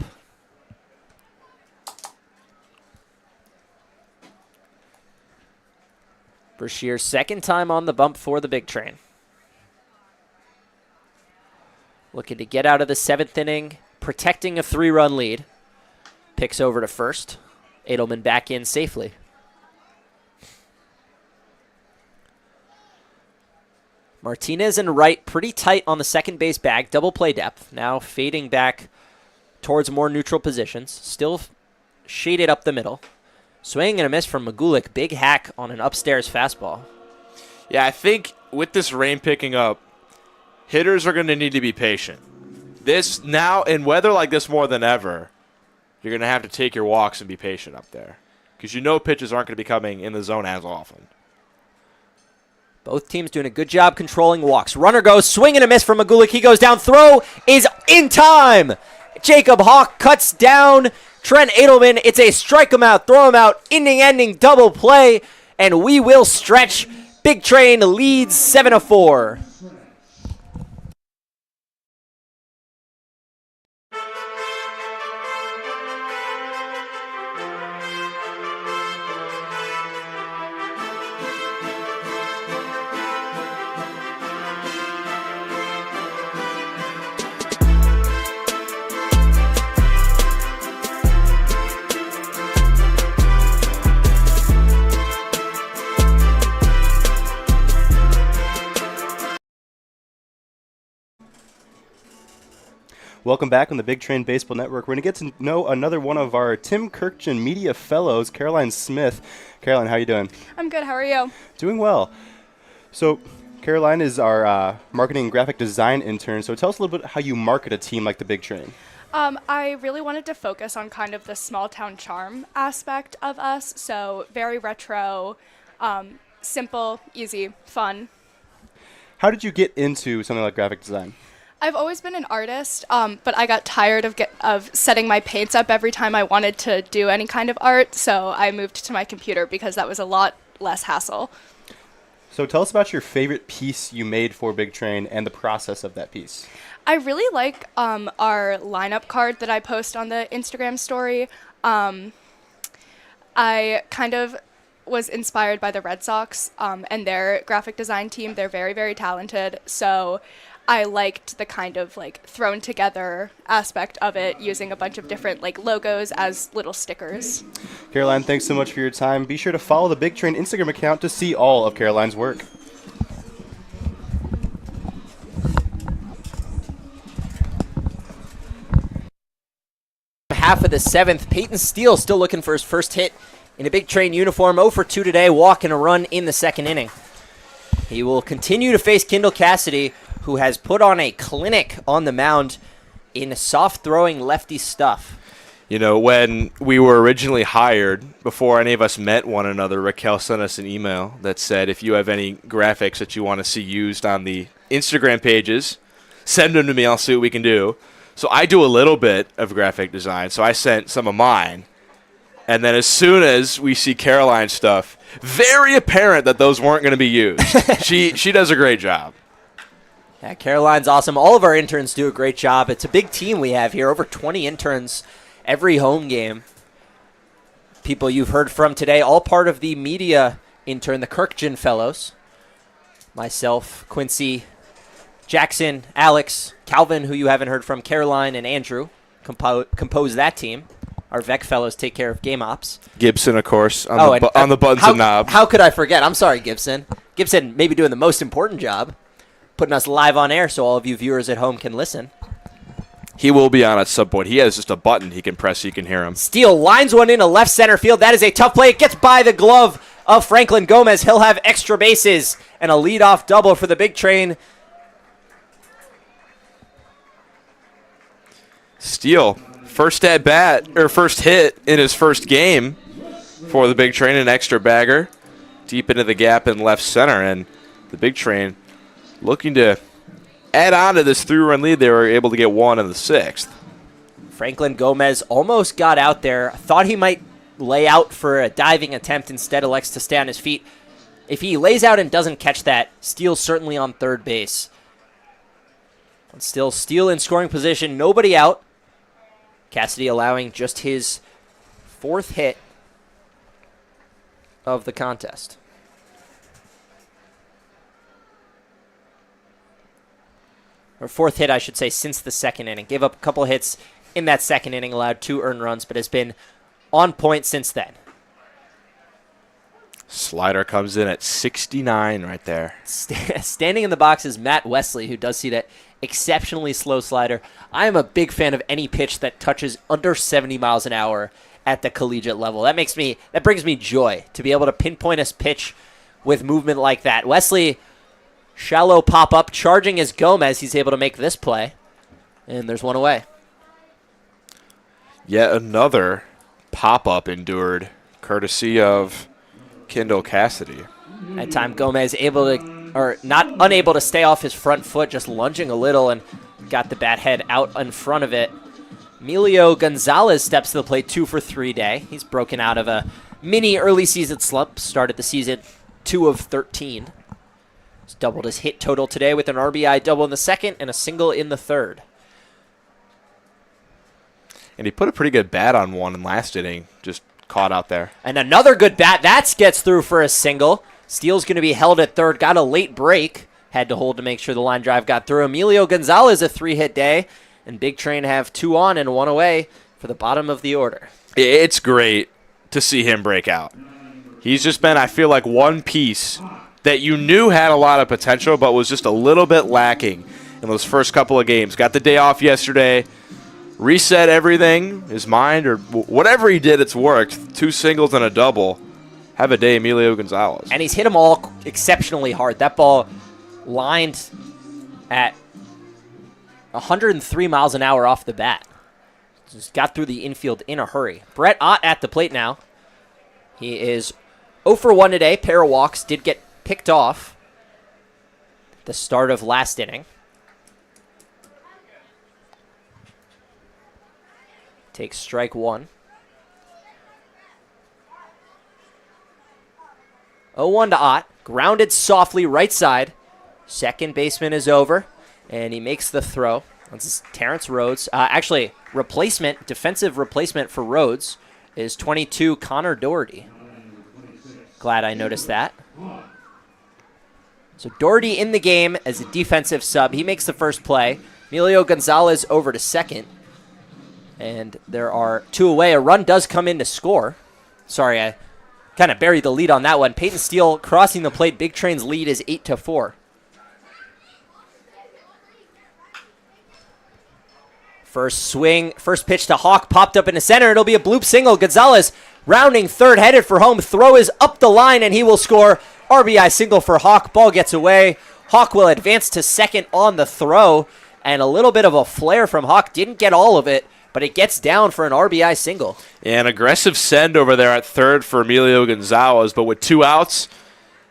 Brashear's second time on the bump for the Big Train. Looking to get out of the 7th inning, protecting a 3-run lead. Picks over to first. Edelman back in safely. Martinez and Wright pretty tight on the second base bag, double play depth. Now fading back towards more neutral positions. Still shaded up the middle. Swing and a miss from Magulik. Big hack on an upstairs fastball.
Yeah, I think with this rain picking up, hitters are going to need to be patient. This now, in weather like this more than ever, you're going to have to take your walks and be patient up there, because you know pitches aren't going to be coming in the zone as often.
Both teams doing a good job controlling walks. Runner goes, swing and a miss from Magulik. He goes down. Throw is in time. Jacob Hawk cuts down Trent Edelman. It's a strike him out, throw him out, inning-ending double play, and we will stretch. Big Train leads 7-4.
Welcome back on the Big Train Baseball Network. We're going to get to know another one of our Tim Kirkjian Media Fellows, Caroline Smith. Caroline, how are you doing?
I'm good. How are you?
Doing well. So Caroline is our marketing and graphic design intern. So tell us a little bit how you market a team like the Big Train.
I really wanted to focus on kind of the small town charm aspect of us. So very retro, simple, easy, fun.
How did you get into something like graphic design?
I've always been an artist, but I got tired of setting my paints up every time I wanted to do any kind of art, so I moved to my computer because that was a lot less hassle.
So tell us about your favorite piece you made for Big Train and the process of that piece.
I really like our lineup card that I post on the Instagram story. I kind of was inspired by the Red Sox and their graphic design team. They're very, very talented, so I liked the kind of like thrown together aspect of it, using a bunch of different like logos as little stickers.
Caroline, thanks so much for your time. Be sure to follow the Big Train Instagram account to see all of Caroline's work.
Half of the seventh, Peyton Steele still looking for his first hit in a Big Train uniform. 0 for 2 today, walk and a run in the second inning. He will continue to face Kendall Cassidy, who has put on a clinic on the mound in soft-throwing lefty stuff.
You know, when we were originally hired, before any of us met one another, Raquel sent us an email that said, if you have any graphics that you want to see used on the Instagram pages, send them to me. I'll see what we can do. So I do a little bit of graphic design, so I sent some of mine. And then as soon as we see Caroline's stuff, very apparent that those weren't going to be used. She does a great job.
Yeah, Caroline's awesome. All of our interns do a great job. It's a big team we have here, over 20 interns every home game. People you've heard from today, all part of the media intern, the Kirkjian Fellows. Myself, Quincy, Jackson, Alex, Calvin, who you haven't heard from, Caroline, and Andrew compose that team. Our VEC fellows take care of game ops.
Gibson, of course, on the buttons and knobs.
How could I forget? I'm sorry, Gibson. Gibson maybe doing the most important job, putting us live on air so all of you viewers at home can listen.
He will be on at some point. He has just a button he can press so you can hear him.
Steele lines one into left center field. That is a tough play. It gets by the glove of Franklin Gomez. He'll have extra bases and a leadoff double for the Big Train.
Steele, first at bat, or first hit in his first game for the Big Train, an extra bagger deep into the gap in left center. And the Big Train looking to add on to this 3-run lead. They were able to get one in the sixth.
Franklin Gomez almost got out there. Thought he might lay out for a diving attempt. Instead, elects to stay on his feet. If he lays out and doesn't catch that, Steele's certainly on third base. But still, Steele in scoring position. Nobody out. Cassidy allowing just his fourth hit of the contest. Or fourth hit, I should say, since the second inning. Gave up a couple hits in that second inning, allowed 2 earned runs, but has been on point since then.
Slider comes in at 69 right there.
Standing in the box is Matt Wesley, who does see that exceptionally slow slider. I am a big fan of any pitch that touches under 70 miles an hour at the collegiate level. That brings me joy to be able to pinpoint a pitch with movement like that. Wesley, shallow pop-up, charging as Gomez. He's able to make this play, and there's one away.
Yet another pop-up endured, courtesy of Kendall Cassidy.
That time Gomez unable to stay off his front foot, just lunging a little and got the bat head out in front of it. Emilio Gonzalez steps to the plate, 2 for 3 day. He's broken out of a mini early season slump, started the season 2 of 13. He's doubled his hit total today with an RBI double in the second and a single in the third.
And he put a pretty good bat on one in last inning, just caught out there.
And another good bat. That gets through for a single. Steele's going to be held at third. Got a late break. Had to hold to make sure the line drive got through. Emilio Gonzalez, a 3-hit day. And Big Train have 2 on and 1 away for the bottom of the order.
It's great to see him break out. He's just been, I feel like, one piece that you knew had a lot of potential but was just a little bit lacking in those first couple of games. Got the day off yesterday. Reset everything, his mind, or whatever he did, it's worked. 2 singles and a double. Have a day, Emilio Gonzalez.
And he's hit them all exceptionally hard. That ball lined at 103 miles an hour off the bat. Just got through the infield in a hurry. Brett Ott at the plate now. He is 0 for 1 today. Pair of walks, did get picked off at the start of last inning. Takes strike 1. 0-1 to Ott. Grounded softly right side. Second baseman is over, and he makes the throw. This is Terrence Rhodes. Actually, defensive replacement for Rhodes is 22 Connor Doherty. Glad I noticed that. So Doherty in the game as a defensive sub. He makes the first play. Emilio Gonzalez over to second. And there are 2 away. A run does come in to score. Sorry, I kind of buried the lead on that one. Peyton Steele crossing the plate. Big Train's lead is 8-4. First swing, first pitch to Hawk, popped up in the center. It'll be a bloop single. Gonzalez rounding third, headed for home. Throw is up the line, and he will score. RBI single for Hawk. Ball gets away. Hawk will advance to second on the throw, and a little bit of a flare from Hawk. Didn't get all of it, but it gets down for an RBI single.
An aggressive send over there at third for Emilio Gonzalez, but with 2 outs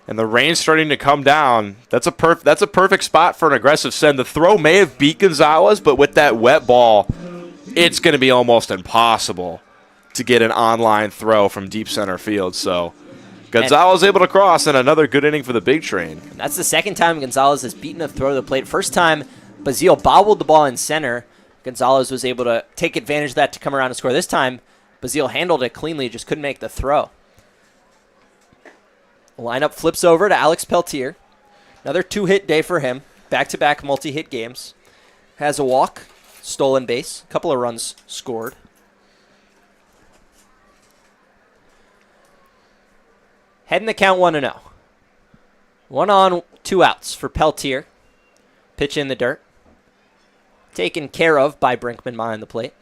and the rain starting to come down, that's a perfect spot for an aggressive send. The throw may have beat Gonzalez, but with that wet ball, it's going to be almost impossible to get an on-line throw from deep center field. So Gonzalez able to cross, and another good inning for the Big Train.
That's the second time Gonzalez has beaten a throw to the plate. First time, Bazile bobbled the ball in center. Gonzalez was able to take advantage of that to come around and score. This time, Bazile handled it cleanly, just couldn't make the throw. The lineup flips over to Alex Peltier. Another 2-hit day for him. Back-to-back multi-hit games. Has a walk, stolen base, a couple of runs scored. Heading the count 1-0. 1 on, 2 outs for Peltier. Pitch in the dirt. Taken care of by Brinkman behind the plate.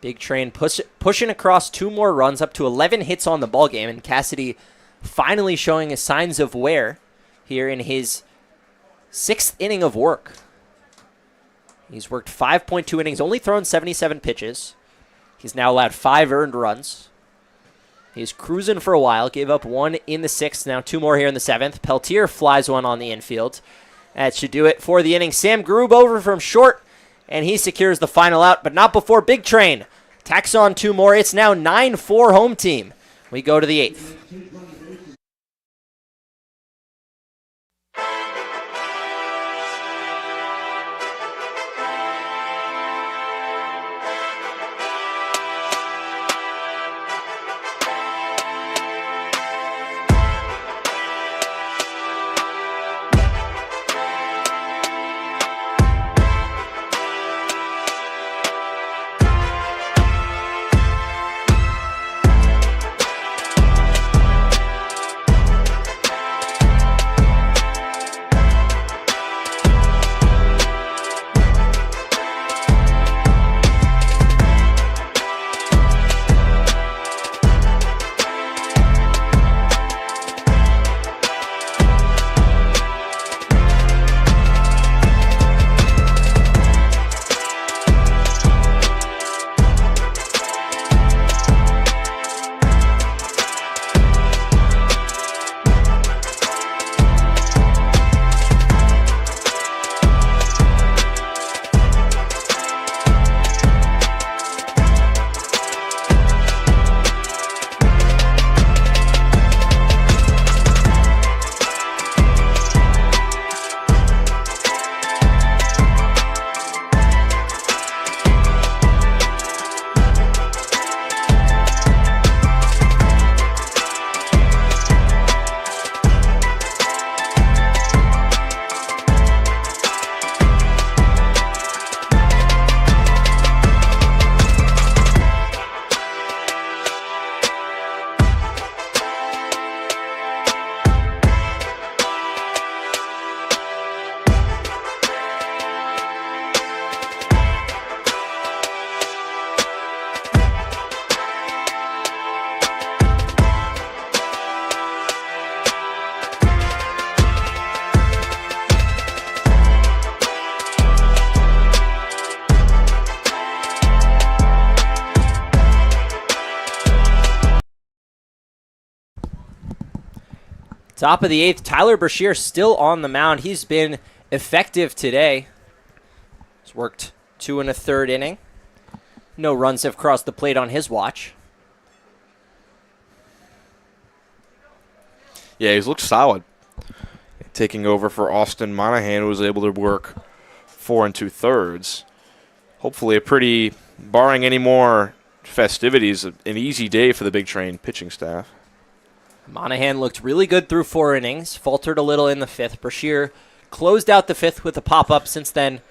Big Train pushing across 2 more runs, up to 11 hits on the ball game, and Cassidy finally showing his signs of wear here in his 6th inning of work. He's worked 5.2 innings, only thrown 77 pitches. He's now allowed 5 earned runs. He's cruising for a while, gave up 1 in the 6th, now 2 more here in the 7th. Peltier flies 1 on the infield. That should do it for the inning. Sam Grube over from short, and he secures the final out, but not before Big Train tacks on 2 more. It's now 9-4 home team. We go to the 8th. Top of the 8th, Tyler Brashear still on the mound. He's been effective today. He's worked 2 1/3 inning. No runs have crossed the plate on his watch.
Yeah, he's looked solid. Taking over for Austin Monahan, who was able to work 4 2/3. Hopefully barring any more festivities, an easy day for the Big Train pitching staff.
Monahan looked really good through 4 innings, faltered a little in the 5th. Brashear closed out the 5th with a pop-up. Since then,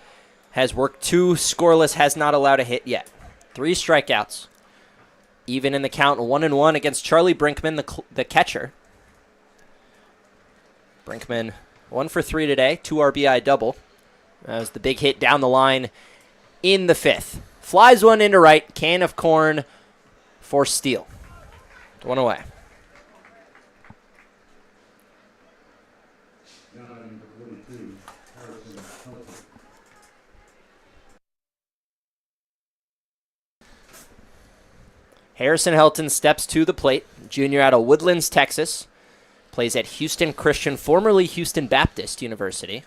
has worked 2 scoreless, has not allowed a hit yet. 3 strikeouts. Even in the count, 1-1 against Charlie Brinkman, the catcher. Brinkman 1 for 3 today, 2 RBI double. That was the big hit down the line in the 5th. Flies one into right, can of corn for steal. 1 away. Harrison Helton steps to the plate. Junior out of Woodlands, Texas. Plays at Houston Christian, formerly Houston Baptist University.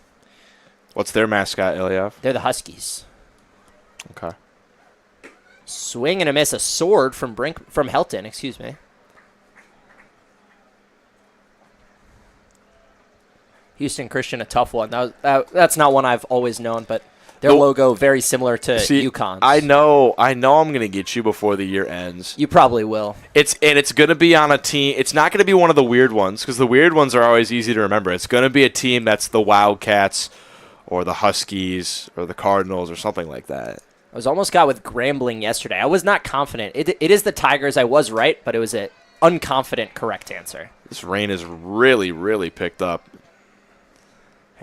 What's their mascot, Ilyav?
They're the Huskies.
Okay.
Swing and a miss, a sword from Helton, excuse me. Houston Christian, a tough one. That's not one I've always known, but their logo very similar to UConn's.
I know I'm going to get you before the year ends.
You probably will.
It's going to be on a team. It's not going to be one of the weird ones because the weird ones are always easy to remember. It's going to be a team that's the Wildcats or the Huskies or the Cardinals or something like that.
I was almost got with Grambling yesterday. I was not confident. It is the Tigers. I was right, but it was an unconfident correct answer.
This rain has really, really picked up.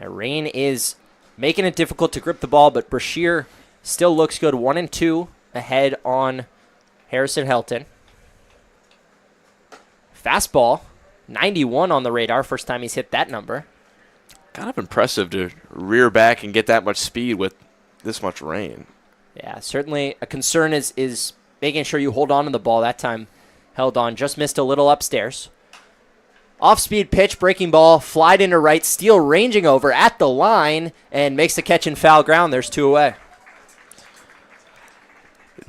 Rain is making it difficult to grip the ball, but Brashear still looks good. 1-2 ahead on Harrison Helton. Fastball, 91 on the radar. First time he's hit that number.
Kind of impressive to rear back and get that much speed with this much rain.
Yeah, certainly a concern is making sure you hold on to the ball. That time held on, just missed a little upstairs. Off-speed pitch, breaking ball, flied into right, Steele ranging over at the line, and makes the catch in foul ground. There's 2 away.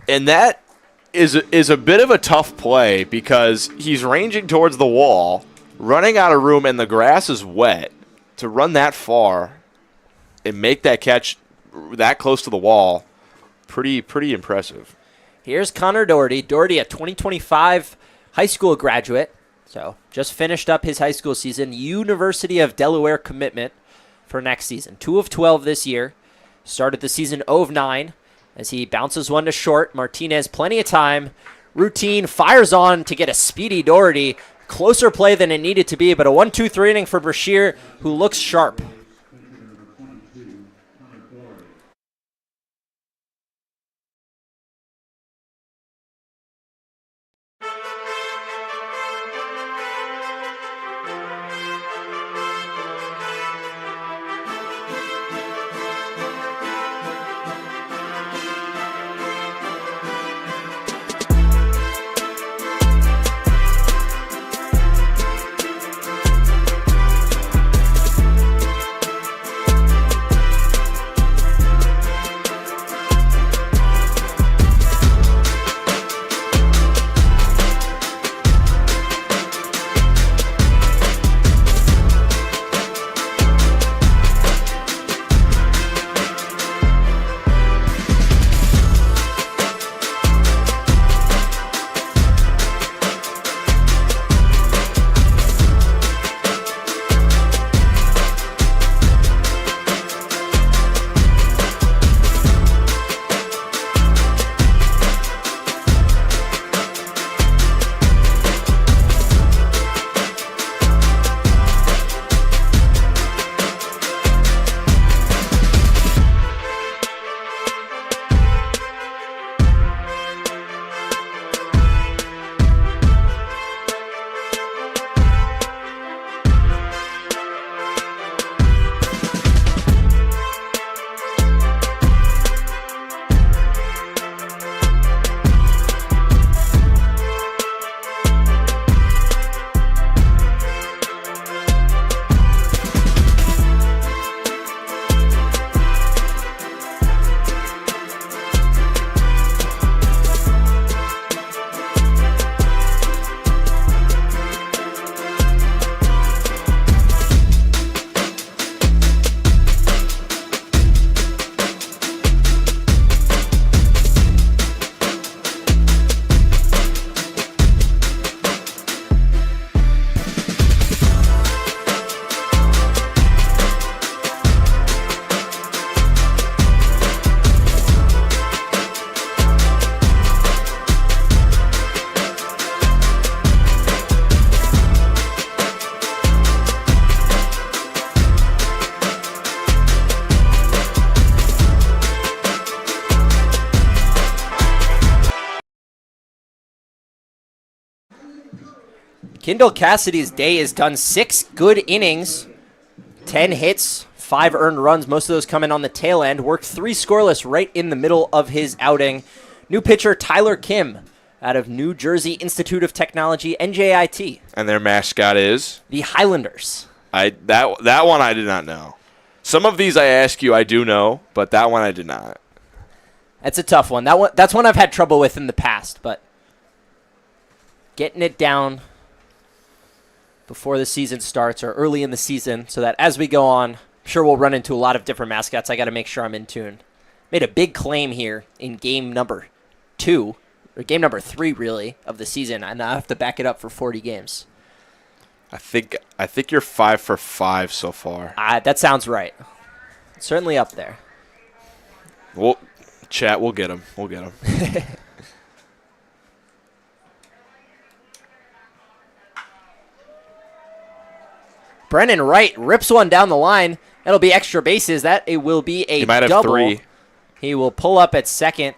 And that is a bit of a tough play because he's ranging towards the wall, running out of room, and the grass is wet. To run that far and make that catch that close to the wall, pretty impressive.
Here's Connor Doherty. Doherty, a 2025 high school graduate. So just finished up his high school season. University of Delaware commitment for next season. 2 of 12 this year. Started the season 0 of 9 as he bounces one to short. Martinez, plenty of time. Routine, fires on to get a speedy Doherty. Closer play than it needed to be, but a 1-2-3 inning for Brashear, who looks sharp. Kendall Cassidy's day is done. 6 good innings, 10 hits, 5 earned runs, most of those coming on the tail end. Worked 3 scoreless right in the middle of his outing. New pitcher Tyler Kim out of New Jersey Institute of Technology, NJIT.
And their mascot is?
The Highlanders.
That one I did not know. Some of these I ask you I do know, but that one I did not.
That's a tough one. That's one I've had trouble with in the past, but getting it down before the season starts or early in the season so that as we go on, I'm sure we'll run into a lot of different mascots. I got to make sure I'm in tune. Made a big claim here in game number 2, or game number 3 really, of the season, and I have to back it up for 40 games.
I think you're 5 for 5 so far.
That sounds right. Certainly up there.
Well, chat, we'll get him. We'll get him.
Brennan Wright rips one down the line. That'll be extra bases. That it will be a
He might have
double.
3.
He will pull up at second.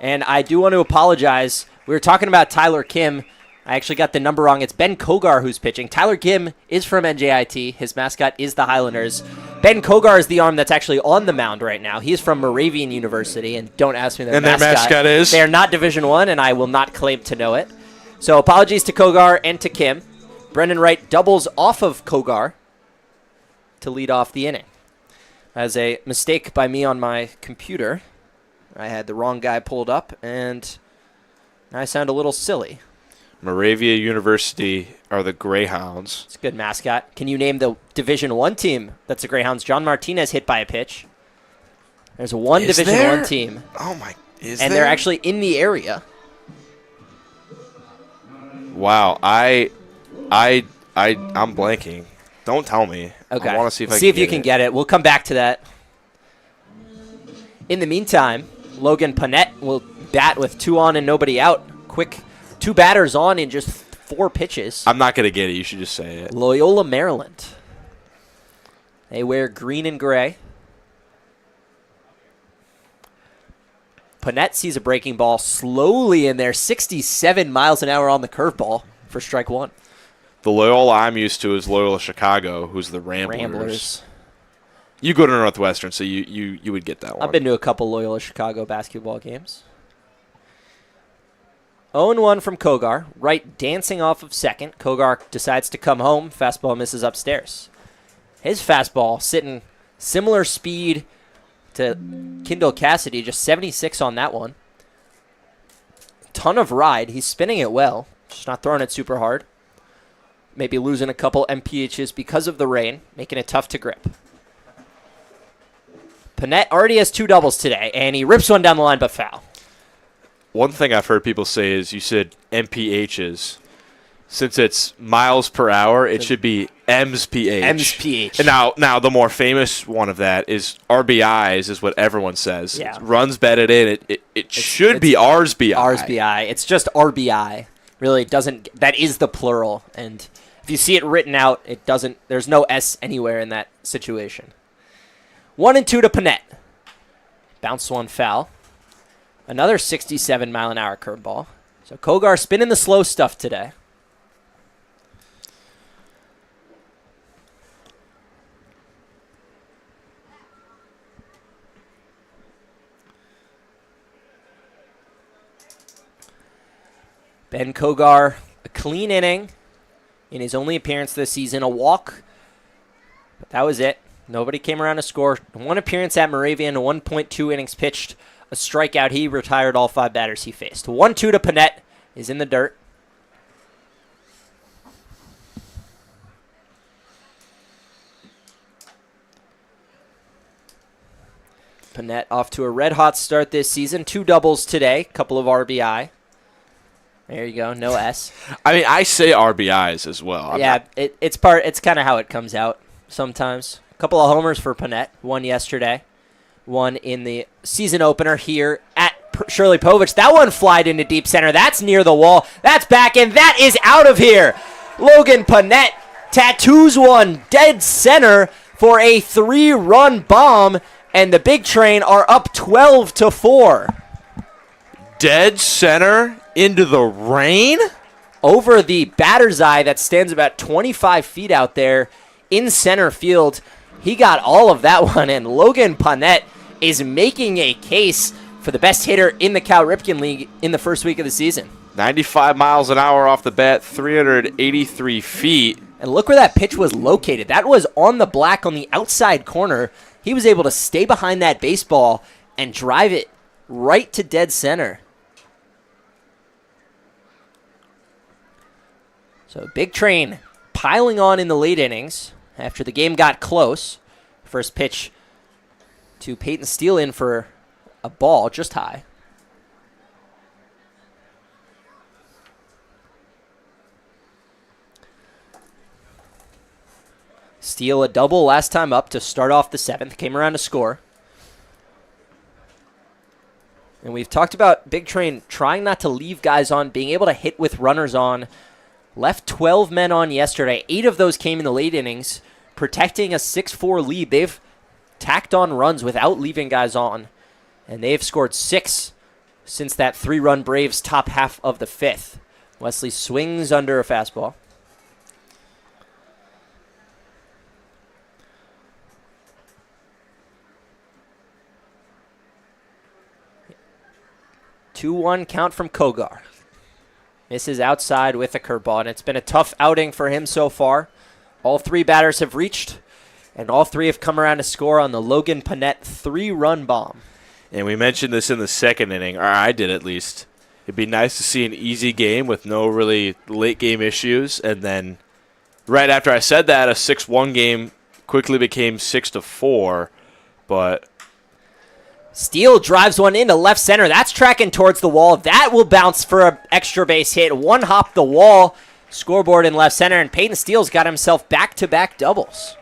And I do want to apologize. We were talking about Tyler Kim. I actually got the number wrong. It's Ben Kogar who's pitching. Tyler Kim is from NJIT. His mascot is the Highlanders. Ben Kogar is the arm that's actually on the mound right now. He's from Moravian University, and don't ask me their mascot.
Their mascot is?
They are not Division I, and I will not claim to know it. So apologies to Kogar and to Kim. Brendan Wright doubles off of Kogar to lead off the inning. As a mistake by me on my computer, I had the wrong guy pulled up, and I sound a little silly.
Moravia University are the Greyhounds.
It's a good mascot. Can you name the Division I team that's the Greyhounds? John Martinez hit by a pitch. There's one Division I team.
Oh my!
And they're actually in the area.
Wow, I'm blanking. Don't tell me.
Okay.
I want to see if I
see if you can get it. We'll come back to that. In the meantime, Logan Panett will bat with 2 on and nobody out. Quick 2 batters on in just 4 pitches.
I'm not going to get it. You should just say it.
Loyola, Maryland. They wear green and gray. Panett sees a breaking ball slowly in there. 67 miles an hour on the curveball for strike 1.
The Loyola I'm used to is Loyola Chicago, who's the Ramblers. You go to Northwestern, so you would get that one.
I've been to a couple Loyola Chicago basketball games. 0-1 from Kogar. Wright dancing off of second. Kogar decides to come home. Fastball misses upstairs. His fastball sitting similar speed to Kendall Cassidy, just 76 on that one. Ton of ride. He's spinning it well, just not throwing it super hard. Maybe losing a couple MPHs because of the rain, making it tough to grip. Panett already has 2 doubles today, and he rips one down the line but foul.
One thing I've heard people say is you said MPHs. Since it's miles per hour, it should be MPH.
MPH.
And now the more famous one of that is RBIs, is what everyone says.
Yeah.
Runs batted in. It should be RSBI.
RSBI. It's just RBI. Really doesn't. That is the plural, and if you see it written out, it doesn't. There's no S anywhere in that situation. 1-2 to Panett. Bounce one foul. Another 67-mile-an-hour curveball. So Kogar spinning the slow stuff today. Ben Kogar, a clean inning in his only appearance this season. A walk, but that was it. Nobody came around to score. 1 appearance at Moravian, 1.2 innings pitched, a strikeout. He retired all 5 batters he faced. 1-2 to Panett is in the dirt. Panett off to a red-hot start this season. 2 doubles today, couple of RBI. There you go, no S.
I mean, I say RBIs as well.
It's kind of how it comes out sometimes. A couple of homers for Panett. 1 yesterday. 1 in the season opener here at Shirley Povich. That one flied into deep center. That's near the wall. That's back, and that is out of here. Logan Panett tattoos one dead center for a 3-run bomb, and the Big Train are up 12-4.
Dead center into the rain?
over the batter's eye that stands about 25 feet out there in center field. He got all of that one, and Logan Panet is making a case for the best hitter in the Cal Ripken League in the first week of the season.
95 miles an hour off the bat, 383 feet.
And look where that pitch was located. That was on the black on the outside corner. He was able to stay behind that baseball and drive it right to dead center. So Big Train piling on in the late innings after the game got close. First pitch to Peyton Steele in for a ball just high. Steele a double last time up to start off the seventh. Came around to score. And we've talked about Big Train trying not to leave guys on, being able to hit with runners on. Left 12 men on yesterday. 8 of those came in the late innings, protecting a 6-4 lead. They've tacked on runs without leaving guys on. And they've scored 6 since that 3-run Braves top half of the 5th. Wesley swings under a fastball. Two-one count from Kogar. Misses outside with a curveball, and it's been a tough outing for him so far. All 3 batters have reached, and all 3 have come around to score on the Logan Panet 3-run bomb.
And we mentioned this in the second inning, or I did at least. It'd be nice to see an easy game with no really late-game issues, and then right after I said that, a 6-1 game quickly became 6-4, but
Steele drives one into left center. That's tracking towards the wall. That will bounce for an extra base hit. One hop the wall. Scoreboard in left center, and Peyton Steele's got himself back-to-back doubles.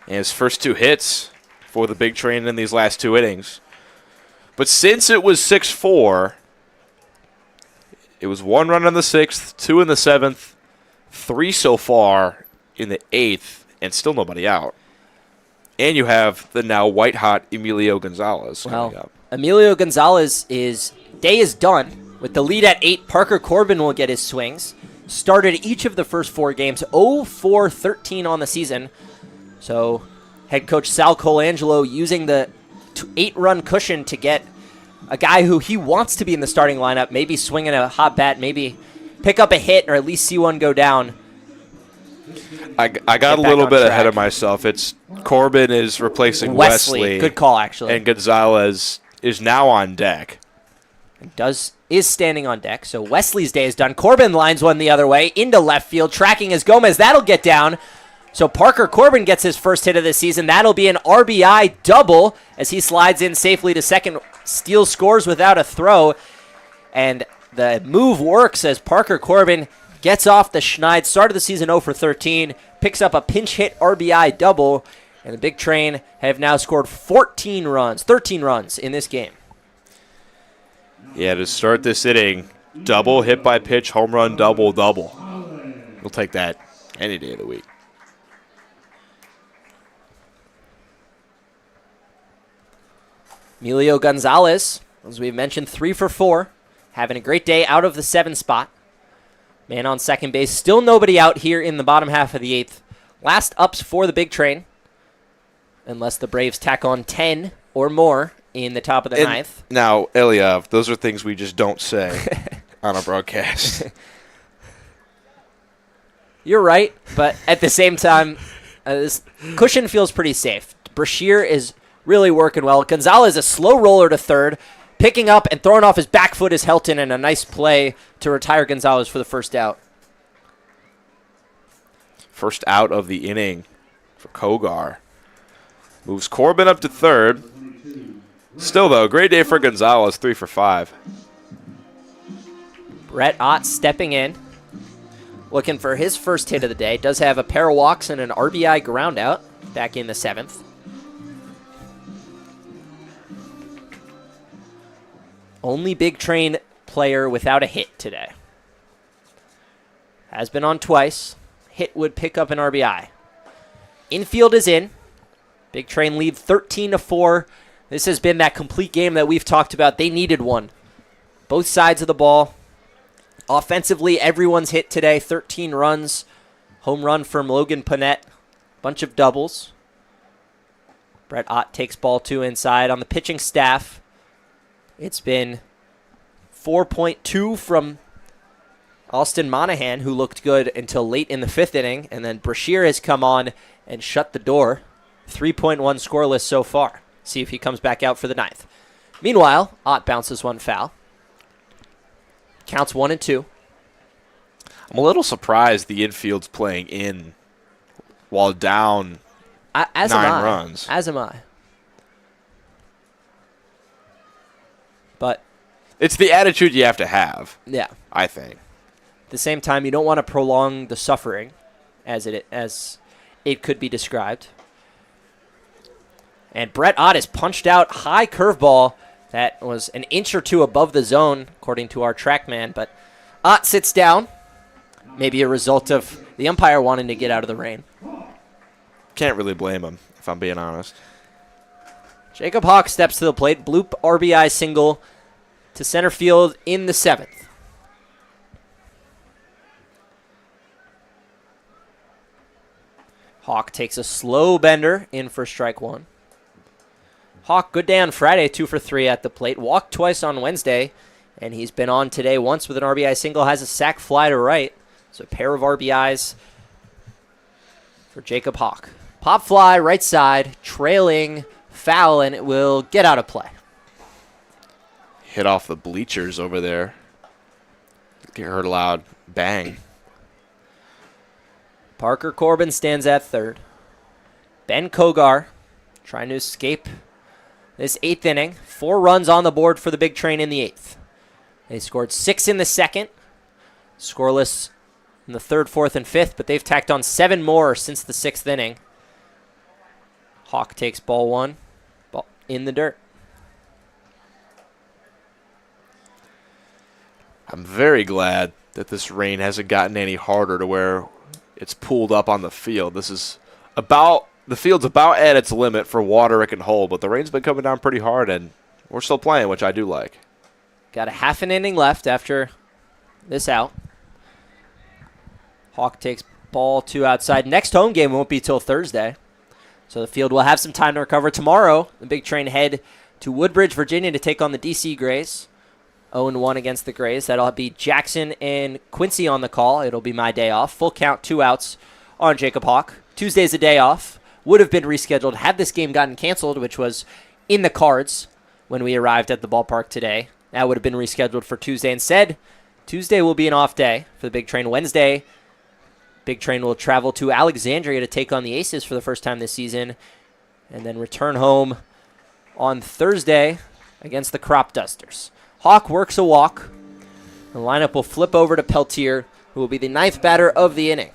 and his first 2 hits for the Big Train in these last 2 innings. But since it was 6-4, it was 1 run in the 6th, 2 in the 7th, 3 so far in the 8th, and still nobody out. And you have the now white-hot Emilio Gonzalez coming up.
Emilio Gonzalez's day is done. With the lead at 8, Parker Corbin will get his swings. Started each of the first 4 games, 0-4-13 on the season. So head coach Sal Colangelo using the 8-run cushion to get a guy who he wants to be in the starting lineup, maybe swinging a hot bat, maybe pick up a hit or at least see one go down.
I got a little bit ahead of myself. It's Corbin is replacing Wesley.
Good call, actually.
And Gonzalez is now on deck.
Is standing on deck, so Wesley's day is done. Corbin lines one the other way into left field, tracking as Gomez. That'll get down. So Parker Corbin gets his first hit of the season. That'll be an RBI double as he slides in safely to second. Steele scores without a throw, and the move works as Parker Corbin gets off the schneid. Started the season 0-for-13, picks up a pinch hit RBI double, and the Big Train have now scored 13 runs in this game.
Yeah, to start this inning, double, hit by pitch, home run, double. We'll take that any day of the week.
Emilio Gonzalez, as we've mentioned, 3-for-4, having a great day out of the 7 spot. Man on second base, still nobody out here in the bottom half of the 8th. Last ups for the Big Train, unless the Braves tack on 10 or more in the top of the 9th.
Now, Eliav, those are things we just don't say on a broadcast.
You're right, but at the same time, this cushion feels pretty safe. Brashear is really working well. Gonzalez, a slow roller to third, picking up and throwing off his back foot is Helton, and a nice play to retire Gonzalez for the first out.
First out of the inning for Kogar. Moves Corbin up to third. Still, though, great day for Gonzalez, 3-for-5.
Brett Ott stepping in, looking for his first hit of the day. Does have a pair of walks and an RBI ground out back in the 7th. Only Big Train player without a hit today. Has been on twice. Hit would pick up an RBI. Infield is in. Big Train lead 13-4. This has been that complete game that we've talked about. They needed one. Both sides of the ball Offensively, everyone's hit today. 13 runs. Home run from Logan Panette. Bunch of doubles. Brett Ott takes ball 2 inside. On the pitching staff, it's been 4.2 from Austin Monahan, who looked good until late in the 5th inning. And then Brashear has come on and shut the door. 3.1 scoreless so far. See if he comes back out for the 9th. Meanwhile, Ott bounces one foul. Counts 1-2.
I'm a little surprised the infield's playing in while down
As
9
am I.
runs.
As am I. But
It's the attitude you have to have,
yeah,
I think.
at the same time, you don't want to prolong the suffering, as it could be described. And Brett Ott is punched out high curveball that was an inch or two above the zone, according to our TrackMan. But Ott sits down, maybe a result of the umpire wanting to get out of the rain.
Can't really blame him, if I'm being honest.
Jacob Hawk steps to the plate, bloop RBI single to center field in the 7th. Hawk takes a slow bender in for strike 1. Hawk, good day on Friday, 2 for 3 at the plate. Walked twice on Wednesday, and he's been on today once with an RBI single, has a sac fly to right. So a pair of RBIs for Jacob Hawk. Pop fly, right side, trailing, foul, and it will get out of play.
Hit off the bleachers over there. You heard a loud bang.
Parker Corbin stands at third. Ben Kogar trying to escape this 8th inning. 4 runs on the board for the Big Train in the 8th. They scored 6 in the 2nd. Scoreless in the 3rd, 4th, and 5th, but they've tacked on 7 more since the 6th inning. Hawk takes ball 1. Ball in the dirt.
I'm very glad that this rain hasn't gotten any harder to where it's pooled up on the field. The field's about at its limit for water it can hold, but the rain's been coming down pretty hard, and we're still playing, which I do like.
Got a half an inning left after this out. Hawk takes ball 2 outside. Next home game won't be till Thursday, so the field will have some time to recover. Tomorrow, the Big Train head to Woodbridge, Virginia to take on the D.C. Grays. 0-1 against the Grays. That'll be Jackson and Quincy on the call. It'll be my day off. Full count, 2 outs on Jacob Hawk. Tuesday's a day off. Would have been rescheduled had this game gotten canceled, which was in the cards when we arrived at the ballpark today. That would have been rescheduled for Tuesday. Instead, Tuesday will be an off day for the Big Train. Wednesday, Big Train will travel to Alexandria to take on the Aces for the first time this season, and then return home on Thursday against the Crop Dusters. Hawk works a walk. The lineup will flip over to Peltier, who will be the 9th batter of the inning.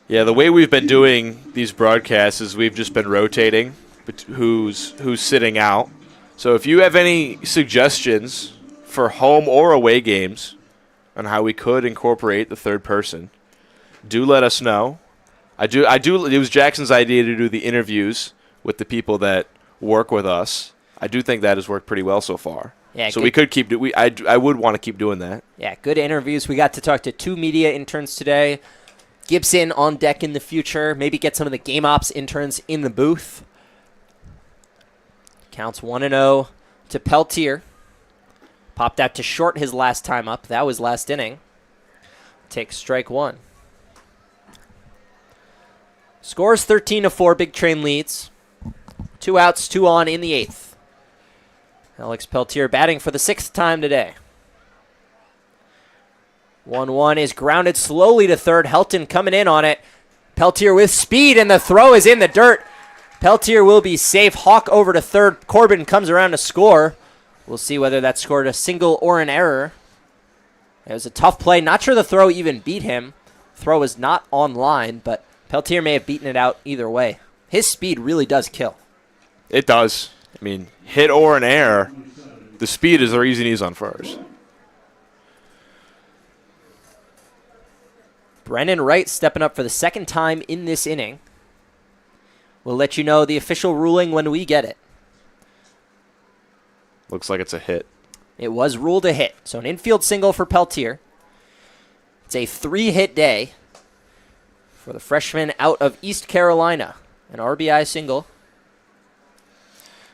Yeah, the way we've been doing these broadcasts is we've just been rotating who's sitting out. So if you have any suggestions for home or away games on how we could incorporate the third person, do let us know. I do. It was Jackson's idea to do the interviews with the people that work with us. I do think that has worked pretty well so far.
Yeah,
so we could keep. I would want to keep doing that.
Yeah, good interviews. We got to talk to 2 media interns today. Gibson on deck in the future. Maybe get some of the game ops interns in the booth. Counts 1-0 to Peltier. Popped out to short his last time up. That was last inning. Takes strike 1. Scores 13-4. Big Train leads. 2 outs, 2 on in the 8th. Alex Peltier batting for the 6th time today. 1-1 is grounded slowly to third. Helton coming in on it. Peltier with speed, and the throw is in the dirt. Peltier will be safe. Hawk over to third. Corbin comes around to score. We'll see whether that scored a single or an error. It was a tough play. Not sure the throw even beat him. Throw is not on line, but Peltier may have beaten it out either way. His speed really does kill.
It does. I mean, hit or an error, the speed is the reason he's on first.
Brennan Wright stepping up for the 2nd time in this inning. We'll let you know the official ruling when we get it.
Looks like it's a hit.
It was ruled a hit. So an infield single for Peltier. It's a 3-hit day for the freshman out of East Carolina. An RBI single.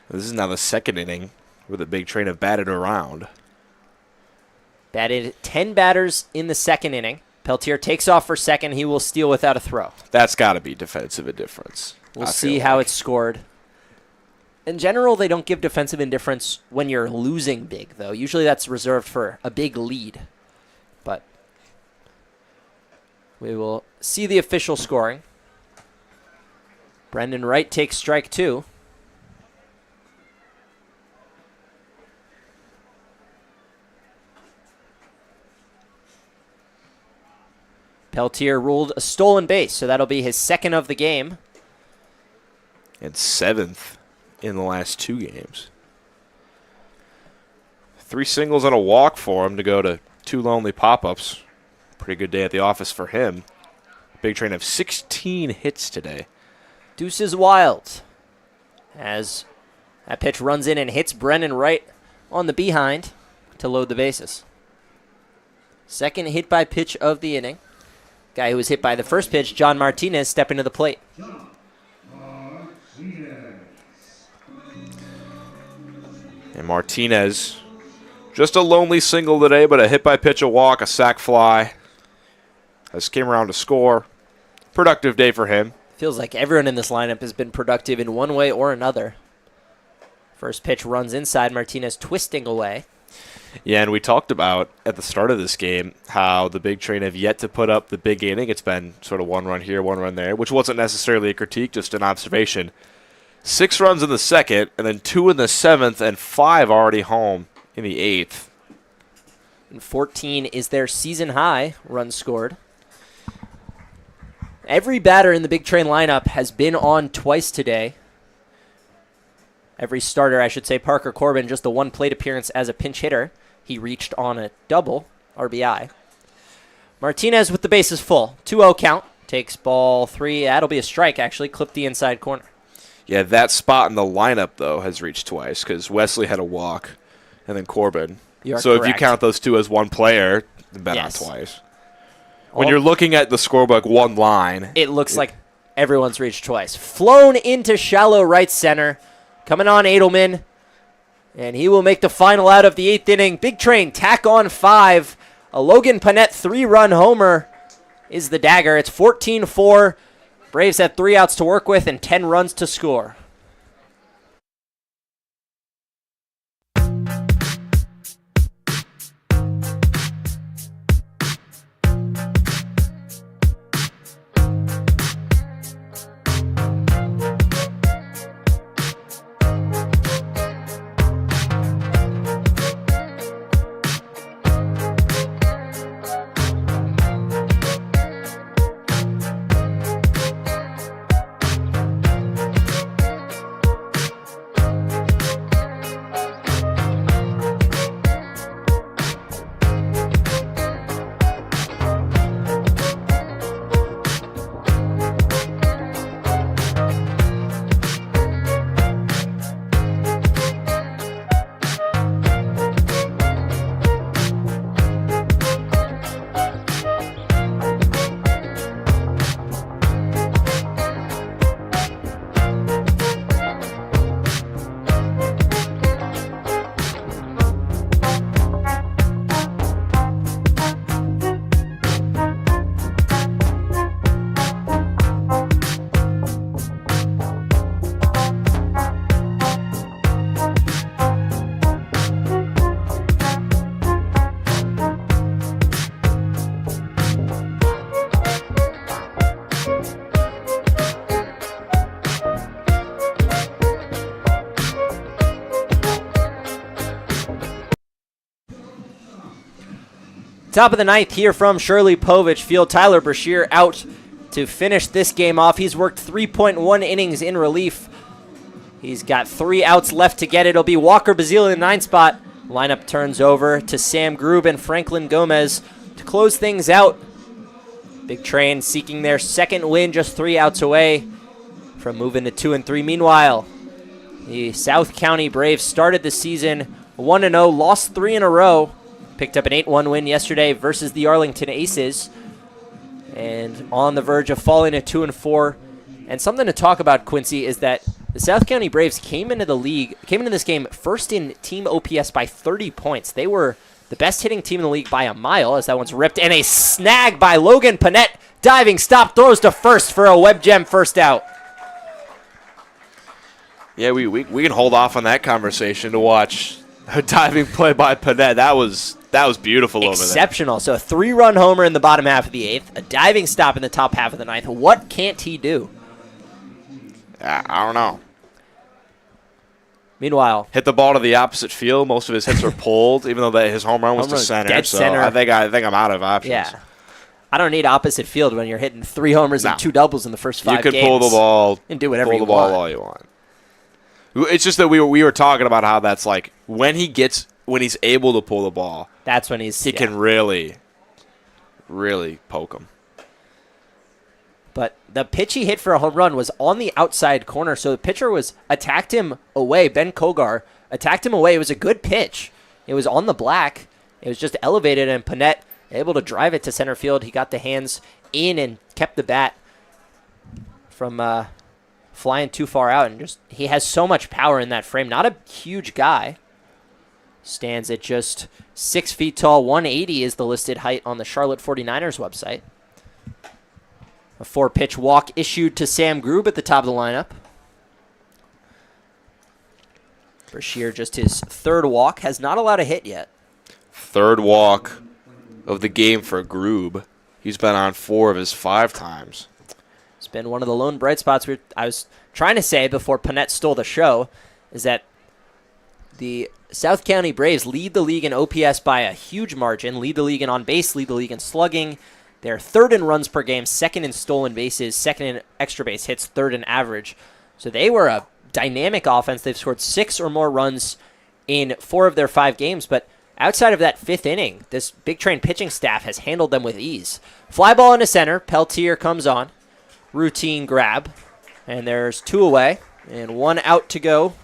This is now the second inning where the Big Train have batted around.
Batted 10 batters in the second inning. Peltier takes off for second. He will steal without a throw.
That's got to be defensive indifference.
We'll see how it's scored. In general, they don't give defensive indifference when you're losing big, though. Usually that's reserved for a big lead. But we will see the official scoring. Brendan Wright takes strike 2. Peltier ruled a stolen base, so that'll be his second of the game.
And 7th in the last 2 games. 3 singles and a walk for him to go to 2 lonely pop-ups. Pretty good day at the office for him. Big Train have 16 hits today.
Deuce is wild as that pitch runs in and hits Brendan Wright on the behind to load the bases. Second hit by pitch of the inning. Guy who was hit by the first pitch, John Martinez, stepping to the plate.
And Martinez, just a lonely single today, but a hit by pitch, a walk, a sac fly. Has came around to score. Productive day for him.
Feels like everyone in this lineup has been productive in one way or another. First pitch runs inside, Martinez twisting away.
Yeah, and we talked about at the start of this game how the Big Train have yet to put up the big inning. It's been sort of 1 run here, 1 run there, which wasn't necessarily a critique, just an observation. 6 runs in the second, and then 2 in the 7th, and 5 already home in the 8th.
And 14 is their season high runs scored. Every batter in the Big Train lineup has been on twice today. Every starter, I should say. Parker Corbin, just the 1 plate appearance as a pinch hitter. He reached on a double RBI. Martinez with the bases full. 2-0 count. Takes ball 3. That'll be a strike, actually. Clipped the inside corner.
Yeah, that spot in the lineup, though, has reached twice because Wesley had a walk and then Corbin.
You are
so if you
correct.
count those 2 as 1 player, then bet
Yes.
on twice. When you're looking at the scorebook, 1 line.
It looks like everyone's reached twice. Flown into shallow right center. Coming on Edelman. And he will make the final out of the 8th inning. Big Train tack on 5. A Logan Panett 3-run homer is the dagger. It's 14-4. Braves had 3 outs to work with and 10 runs to score. Top of the 9th here from Shirley Povich Field. Tyler Brashear out to finish this game off. He's worked 3.1 innings in relief. He's got 3 outs left to get. It'll be Walker Bazile in the 9th spot. Lineup turns over to Sam Grube and Franklin Gomez to close things out. Big Train seeking their 2nd win, just 3 outs away from moving to 2-3. Meanwhile, the South County Braves started the season 1-0, lost 3 in a row. picked up an 8-1 win yesterday versus the Arlington Aces, and on the verge of falling to 2-4. And something to talk about, Quincy, is that the South County Braves came into this game first in team OPS by 30 points. They were the best hitting team in the league by a mile, as that one's ripped, and a snag by Logan Panett. Diving stop, throws to first for a web gem first out.
Yeah, we can hold off on that conversation to watch a diving play by Panett. That was beautiful over there.
Exceptional. So a 3-run homer in the bottom half of the 8th, a diving stop in the top half of the 9th. What can't he do?
I don't know.
Meanwhile,
hit the ball to the opposite field. Most of his hits were pulled, even though his home run was to center.
Dead
so
center.
I think I'm out of options.
Yeah. I don't need opposite field when you're hitting 3 homers and 2 doubles in the first 5 games.
You can pull the ball
and do whatever you want.
Pull the ball all you want. It's just that we were talking about how that's like when he's able to pull the ball.
That's when he
can really poke him.
But the pitch he hit for a home run was on the outside corner, so the pitcher attacked him away. Ben Kogar attacked him away. It was a good pitch. It was on the black. It was just elevated, and Panett able to drive it to center field. He got the hands in and kept the bat from flying too far out. And he has so much power in that frame. Not a huge guy. Stands at just 6 feet tall. 180 is the listed height on the Charlotte 49ers website. A 4-pitch walk issued to Sam Grube at the top of the lineup. Brashear, just his 3rd walk, has not allowed a hit yet.
3rd walk of the game for Grube. He's been on 4 of his 5 times.
It's been one of the lone bright spots I was trying to say before Panett stole the show, is that the South County Braves lead the league in OPS by a huge margin, lead the league in on-base, lead the league in slugging. They're 3rd in runs per game, 2nd in stolen bases, 2nd in extra base hits, 3rd in average. So they were a dynamic offense. They've scored 6 or more runs in 4 of their 5 games. But outside of that 5th inning, this Big Train pitching staff has handled them with ease. Fly ball into center. Peltier comes on. Routine grab. And there's 2 away and 1 out to go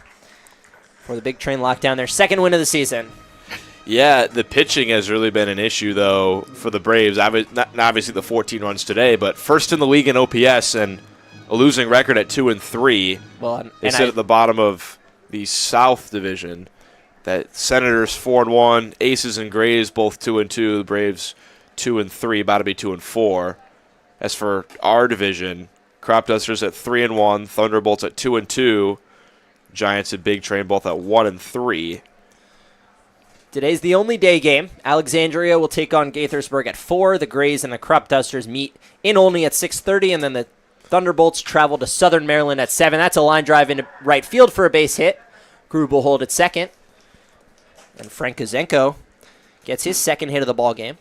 for the Big Train lockdown. Their 2nd win of the season.
Yeah, the pitching has really been an issue, though, for the Braves. Not obviously the 14 runs today, but first in the league in OPS and a losing record at 2-3.
Well,
they sit at the bottom of the South Division. That Senators 4-1, Aces and Grays both 2-2. The Braves 2-3, about to be 2-4. As for our division, Crop Dusters at 3-1, Thunderbolts at 2-2, Giants and Big Train both at 1-3.
Today's the only day game. Alexandria will take on Gaithersburg at 4. The Grays and the Crop Dusters meet in Olney at 6:30, and then the Thunderbolts travel to Southern Maryland at 7. That's a line drive into right field for a base hit. Grube will hold at 2nd. And Frank Kozenko gets his 2nd hit of the ball game.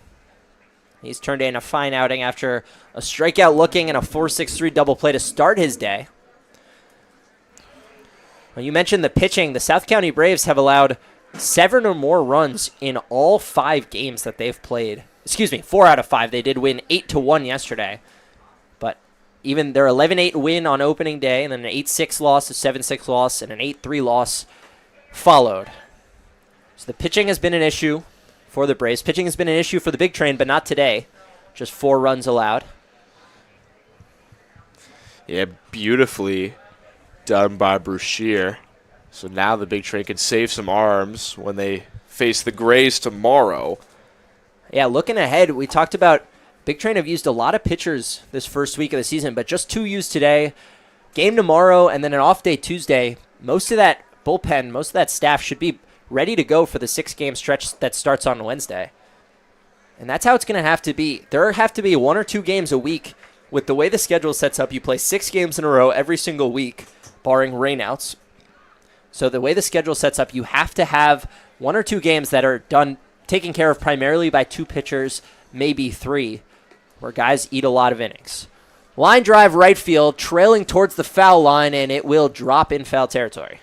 He's turned in a fine outing after a strikeout looking and a 4-6-3 double play to start his day. Well, you mentioned the pitching. The South County Braves have allowed 7 or more runs in all 5 games that they've played. 4 out of 5. They did win 8-1 yesterday. But even their 11-8 win on opening day, and then an 8-6 loss, a 7-6 loss, and an 8-3 loss followed. So the pitching has been an issue for the Braves. Pitching has been an issue for the Big Train, but not today. Just 4 runs allowed.
Yeah, beautifully done by Brashear. So now the Big Train can save some arms when they face the Grays tomorrow.
Yeah, looking ahead, we talked about Big Train have used a lot of pitchers this first week of the season, but just 2 used today. Game tomorrow, and then an off day Tuesday. Most of that bullpen, most of that staff should be ready to go for the 6-game stretch that starts on Wednesday. And that's how it's going to have to be. There have to be 1 or 2 games a week. With the way the schedule sets up, you play 6 games in a row every single week, barring rainouts. So the way the schedule sets up, you have to have 1 or 2 games that are taken care of primarily by 2 pitchers, maybe 3, where guys eat a lot of innings. Line drive right field, trailing towards the foul line, and it will drop in foul territory.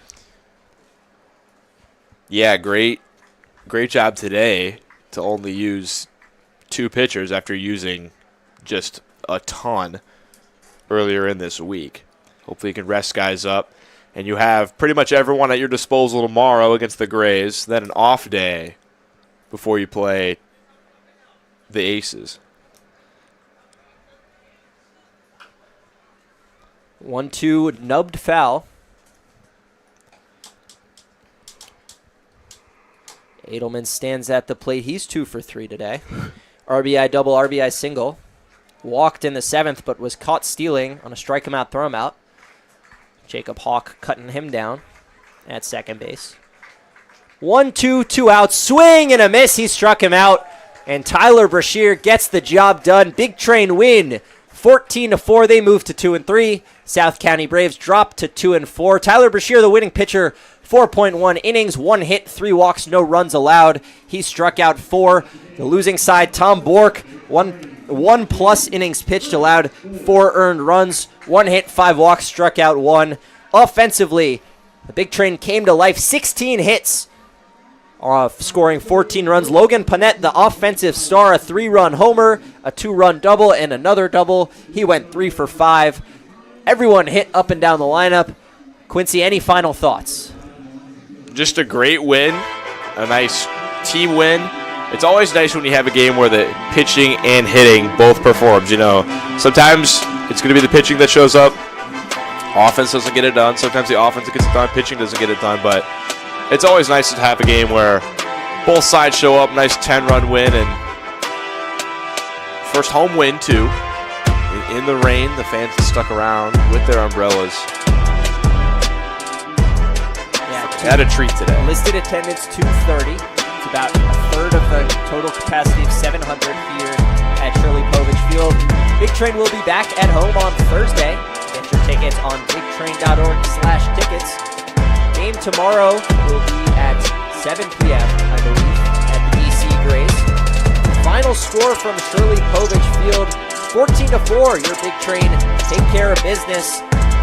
Yeah, great job today to only use 2 pitchers after using just a ton earlier in this week. Hopefully you can rest guys up. And you have pretty much everyone at your disposal tomorrow against the Grays. Then an off day before you play the Aces.
1-2 nubbed foul. Edelman stands at the plate. He's 2 for 3 today. RBI double, RBI single. Walked in the 7th, but was caught stealing on a strike him out, throw him out. Jacob Hawk cutting him down at second base. 1-2, 2 outs. Swing and a miss. He struck him out. And Tyler Brashear gets the job done. Big Train win. 14-4. They move to 2-3. South County Braves drop to 2-4. Tyler Brashear, the winning pitcher, 4.1 innings, 1 hit, 3 walks, no runs allowed. He struck out 4. The losing side, Tom Bork, one plus innings pitched, allowed 4 earned runs, 1 hit, 5 walks, struck out 1. Offensively, the Big Train came to life, 16 hits, scoring 14 runs. Logan Panett, the offensive star, a 3-run homer, a 2-run double, and another double. He went 3 for 5. Everyone hit up and down the lineup. Quincy, any final thoughts?
Just a great win, a nice team win. It's always nice when you have a game where the pitching and hitting both performs. You know, sometimes it's going to be the pitching that shows up. Offense doesn't get it done. Sometimes the offense gets it done. Pitching doesn't get it done. But it's always nice to have a game where both sides show up. Nice 10-run win and first home win too. In the rain, the fans stuck around with their umbrellas. Had a treat today.
Listed attendance 230. It's about a third of the total capacity of 700 here at Shirley Povich Field. Big Train will be back at home on Thursday. Get your tickets on bigtrain.org/tickets. Game tomorrow will be at 7 p.m., I believe, at the DC Grace. Final score from Shirley Povich Field, 14-4. Your Big Train take care of business.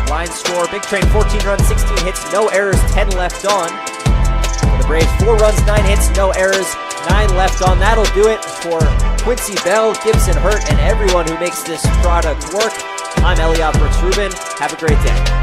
Line score, Big Train 14 runs, 16 hits, no errors, 10 left on. For the Braves, 4 runs, 9 hits, no errors, 9 left on. That'll do it for Quincy Bell, Gibson Hurt, and everyone who makes this product work. I'm Elliot Brooks Rubin. Have a great day.